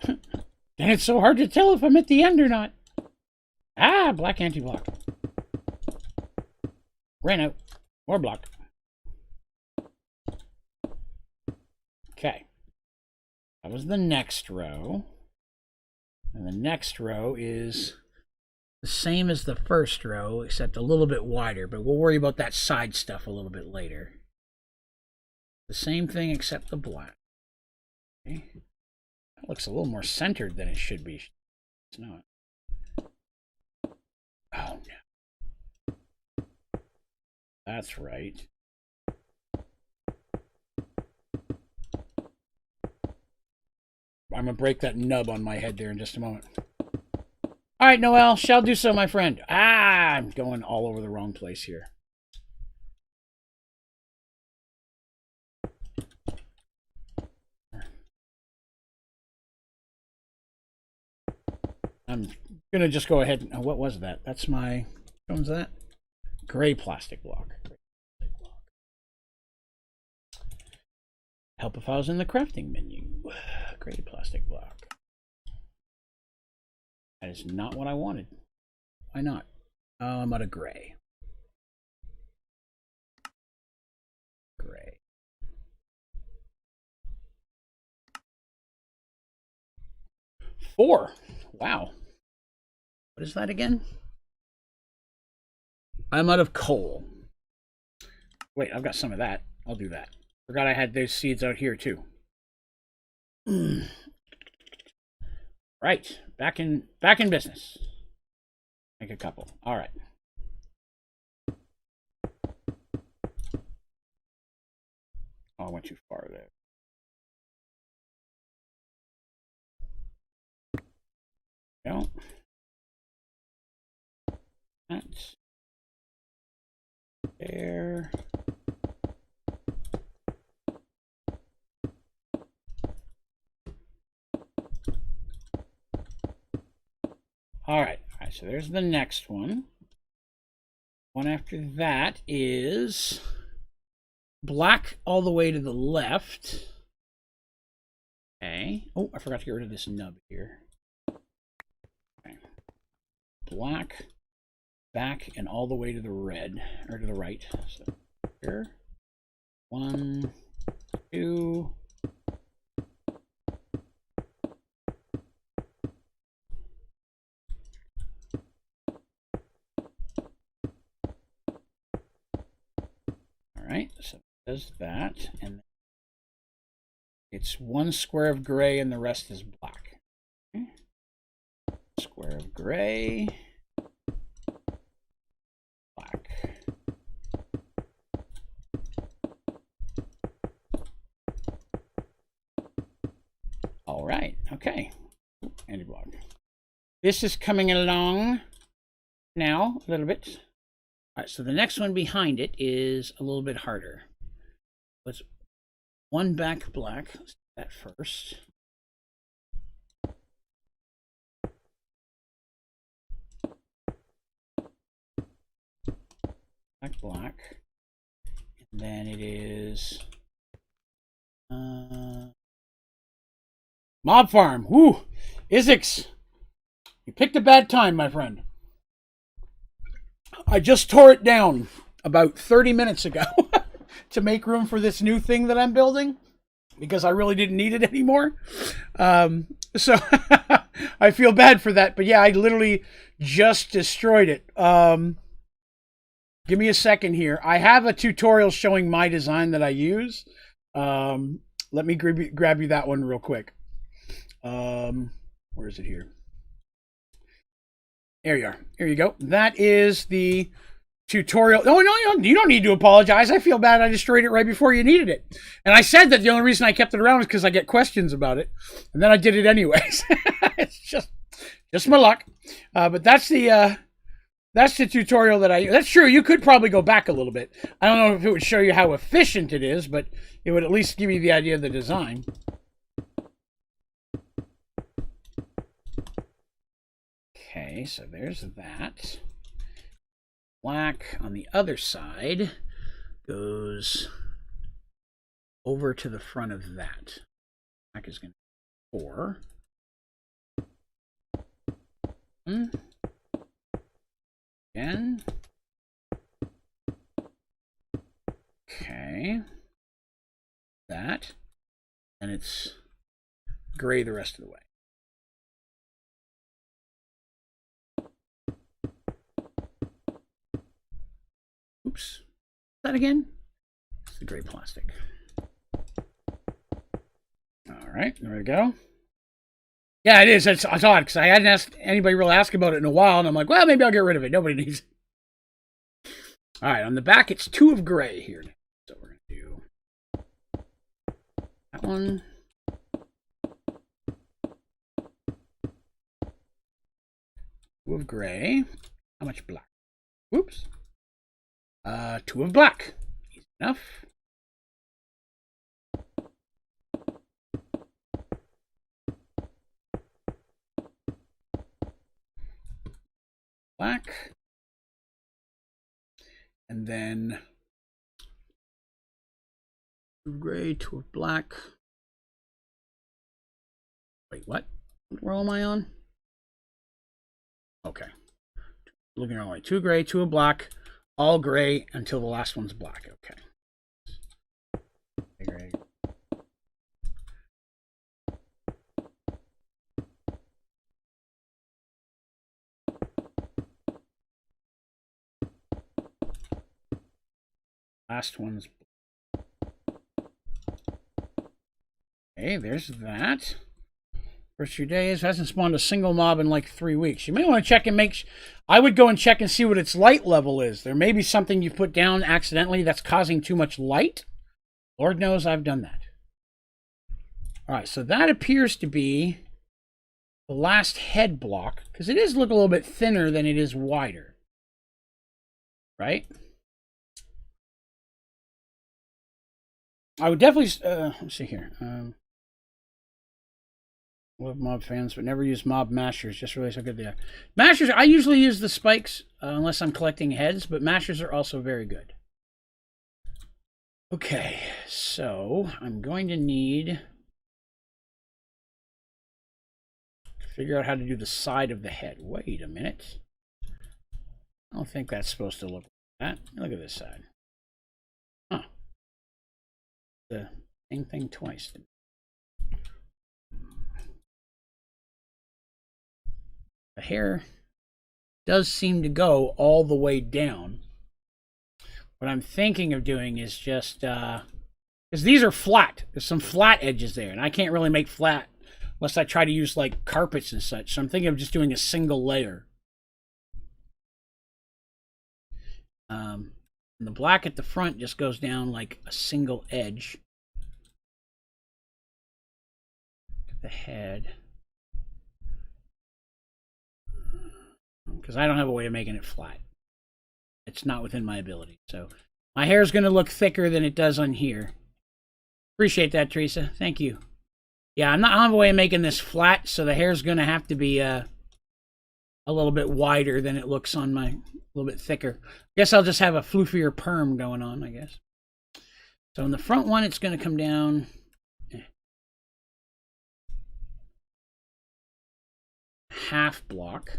S1: And it's so hard to tell if I'm at the end or not. Ah, black anti-block. Ran out. More block. Okay. That was the next row. And the next row is the same as the first row, except a little bit wider. But we'll worry about that side stuff a little bit later. The same thing except the black. Okay. That looks a little more centered than it should be. It's not. Oh, no. That's right. I'm going to break that nub on my head there in just a moment. All right, Noel, shall do so, my friend. Ah, I'm going all over the wrong place here. I'm going to just go ahead and... what was that? That's my... What was that? Gray plastic block. Help if I was in the crafting menu. Gray plastic block. That is not what I wanted. Why not? Oh, I'm out of gray. Gray. Four. Wow. What is that again? I'm out of coal. Wait, I've got some of that. I'll do that. Forgot I had those seeds out here too. Right, back in business. Make a couple. All right. Oh, I went too far there. No. That's there. All right, so there's the next one. One after that is black all the way to the left. Okay. Oh, I forgot to get rid of this nub here. Okay. Black, back, and all the way to the red, or to the right. So here. 1, 2. Right, so it does that, and it's 1 square of gray and the rest is black. Okay. Square of gray, black. All right, okay. Anti-block. This is coming along now a little bit. All right, so the next one behind it is a little bit harder. Let's 1 back black. Let's do that first. Back black. And then it is Mob Farm. Woo! Isix. You picked a bad time, my friend. I just tore it down about 30 minutes ago to make room for this new thing that I'm building because I really didn't need it anymore. So I feel bad for that. But yeah, I literally just destroyed it. Give me a second here. I have a tutorial showing my design that I use. Let me grab you that one real quick. Where is it here? There you are. Here you go. That is the tutorial. Oh, no, you don't need to apologize. I feel bad I destroyed it right before you needed it. And I said that the only reason I kept it around is because I get questions about it. And then I did it anyways. It's just my luck. But that's the tutorial that that's true. You could probably go back a little bit. I don't know if it would show you how efficient it is, but it would at least give you the idea of the design. Okay, so there's that. Black on the other side goes over to the front of that. Black is going to be 4. Again. Okay. That. And it's gray the rest of the way. Oops. That again? It's the gray plastic. All right, there we go. Yeah, it is. It's odd because I hadn't asked anybody really ask about it in a while, and I'm like, well, maybe I'll get rid of it. Nobody needs it. All right, on the back, it's 2 of gray here. So we're going to do that one. 2 of gray. How much black? Whoops. 2 of black. Easy enough. Black. And then 2 of gray, 2 of black. Wait, what? What row am I on? Okay. Looking all the way. 2 gray, 2 of black, all gray until the last one's black. Okay. Gray. Last one's okay, there's that. First few days, hasn't spawned a single mob in like 3 weeks. You may want to check and make I would go and check and see what its light level is. There may be something you put down accidentally that's causing too much light. Lord knows I've done that. All right, so that appears to be the last head block, because it is look a little bit thinner than it is wider. Right? I would definitely, let's see here. Love mob fans, but never use mob mashers. Just really so good there. Mashers, I usually use the spikes unless I'm collecting heads, but mashers are also very good. Okay, so I'm going to need to figure out how to do the side of the head. Wait a minute. I don't think that's supposed to look like that. Look at this side. Huh. The same thing twice. The hair does seem to go all the way down. What I'm thinking of doing is just, because these are flat. There's some flat edges there, and I can't really make flat unless I try to use like carpets and such. So I'm thinking of just doing a single layer. And the black at the front just goes down like a single edge. The head. Because I don't have a way of making it flat. It's not within my ability. So my hair is going to look thicker than it does on here. Appreciate that, Teresa. Thank you. Yeah, I don't have a way of making this flat, so the hair is going to have to be a little bit wider than it looks on my, a little bit thicker. I guess I'll just have a floofier perm going on, I guess. So in the front one, it's going to come down half block.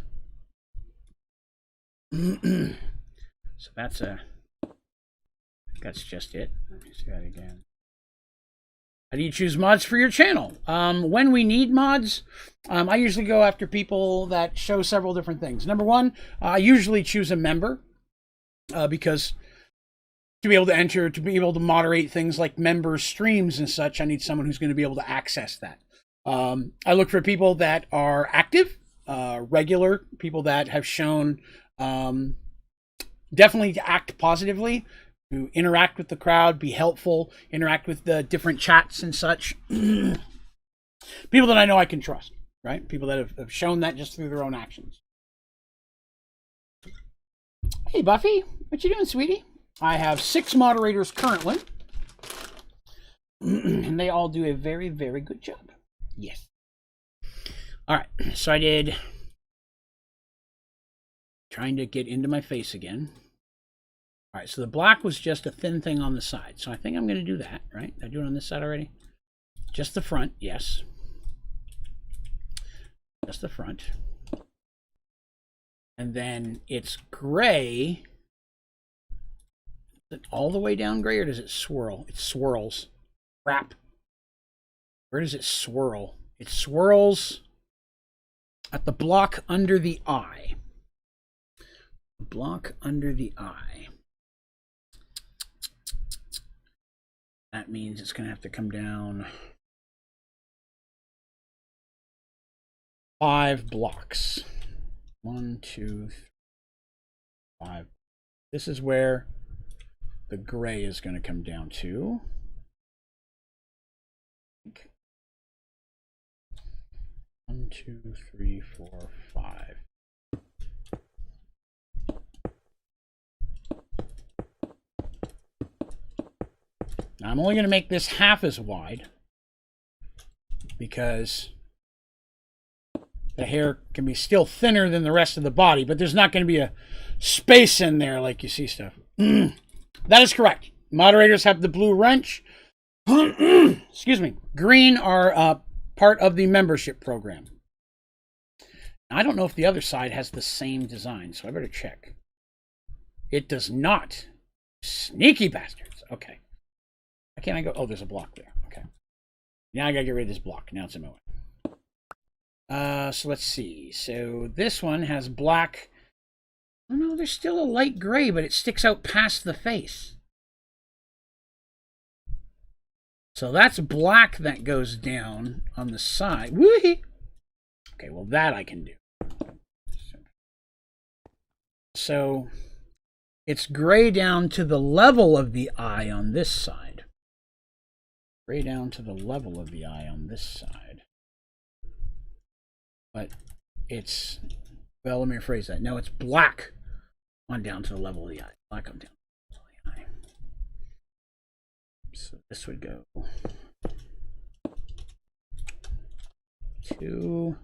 S1: So that's just it. Let me see that again. How do you choose mods for your channel? When we need mods, I usually go after people that show several different things. Number one, I usually choose a member because to be able to enter, to be able to moderate things like member streams and such, I need someone who's going to be able to access that. I look for people that are active, regular, people that have shown definitely to act positively, to interact with the crowd, be helpful, interact with the different chats and such. People that I know I can trust, right? People that have shown that just through their own actions. Hey, Buffy, what you doing, sweetie? I have 6 moderators currently, and they all do a very, very good job. Yes. All right, so I did... Trying to get into my face again. All right, so the black was just a thin thing on the side. So I think I'm going to do that, right? Did I do it on this side already? Just the front, yes. Just the front. And then it's gray. Is it all the way down gray, or does it swirl? It swirls. Crap. Where does it swirl? It swirls at the block under the eye. Block under the eye. That means it's going to have to come down 5 blocks. 1, 2, 3, 5. This is where the gray is going to come down to. 1, 2, 3, 4, 5. Now I'm only going to make this half as wide because the hair can be still thinner than the rest of the body, but there's not going to be a space in there like you see stuff. That is correct. Moderators have the blue wrench. Excuse me. Green are part of the membership program. Now, I don't know if the other side has the same design, so I better check. It does not. Sneaky bastards. Okay. Why can't I go? Oh, there's a block there. Okay. Now I gotta get rid of this block. Now it's in my way. So let's see. So this one has black. Oh no, there's still a light gray, but it sticks out past the face. So that's black that goes down on the side. Woo-hee! Okay, well that I can do. So it's gray down to the level of the eye on this side. Gray down to the level of the eye on this side. But it's, well, let me rephrase that. No, it's black on down to the level of the eye. Black on down to the level of the eye. So this would go 2,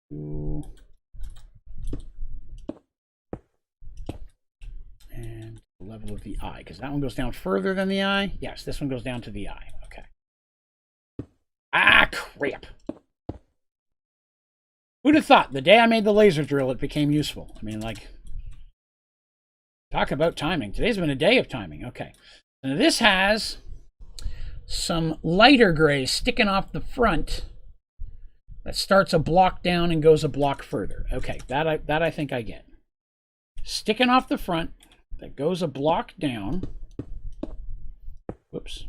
S1: 2, and the level of the eye, because that one goes down further than the eye. Yes, this one goes down to the eye. Okay. Ah, crap. Who'd have thought the day I made the laser drill it became useful? I mean, like, talk about timing. Today's been a day of timing. Okay. Now this has some lighter gray sticking off the front that starts a block down and goes a block further. Okay, that I think I get. Sticking off the front that goes a block down. Whoops.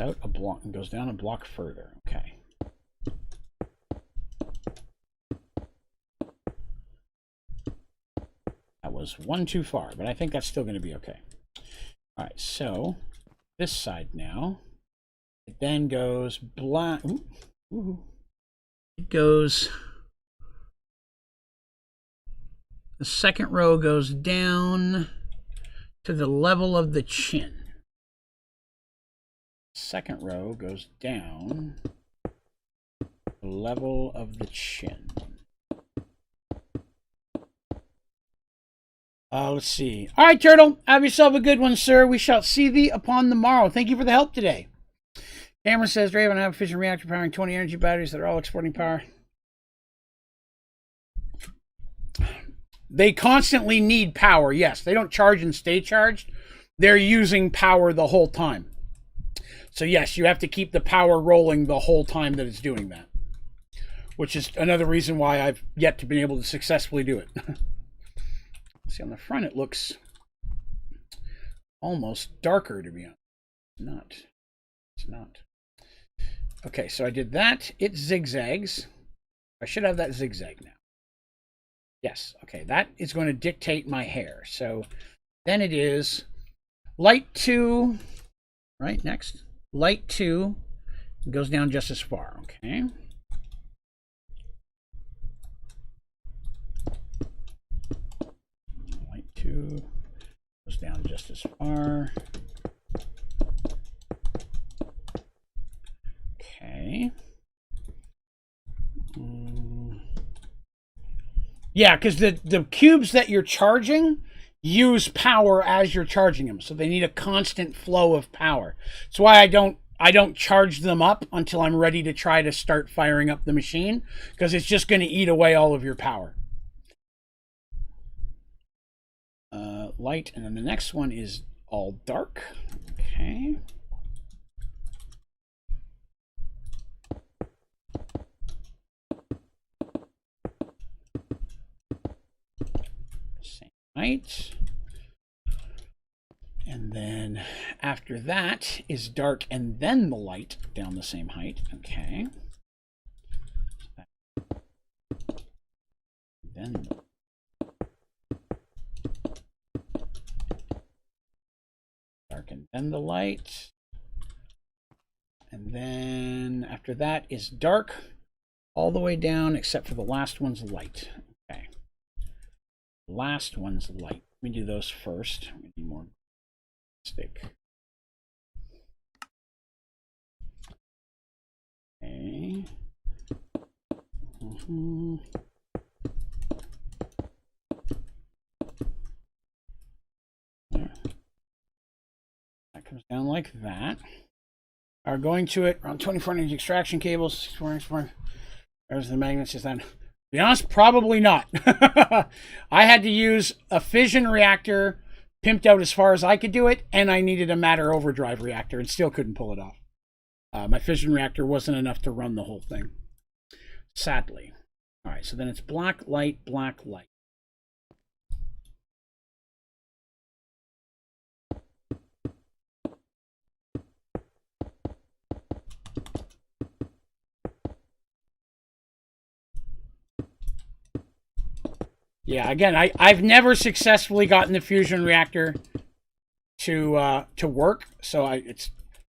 S1: Out a block and goes down a block further. Okay. That was one too far, but I think that's still going to be okay. All right, so this side now. It then goes black. It goes. The second row goes down to the level of the chin. Second row goes down the level of the chin. Let's see. All right, Turtle. Have yourself a good one, sir. We shall see thee upon the morrow. Thank you for the help today. Cameron says, Draven, I have a fission reactor powering 20 energy batteries that are all exporting power. They constantly need power, yes. They don't charge and stay charged. They're using power the whole time. So yes, you have to keep the power rolling the whole time that it's doing that. Which is another reason why I've yet to be able to successfully do it. See, on the front it looks almost darker, to be honest. It's not. Okay, so I did that. It zigzags. I should have that zigzag now. Yes, okay, that is going to dictate my hair. So then it is light 2, right, next. Light 2 goes down just as far, okay? Light 2 goes down just as far. Okay. Yeah, because the cubes that you're charging, use power as you're charging them. So they need a constant flow of power. That's why I don't charge them up until I'm ready to try to start firing up the machine, because it's just going to eat away all of your power. Light, and then the next one is all dark. Okay. Same height. And then after that is dark and then the light down the same height. Okay. Then dark and then the light. And then after that is dark all the way down except for the last one's light. Okay. Last one's light. Let me do those first. We need more stick. Okay. There. That comes down like that. Are going to it around 24 inch extraction cables. There's the magnets. Is that? To be honest, probably not. I had to use a fission reactor, pimped out as far as I could do it, and I needed a matter overdrive reactor and still couldn't pull it off. My fission reactor wasn't enough to run the whole thing, sadly. All right, so then it's black light, black light. Yeah, again, I've never successfully gotten the fusion reactor to work, so it's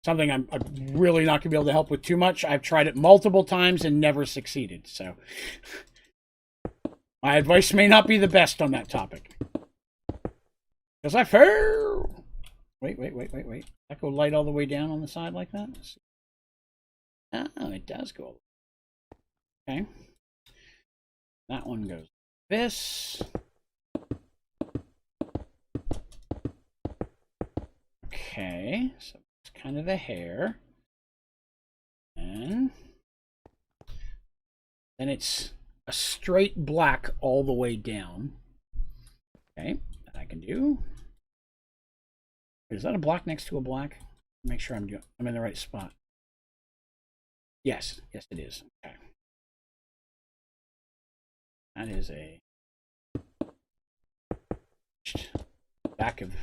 S1: something I'm really not going to be able to help with too much. I've tried it multiple times and never succeeded, so my advice may not be the best on that topic. Because I fail. Wait. That go light all the way down on the side like that? Oh, it does go. Okay. That one goes this. Okay, so it's kind of the hair. And then it's a straight black all the way down. Okay, that I can do. Is that a black next to a black? Make sure I'm in the right spot. Yes, it is. Okay. That is a back of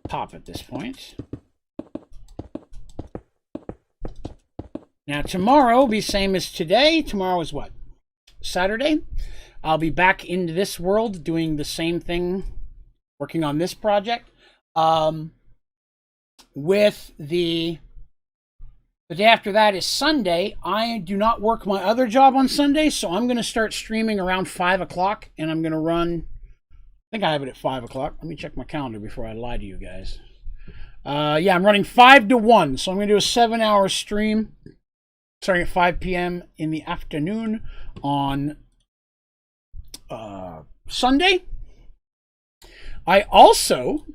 S1: top at this point. Now tomorrow will be same as today. Tomorrow is what? Saturday. I'll be back into this world doing the same thing, working on this project. With the day after that is Sunday. I do not work my other job on Sunday, so I'm going to start streaming around 5 o'clock, and I'm going to run, I think I have it at 5 o'clock. Let me check my calendar before I lie to you guys. Yeah, I'm running 5 to 1, so I'm going to do a 7-hour stream starting at 5 p.m. in the afternoon on Sunday. I also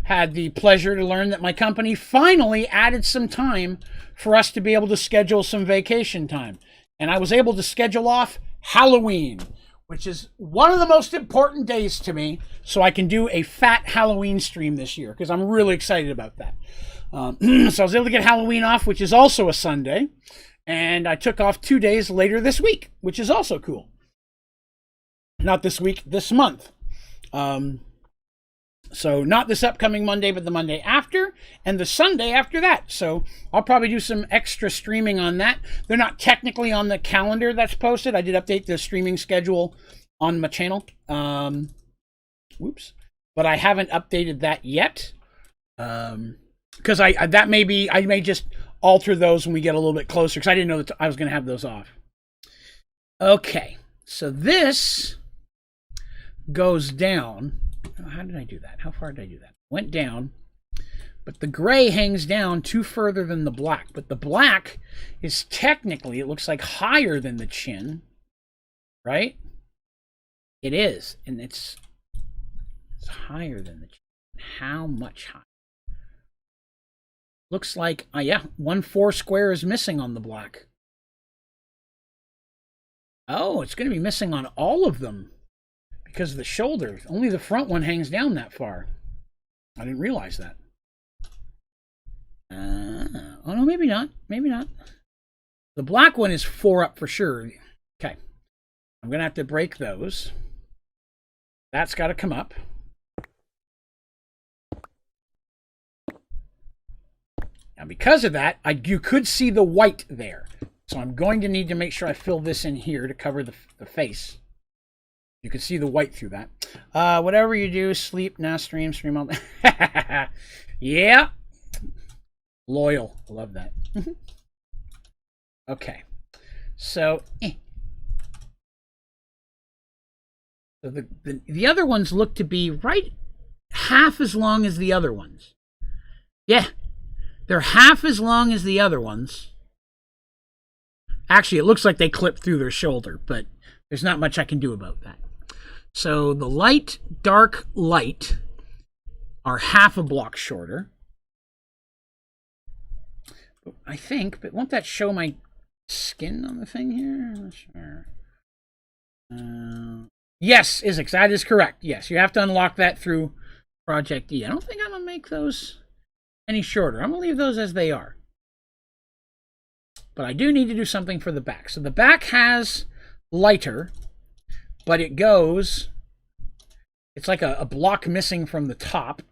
S1: had the pleasure to learn that my company finally added some time for us to be able to schedule some vacation time. And I was able to schedule off Halloween, which is one of the most important days to me, so I can do a fat Halloween stream this year, because I'm really excited about that. So I was able to get Halloween off, which is also a Sunday, and I took off 2 days later this week, which is also cool. Not this week, this month. So not this upcoming Monday, but the Monday after, and the Sunday after that. So I'll probably do some extra streaming on that. They're not technically on the calendar that's posted. I did update the streaming schedule on my channel. Whoops. But I haven't updated that yet. Because I may just alter those when we get a little bit closer, because I didn't know that I was going to have those off. Okay. So this goes down. How did I do that? How far did I do that? Went down, but the gray hangs down too further than the black. But the black is technically, it looks like, higher than the chin, right? It is, and it's It's higher than the chin. How much higher? Looks like, yeah, 1/4 square is missing on the black. Oh, it's going to be missing on all of them because of the shoulders. Only the front one hangs down that far. I didn't realize that. Oh, no, maybe not. Maybe not. The black one is 4 up for sure. Okay. I'm going to have to break those. That's got to come up. Now, because of that, you could see the white there. So I'm going to need to make sure I fill this in here to cover the face. You can see the white through that. Whatever you do, sleep, now stream all that. Yeah. Loyal. Love that. Okay. So, so the other ones look to be right half as long as the other ones. Yeah. They're half as long as the other ones. Actually, it looks like they clip through their shoulder, but there's not much I can do about that. So the light, dark, light are half a block shorter. I think, but won't that show my skin on the thing here? I'm not sure. Yes, Isaac, that is correct. Yes, you have to unlock that through Project E. I don't think I'm going to make those any shorter. I'm going to leave those as they are. But I do need to do something for the back. So the back has lighter, but it goes, it's like a block missing from the top,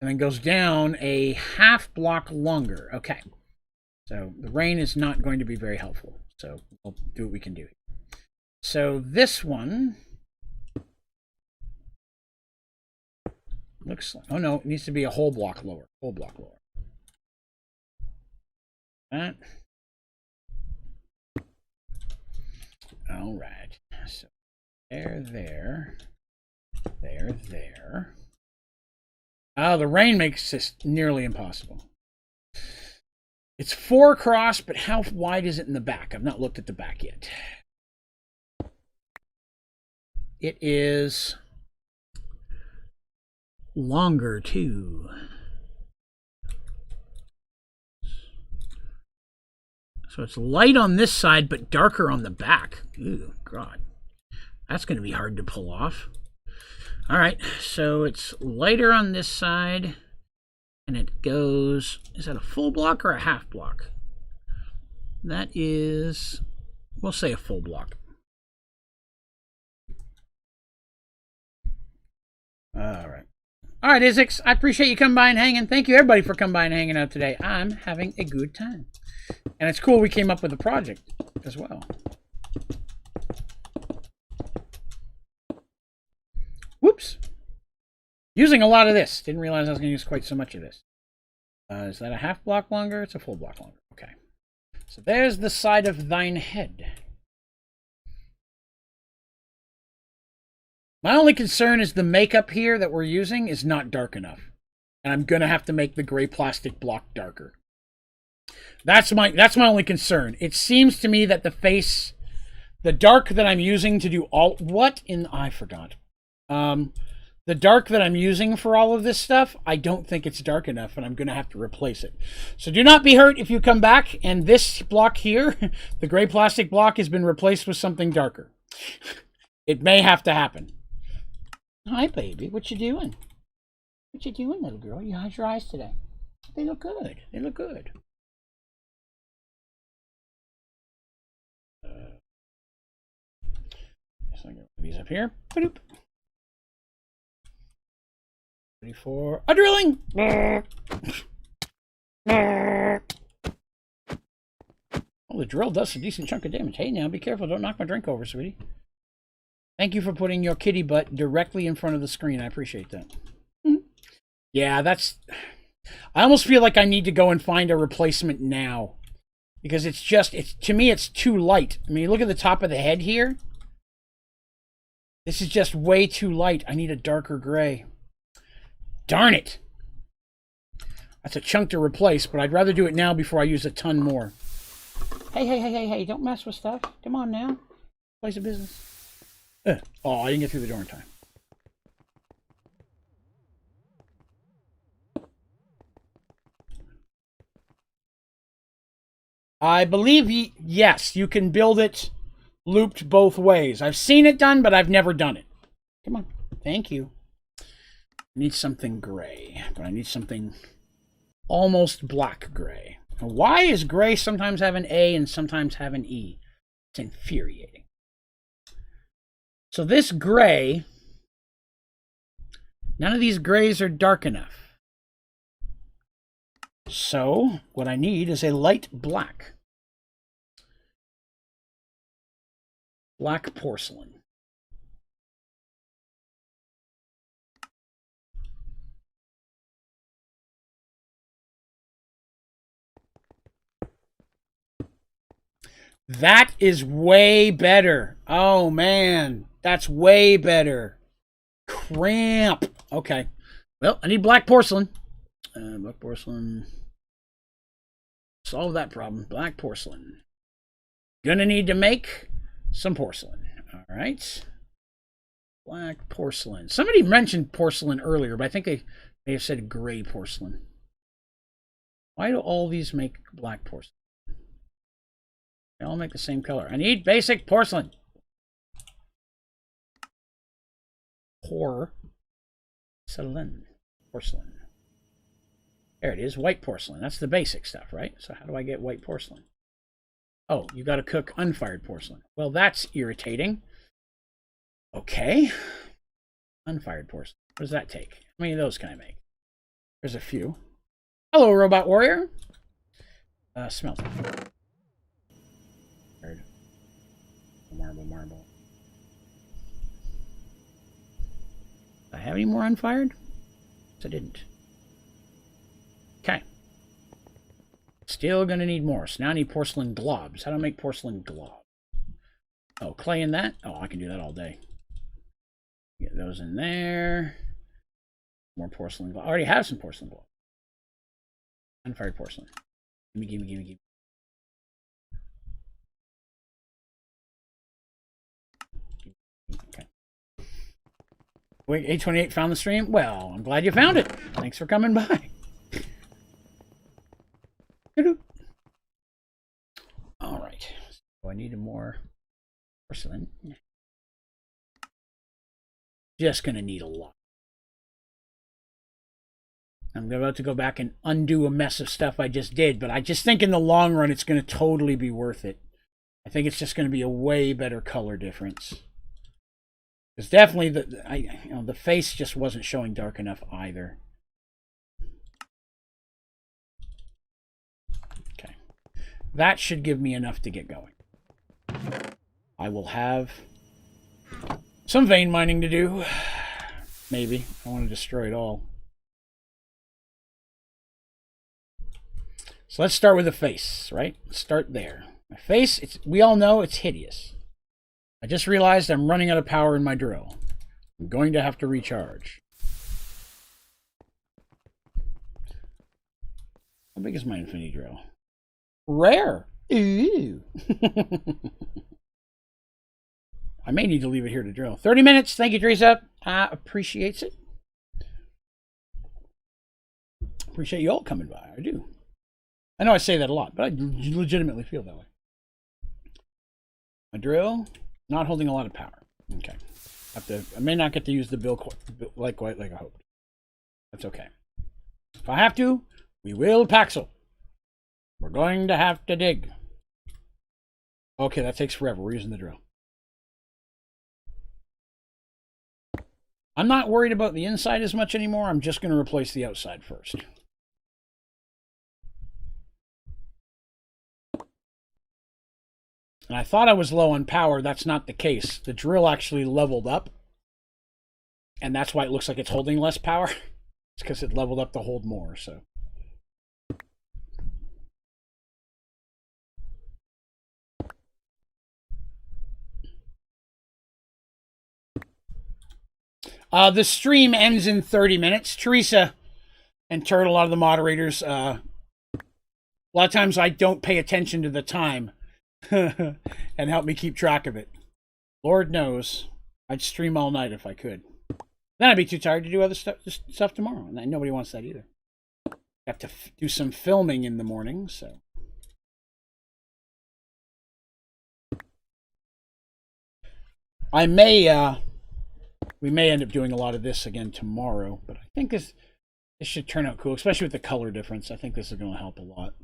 S1: and then goes down a half block longer. Okay. So the rain is not going to be very helpful. So we'll do what we can do. So this one looks like, oh no, it needs to be a whole block lower. Whole block lower. That. All right. So there. Oh, the rain makes this nearly impossible. It's 4 across, but how wide is it in the back? I've not looked at the back yet. It is longer too. So it's light on this side, but darker on the back. Ooh, God. That's going to be hard to pull off. All right, so it's lighter on this side, and it goes, is that a full block or a half block? That is, we'll say a full block. All right. All right, Isaacs, I appreciate you coming by and hanging. Thank you, everybody, for coming by and hanging out today. I'm having a good time. And it's cool we came up with a project as well. Whoops. Using a lot of this. Didn't realize I was going to use quite so much of this. Is that a half block longer? It's a full block longer. Okay. So there's the side of thine head. My only concern is the makeup here that we're using is not dark enough. And I'm going to have to make the gray plastic block darker. That's my only concern. It seems to me that the face, the dark that I'm using to do all, I forgot. The dark that I'm using for all of this stuff, I don't think it's dark enough, and I'm going to have to replace it. So do not be hurt if you come back and this block here, the gray plastic block, has been replaced with something darker. It may have to happen. Hi, baby. What you doing? What you doing, little girl? You hide your eyes today. They look good. They look good. So I'm going to put these up here. Ba-doop. Ready for a drilling. Well, the drill does a decent chunk of damage. Hey, now be careful. Don't knock my drink over, sweetie. Thank you for putting your kitty butt directly in front of the screen. I appreciate that. Yeah, that's... I almost feel like I need to go and find a replacement now. Because it's just... to me, it's too light. I mean, look at the top of the head here. This is just way too light. I need a darker gray. Darn it! That's a chunk to replace, but I'd rather do it now before I use a ton more. Hey, don't mess with stuff. Come on now. Place of business. Oh, I didn't get through the door in time. I believe yes, you can build it looped both ways. I've seen it done, but I've never done it. Come on. Thank you. I need something gray, but I need something almost black gray. Now, why is gray sometimes have an A and sometimes have an E? It's infuriating. So this gray, none of these grays are dark enough. So what I need is a light black. Black porcelain. That is way better. Oh, man. That's way better. Cramp. Okay. Well, I need black porcelain. Black porcelain. Solve that problem. Black porcelain. Gonna need to make some porcelain. All right. Black porcelain. Somebody mentioned porcelain earlier, but I think they may have said gray porcelain. Why do all these make black porcelain? They all make the same color. I need basic porcelain. Porcelain. Porcelain. There it is, white porcelain. That's the basic stuff, right? So how do I get white porcelain? Oh, you got to cook unfired porcelain. Well, that's irritating. Okay. Unfired porcelain. What does that take? How many of those can I make? There's a few. Hello, robot warrior. Smelter. Marble. Do I have any more unfired? Yes, I didn't. Okay. Still gonna need more. So now I need porcelain globs. How do I make porcelain globs? Oh, clay in that? Oh, I can do that all day. Get those in there. More porcelain globs. I already have some porcelain globs. Unfired porcelain. Gimme. Okay. Wait, 828 found the stream? Well, I'm glad you found it. Thanks for coming by. All right. So I need more porcelain. Just going to need a lot. I'm about to go back and undo a mess of stuff I just did, but I just think in the long run it's going to totally be worth it. I think it's just going to be a way better color difference. Because definitely the face just wasn't showing dark enough either. Okay. That should give me enough to get going. I will have some vein mining to do. Maybe. I want to destroy it all. So let's start with the face, right? Let's start there. My face, we all know it's hideous. I just realized I'm running out of power in my drill. I'm going to have to recharge. How big is my infinity drill? Rare. Ooh. I may need to leave it here to drill. 30 minutes. Thank you, Teresa. Appreciates it. Appreciate you all coming by. I do. I know I say that a lot, but I legitimately feel that way. My drill, not holding a lot of power. Okay. I may not get to use the bill quite like I hoped. That's okay. If I have to, we will Paxel. We're going to have to dig. Okay, that takes forever. We're using the drill. I'm not worried about the inside as much anymore. I'm just going to replace the outside first. And I thought I was low on power. That's not the case. The drill actually leveled up. And that's why it looks like it's holding less power. It's because it leveled up to hold more, so. The stream ends in 30 minutes. Teresa and Turtle, a lot of the moderators, a lot of times I don't pay attention to the time. And help me keep track of it. Lord knows, I'd stream all night if I could. Then I'd be too tired to do other stuff tomorrow, and nobody wants that either. I have to do some filming in the morning, so I may we may end up doing a lot of this again tomorrow, but I think this should turn out cool, especially with the color difference. I think this is going to help a lot.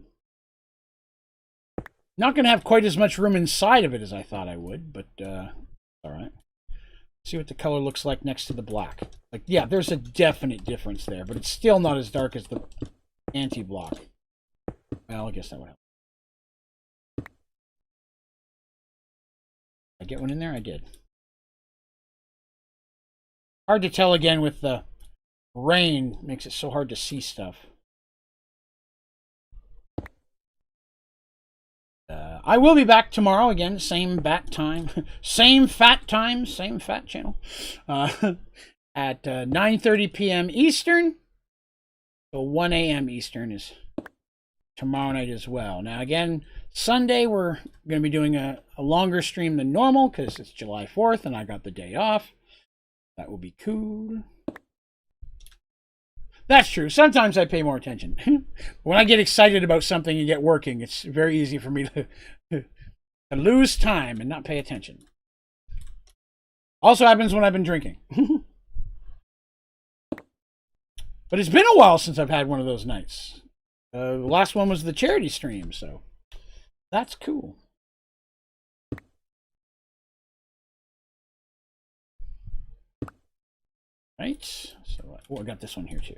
S1: Not going to have quite as much room inside of it as I thought I would, but all right. See what the color looks like next to the black. Like, yeah, there's a definite difference there, but it's still not as dark as the anti-block. Well, I guess that would help. I get one in there? I did. Hard to tell again with the rain. Makes it so hard to see stuff. I will be back tomorrow again, same bat time, same fat time, same fat channel, at 9:30 p.m. Eastern. So 1 a.m. Eastern is tomorrow night as well. Now again, Sunday we're going to be doing a longer stream than normal because it's July 4th and I got the day off. That will be cool. That's true. Sometimes I pay more attention. When I get excited about something and get working, it's very easy for me to lose time and not pay attention. Also happens when I've been drinking. But it's been a while since I've had one of those nights. The last one was the charity stream, so that's cool. Right. So, I got this one here too.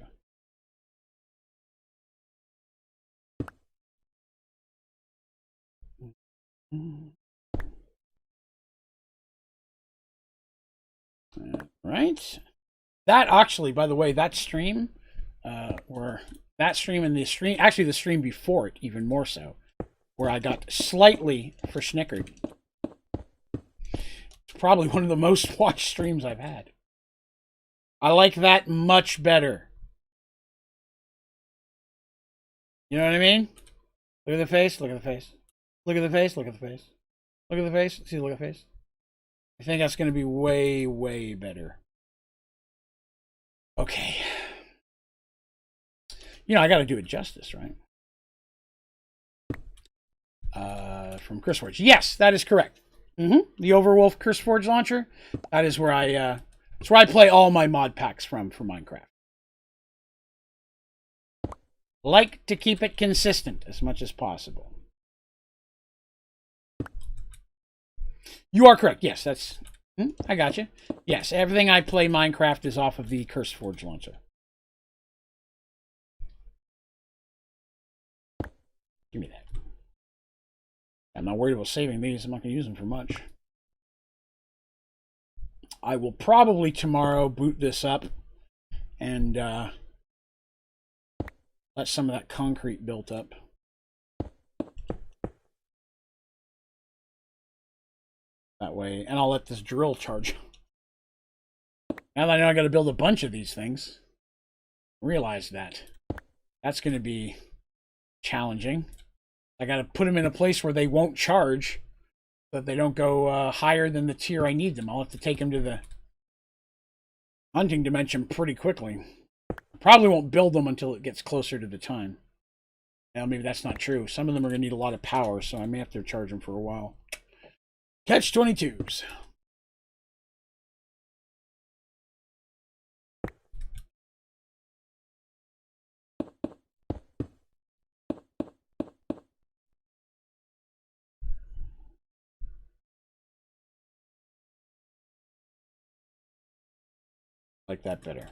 S1: Right. That actually, by the way, that stream, or that stream and the stream, actually the stream before it, even more so, where I got slightly verschnickered. It's probably one of the most watched streams I've had. I like that much better. You know what I mean? Look at the face, look at the face. Look at the face, look at the face. Look at the face, see the look at the face. I think that's going to be way, way better. Okay. You know, I got to do it justice, right? From CurseForge. Yes, that is correct. The Overwolf CurseForge launcher. That is where that's where I play all my mod packs from for Minecraft. Like to keep it consistent as much as possible. You are correct. Yes, that's... I got you. Yes, everything I play Minecraft is off of the CurseForge launcher. Give me that. I'm not worried about saving these. I'm not going to use them for much. I will probably tomorrow boot this up and let some of that concrete build up. That way, and I'll let this drill charge. Now that I know I got to build a bunch of these things, realize that that's going to be challenging. I got to put them in a place where they won't charge, so that they don't go higher than the tier I need them. I'll have to take them to the hunting dimension pretty quickly. Probably won't build them until it gets closer to the time. Now, maybe that's not true. Some of them are going to need a lot of power, so I may have to charge them for a while. Catch-22s. Like that better.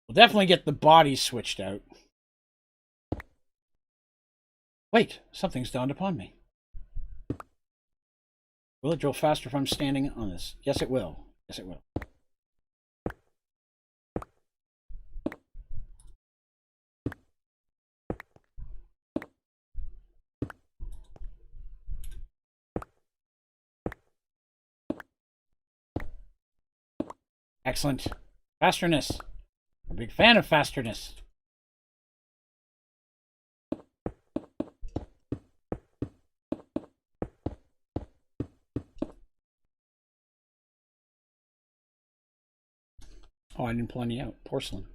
S1: We'll definitely get the body switched out. Wait, something's dawned upon me. Will it drill faster if I'm standing on this? Yes, it will. Yes, it will. Excellent. Fasterness. I'm a big fan of fasterness. Oh, I didn't pull any out. Porcelain.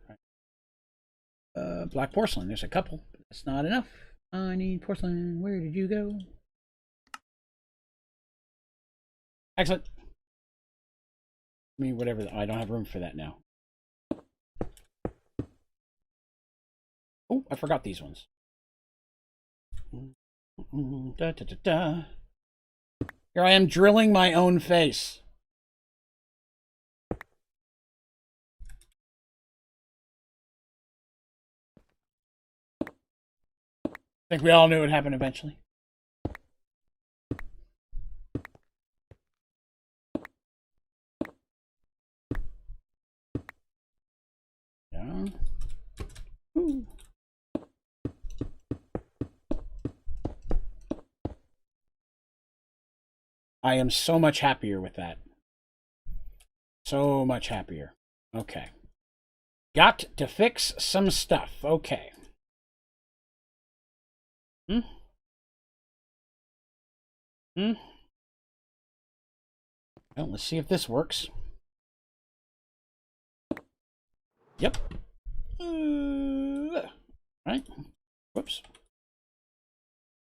S1: Right. Black porcelain. There's a couple. But that's not enough. I need porcelain. Where did you go? Excellent. me whatever. I don't have room for that now. Oh, I forgot these ones. Da, da, da, da. Here I am drilling my own face. I think we all knew it would happen eventually. Yeah. Ooh. I am so much happier with that. So much happier. Okay. Got to fix some stuff. Okay. Well, let's see if this works. Yep. Right. Whoops.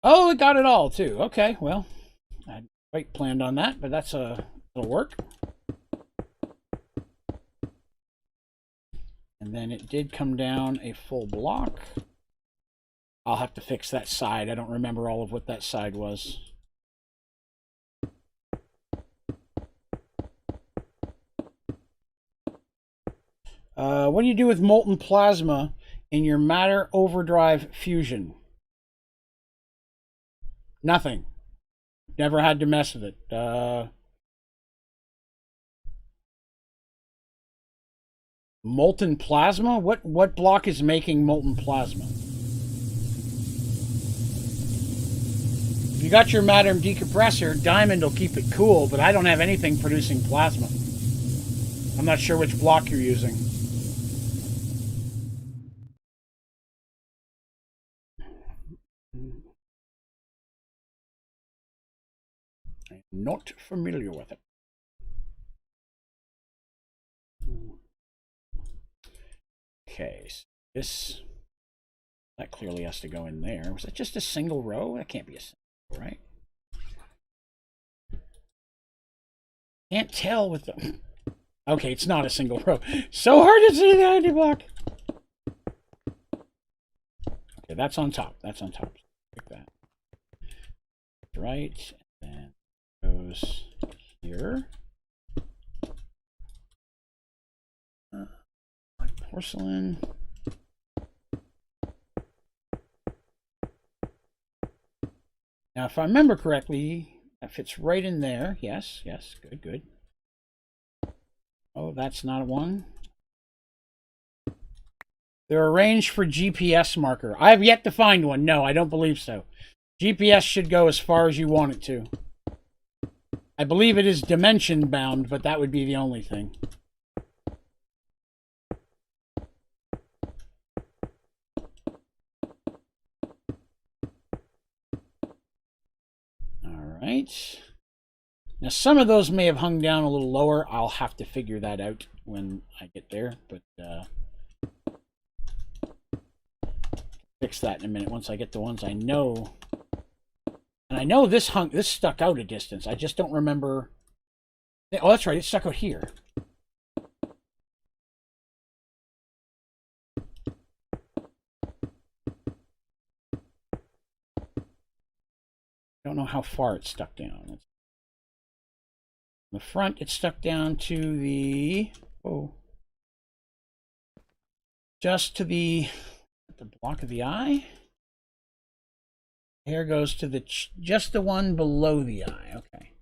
S1: Oh, it got it all too. Okay, well, I hadn't quite planned on that, but that's it'll work. And then it did come down a full block. I'll have to fix that side. I don't remember all of what that side was. What do you do with molten plasma in your matter overdrive fusion? Nothing. Never had to mess with it. Molten plasma? What block is making molten plasma? If you got your Madam decompressor, diamond will keep it cool, but I don't have anything producing plasma. I'm not sure which block you're using. I'm not familiar with it. Okay, so that clearly has to go in there. Was that just a single row? That can't be a single row, right? Can't tell with the... Okay, it's not a single row. So hard to see the ID block. Okay, that's on top. That's on top. Pick that. Right, and then goes here. Porcelain. Now, if I remember correctly, that fits right in there. Yes, yes, good, good. Oh, that's not one. They're arranged for GPS marker. I have yet to find one. No, I don't believe so. GPS should go as far as you want it to. I believe it is dimension bound, but that would be the only thing. Right. Now, some of those may have hung down a little lower. I'll have to figure that out when I get there, but fix that in a minute once I get the ones I know. And I know this stuck out a distance. I just don't remember. Oh, that's right. It stuck out here. I don't know how far it stuck down. In the front, it stuck down to the, just to the block of the eye. Here goes to the, just the one below the eye. Okay.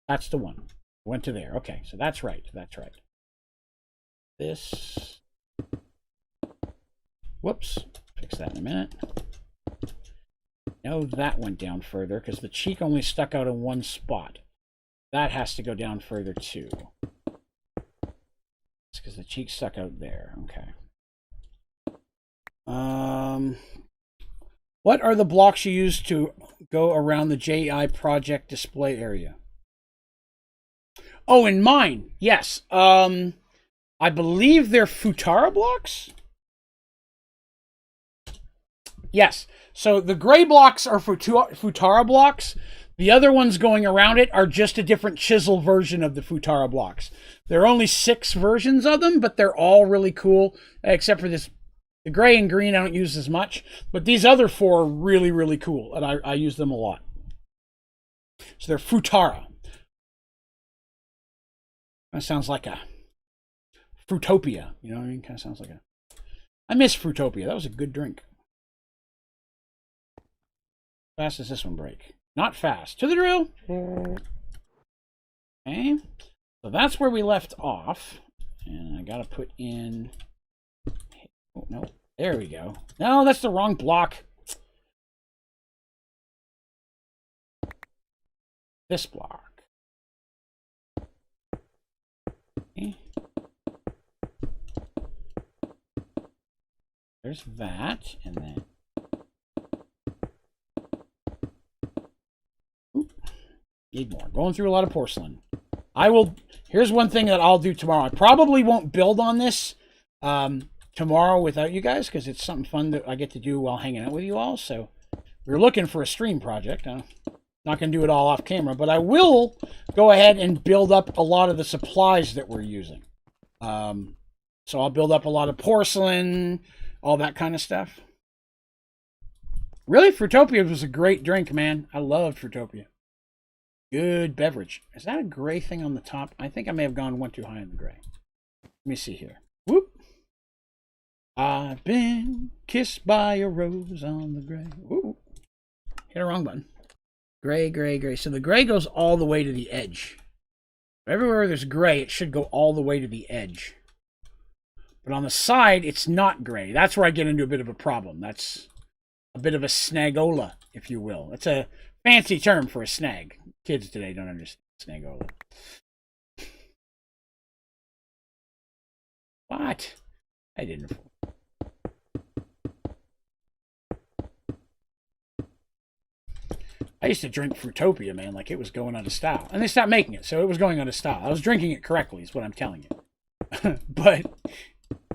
S1: That's the one. Went to there. Okay, so that's right. That's right. This, whoops, fix that in a minute. No, that went down further because the cheek only stuck out in one spot. That has to go down further too. It's because the cheek stuck out there. Okay. What are the blocks you use to go around the JEI project display area? Oh, in mine, yes. I believe they're Futara blocks. Yes. So the gray blocks are Futara blocks. The other ones going around it are just a different chisel version of the Futara blocks. There are only 6 versions of them, but they're all really cool, except for this. The gray and green I don't use as much, but these other 4 are really, really cool, and I use them a lot. So they're Futara. That sounds like a Fruitopia, you know what I mean? Kind of sounds like a... I miss Fruitopia. That was a good drink. How fast does this one break? Not fast. To the drill. Okay. So that's where we left off. And I gotta put in... Oh, no. There we go. No, that's the wrong block. This block. Okay. There's that, and then... Oop. Need more. Going through a lot of porcelain. I will... Here's one thing that I'll do tomorrow. I probably won't build on this tomorrow without you guys, because it's something fun that I get to do while hanging out with you all. So we're looking for a stream project. I'm not going to do it all off camera, but I will go ahead and build up a lot of the supplies that we're using. So I'll build up a lot of porcelain, all that kind of stuff. Really, Fruitopia was a great drink, man. I loved Fruitopia. Good beverage. Is that a gray thing on the top? I think I may have gone one too high in the gray. Let me see here. Whoop. I've been kissed by a rose on the gray. Ooh. Hit a wrong button. Gray, gray, gray. So the gray goes all the way to the edge. Everywhere there's gray, it should go all the way to the edge. But on the side, it's not gray. That's where I get into a bit of a problem. That's a bit of a snagola, if you will. It's a fancy term for a snag. Kids today don't understand snagola. What? I didn't. I used to drink Fruitopia, man, like it was going out of style. And they stopped making it, so it was going out of style. I was drinking it correctly, is what I'm telling you. But,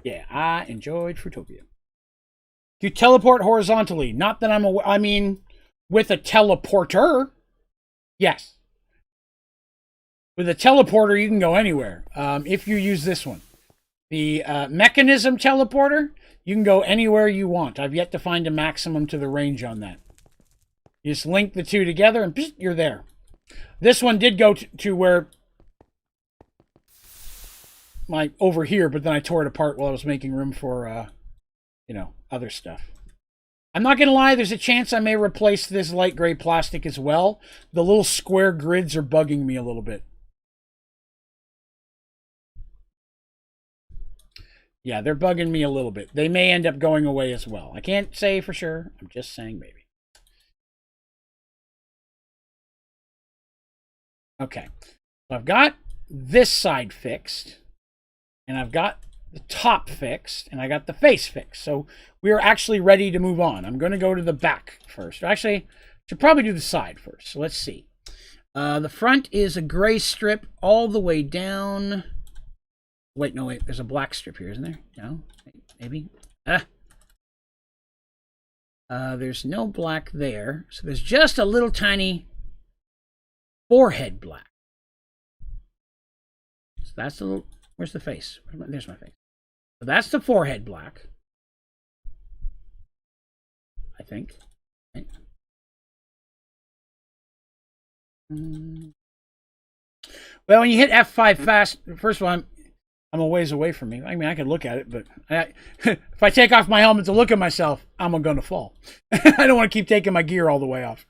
S1: yeah, I enjoyed Fruitopia. You teleport horizontally. Not that I'm aware. I mean, with a teleporter, yes. With a teleporter, you can go anywhere. If you use this one. The mechanism teleporter, you can go anywhere you want. I've yet to find a maximum to the range on that. You just link the two together and you're there. This one did go to where over here, but then I tore it apart while I was making room for, other stuff. I'm not going to lie, there's a chance I may replace this light gray plastic as well. The little square grids are bugging me a little bit. Yeah, they're bugging me a little bit. They may end up going away as well. I can't say for sure. I'm just saying maybe. Okay. So I've got this side fixed. And I've got the top fixed. And I got the face fixed. So we are actually ready to move on. I'm going to go to the back first. Actually, I should probably do the side first. So let's see. The front is a gray strip all the way down. Wait, no, wait. There's a black strip here, isn't there? No? Maybe? There's no black there. So there's just a little tiny forehead black. So that's the little... Where's the face? There's my face. So that's the forehead black. I think. Right. Well, when you hit F5 fast, first of all, I'm a ways away from me. I mean, I could look at it, but if I take off my helmet to look at myself, I'm going to fall. I don't want to keep taking my gear all the way off.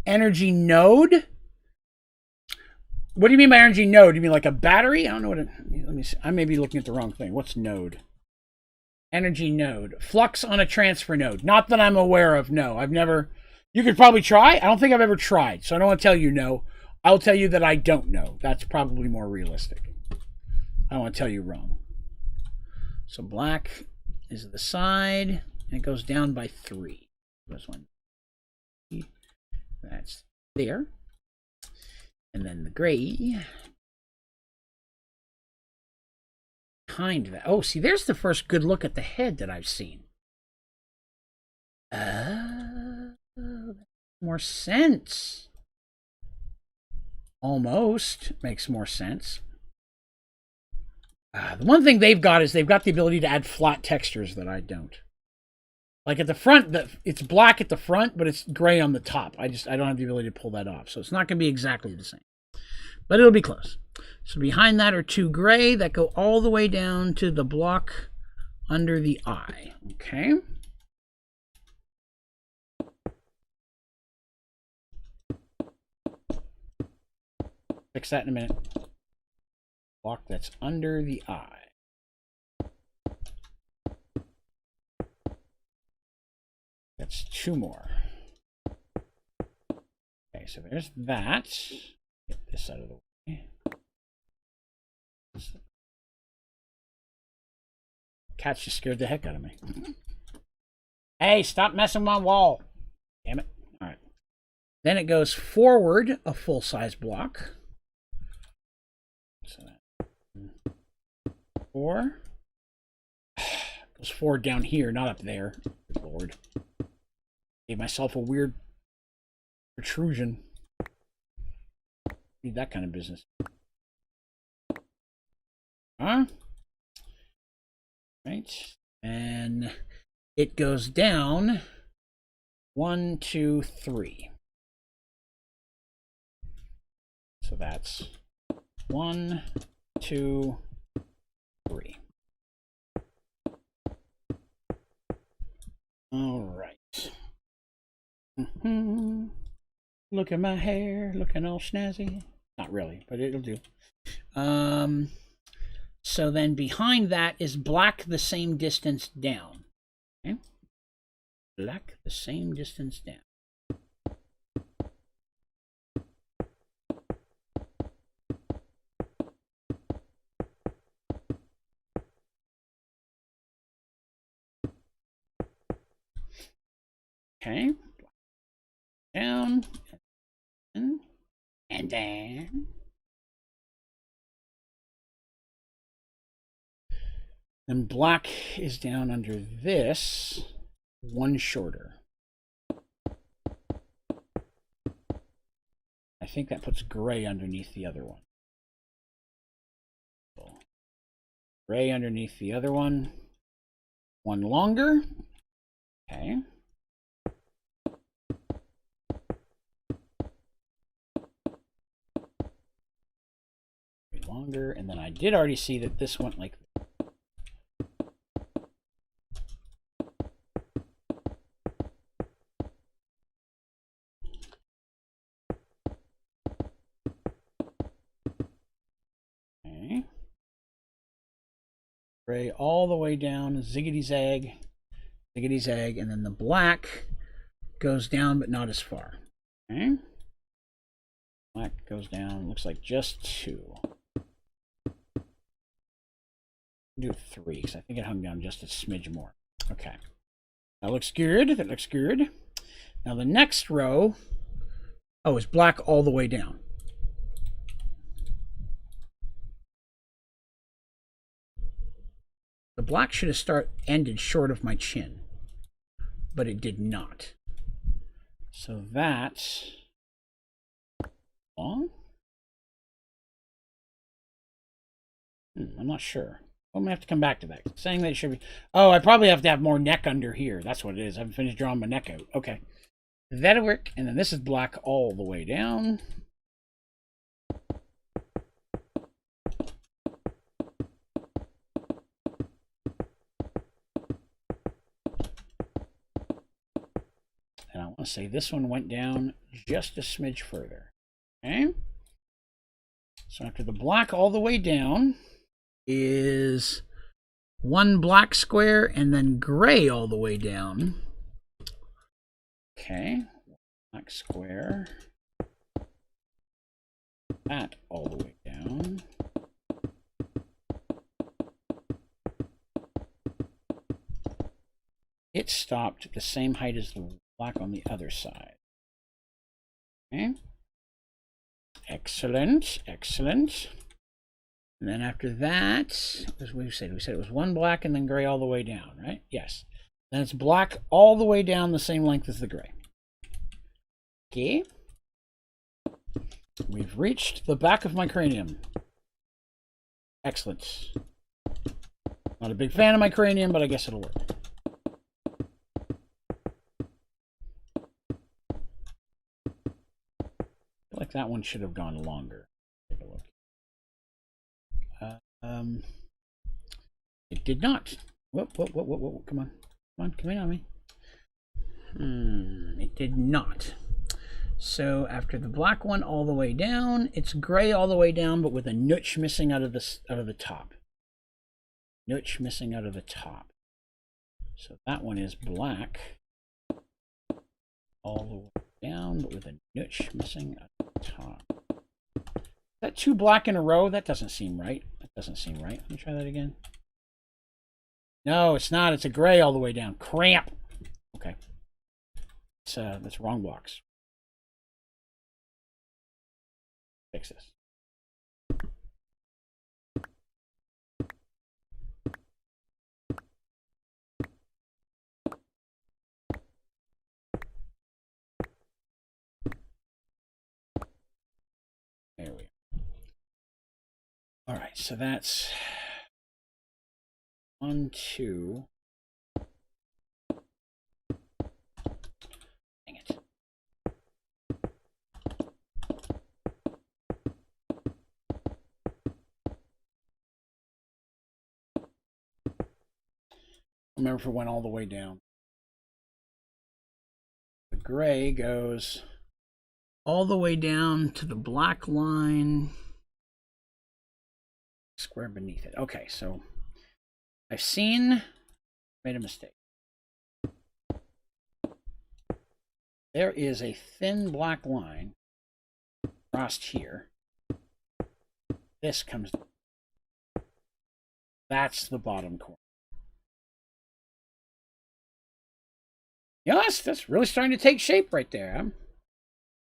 S1: Energy node. What do you mean by energy node? Do you mean like a battery? I don't know what it... Let me see. I may be looking at the wrong thing. What's node? Energy node. Flux on a transfer node. Not that I'm aware of, no. I've never... You could probably try. I don't think I've ever tried, so I don't want to tell you no. I'll tell you that I don't know. That's probably more realistic. I don't want to tell you wrong. So black is the side, and it goes down by 3. There's one. That's there. And then the gray. Behind that. Oh, see, there's the first good look at the head that I've seen. More sense. Almost makes more sense. The one thing they've got is they've got the ability to add flat textures that I don't. Like at the front, it's black at the front, but it's gray on the top. I don't have the ability to pull that off. So it's not going to be exactly the same. But it'll be close. So behind that are two gray that go all the way down to the block under the eye. Okay. Fix that in a minute. Block that's under the eye. That's two more. Okay, so there's that. Get this out of the way. Cat just scared the heck out of me. Hey, stop messing with my wall. Damn it. All right. Then it goes forward a full-size block. So that 4. Goes forward down here, not up there. Good Lord. Gave myself a weird protrusion. Need that kind of business. Huh? Right. And it goes down 1, 2, 3. So that's 1, 2, 3. All right. Look at my hair, looking all snazzy. Not really, but it'll do. So then behind that is black the same distance down. Okay. Black the same distance down. Okay. Down. And down. Then black is down under this, one shorter. I think that puts gray underneath the other one. Gray underneath the other one. One longer. Okay. Longer, and then I did already see that this went like okay. Gray all the way down, ziggity zag, and then the black goes down but not as far. Okay. Black goes down, looks like just 2. Do 3 because I think it hung down just a smidge more. Okay, that looks good. That looks good. Now the next row, is black all the way down. The black should have ended short of my chin, but it did not. So that's long. I'm not sure. I'm gonna have to come back to that. Saying that it should be. Oh, I probably have to have more neck under here. That's what it is. I haven't finished drawing my neck out. Okay, that'll work. And then this is black all the way down. And I want to say this one went down just a smidge further. Okay. So after the black all the way down is one black square and then gray all the way down. Okay, black square, that all the way down. It stopped at the same height as the black on the other side. Okay, excellent, excellent. And then after that, as we said it was one black and then gray all the way down, right? Yes. Then it's black all the way down the same length as the gray. Okay. We've reached the back of my cranium. Excellent. Not a big fan of my cranium, but I guess it'll work. I feel like that one should have gone longer. Take a look. It did not. Whoop. Come on. Come in on me. It did not. So after the black one all the way down, it's gray all the way down, but with a notch missing out of the top. Notch missing out of the top. So that one is black all the way down, but with a notch missing out of the top. Is that 2 black in a row? That doesn't seem right. That doesn't seem right. Let me try that again. No, it's not. It's a gray all the way down. Cramp. Okay. That's wrong blocks. Fix this. There we go. All right, so that's 1, 2. Dang it. Remember if it went all the way down. The gray goes all the way down to the black line. Square beneath it. Okay, so I've made a mistake. There is a thin black line across here. This comes down. That's the bottom corner. Yeah, that's really starting to take shape right there.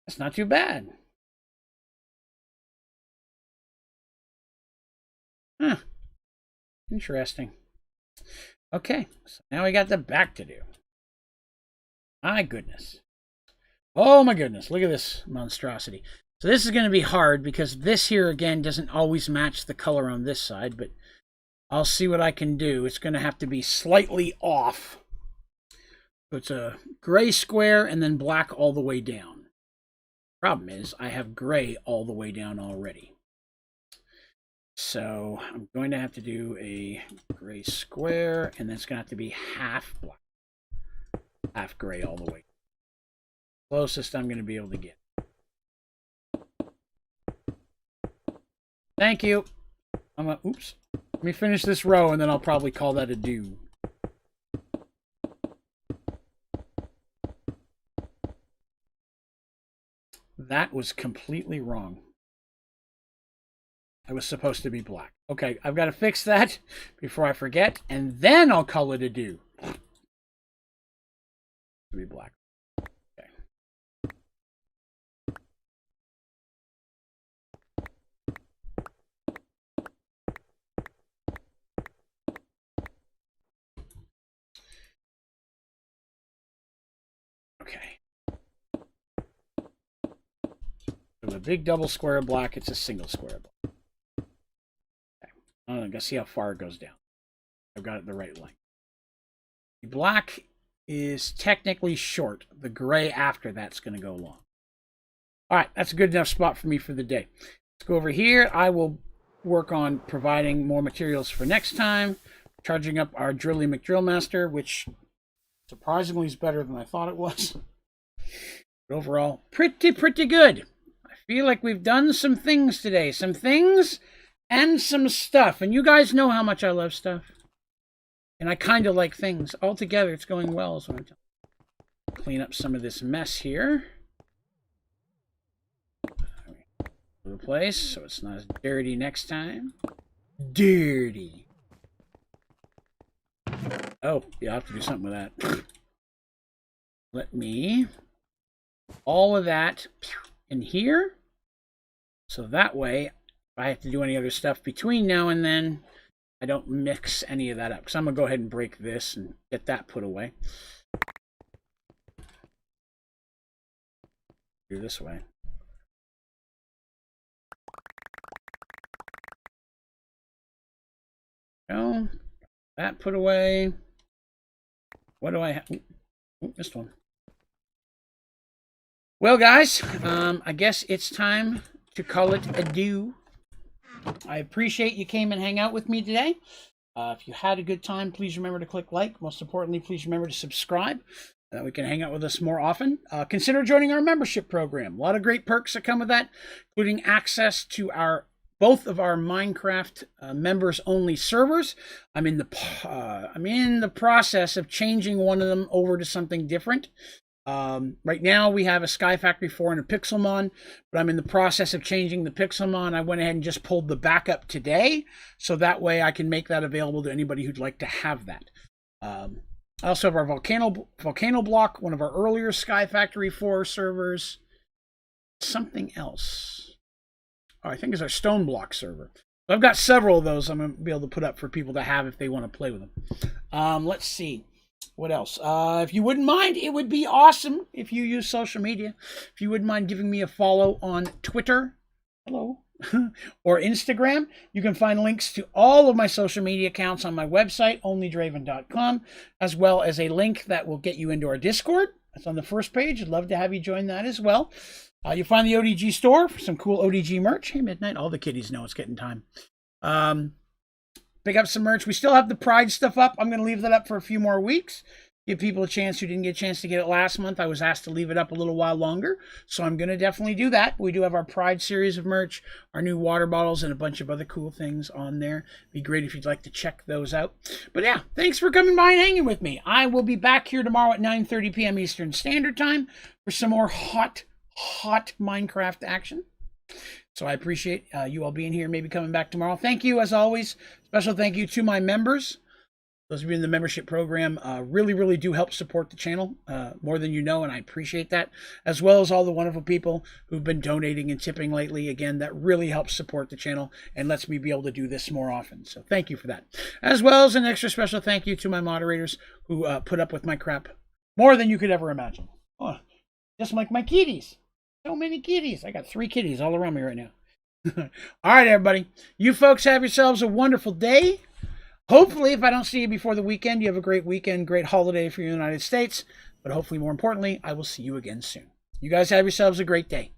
S1: That's not too bad. Huh. Interesting. Okay, so now we got the back to do. My goodness. Oh my goodness, look at this monstrosity. So this is going to be hard because this here again doesn't always match the color on this side, but I'll see what I can do. It's going to have to be slightly off. So it's a gray square and then black all the way down. Problem is I have gray all the way down already. So I'm going to have to do a gray square, and then it's going to have to be half black, half gray all the way. Closest I'm going to be able to get. Thank you. Oops. Let me finish this row, and then I'll probably call that a do. That was completely wrong. I was supposed to be black. Okay, I've got to fix that before I forget, and then I'll call it a do. To be black. Okay. Okay. So the big double square of black, it's a single square of black. I'm going to see how far it goes down. I've got it the right length. The black is technically short. The gray after that's going to go long. All right, that's a good enough spot for me for the day. Let's go over here. I will work on providing more materials for next time. Charging up our Drilly McDrillmaster, which surprisingly is better than I thought it was. But overall, pretty good. I feel like we've done some things today. Some things and some stuff. And you guys know how much I love stuff. And I kind of like things. Altogether, it's going well. Is what I'm telling you. Clean up some of this mess here. Replace so it's not as dirty next time. Dirty. Oh, yeah, I'll have to do something with that. Let me... all of that in here. So that way, if I have to do any other stuff between now and then, I don't mix any of that up. So I'm going to go ahead and break this and get that put away. Do this way. No, that put away. What do I have? Oh, missed one. Well, guys, I guess it's time to call it adieu. I appreciate you came and hang out with me today. If you had a good time, please remember to click like. Most importantly, please remember to subscribe so that we can hang out with us more often. Consider joining our membership program. A lot of great perks that come with that, including access to both of our Minecraft members-only servers. I'm in the process of changing one of them over to something different. Right now we have a Sky Factory 4 and a Pixelmon, but I'm in the process of changing the Pixelmon. I went ahead and just pulled the backup today, so that way I can make that available to anybody who'd like to have that. I also have our volcano block, one of our earlier Sky Factory 4 servers. Something else. Oh, I think it's our stone block server. So I've got several of those I'm going to be able to put up for people to have if they want to play with them. Let's see. What else? If you wouldn't mind, it would be awesome if you use social media. If you wouldn't mind giving me a follow on Twitter, hello, or Instagram. You can find links to all of my social media accounts on my website, onlydraven.com, as well as a link that will get you into our Discord. That's on the first page. I'd love to have you join that as well. You'll find the ODG store for some cool ODG merch. Hey, Midnight, all the kiddies know it's getting time. Pick up some merch. We still have the Pride stuff up. I'm going to leave that up for a few more weeks. Give people a chance who didn't get a chance to get it last month. I was asked to leave it up a little while longer, so I'm going to definitely do that. We do have our Pride series of merch, our new water bottles, and a bunch of other cool things on there. It'd be great if you'd like to check those out. But yeah, thanks for coming by and hanging with me. I will be back here tomorrow at 9:30 p.m. Eastern Standard Time for some more hot Minecraft action. So I appreciate you all being here, maybe coming back tomorrow. Thank you, as always. Special thank you to my members. Those of you in the membership program really do help support the channel more than you know, and I appreciate that, as well as all the wonderful people who've been donating and tipping lately. Again, that really helps support the channel and lets me be able to do this more often. So thank you for that. As well as an extra special thank you to my moderators who put up with my crap more than you could ever imagine. Oh, just like my kitties. So many kitties. I got 3 kitties all around me right now. All right, everybody. You folks have yourselves a wonderful day. Hopefully, if I don't see you before the weekend, you have a great weekend, great holiday for the United States. But hopefully, more importantly, I will see you again soon. You guys have yourselves a great day.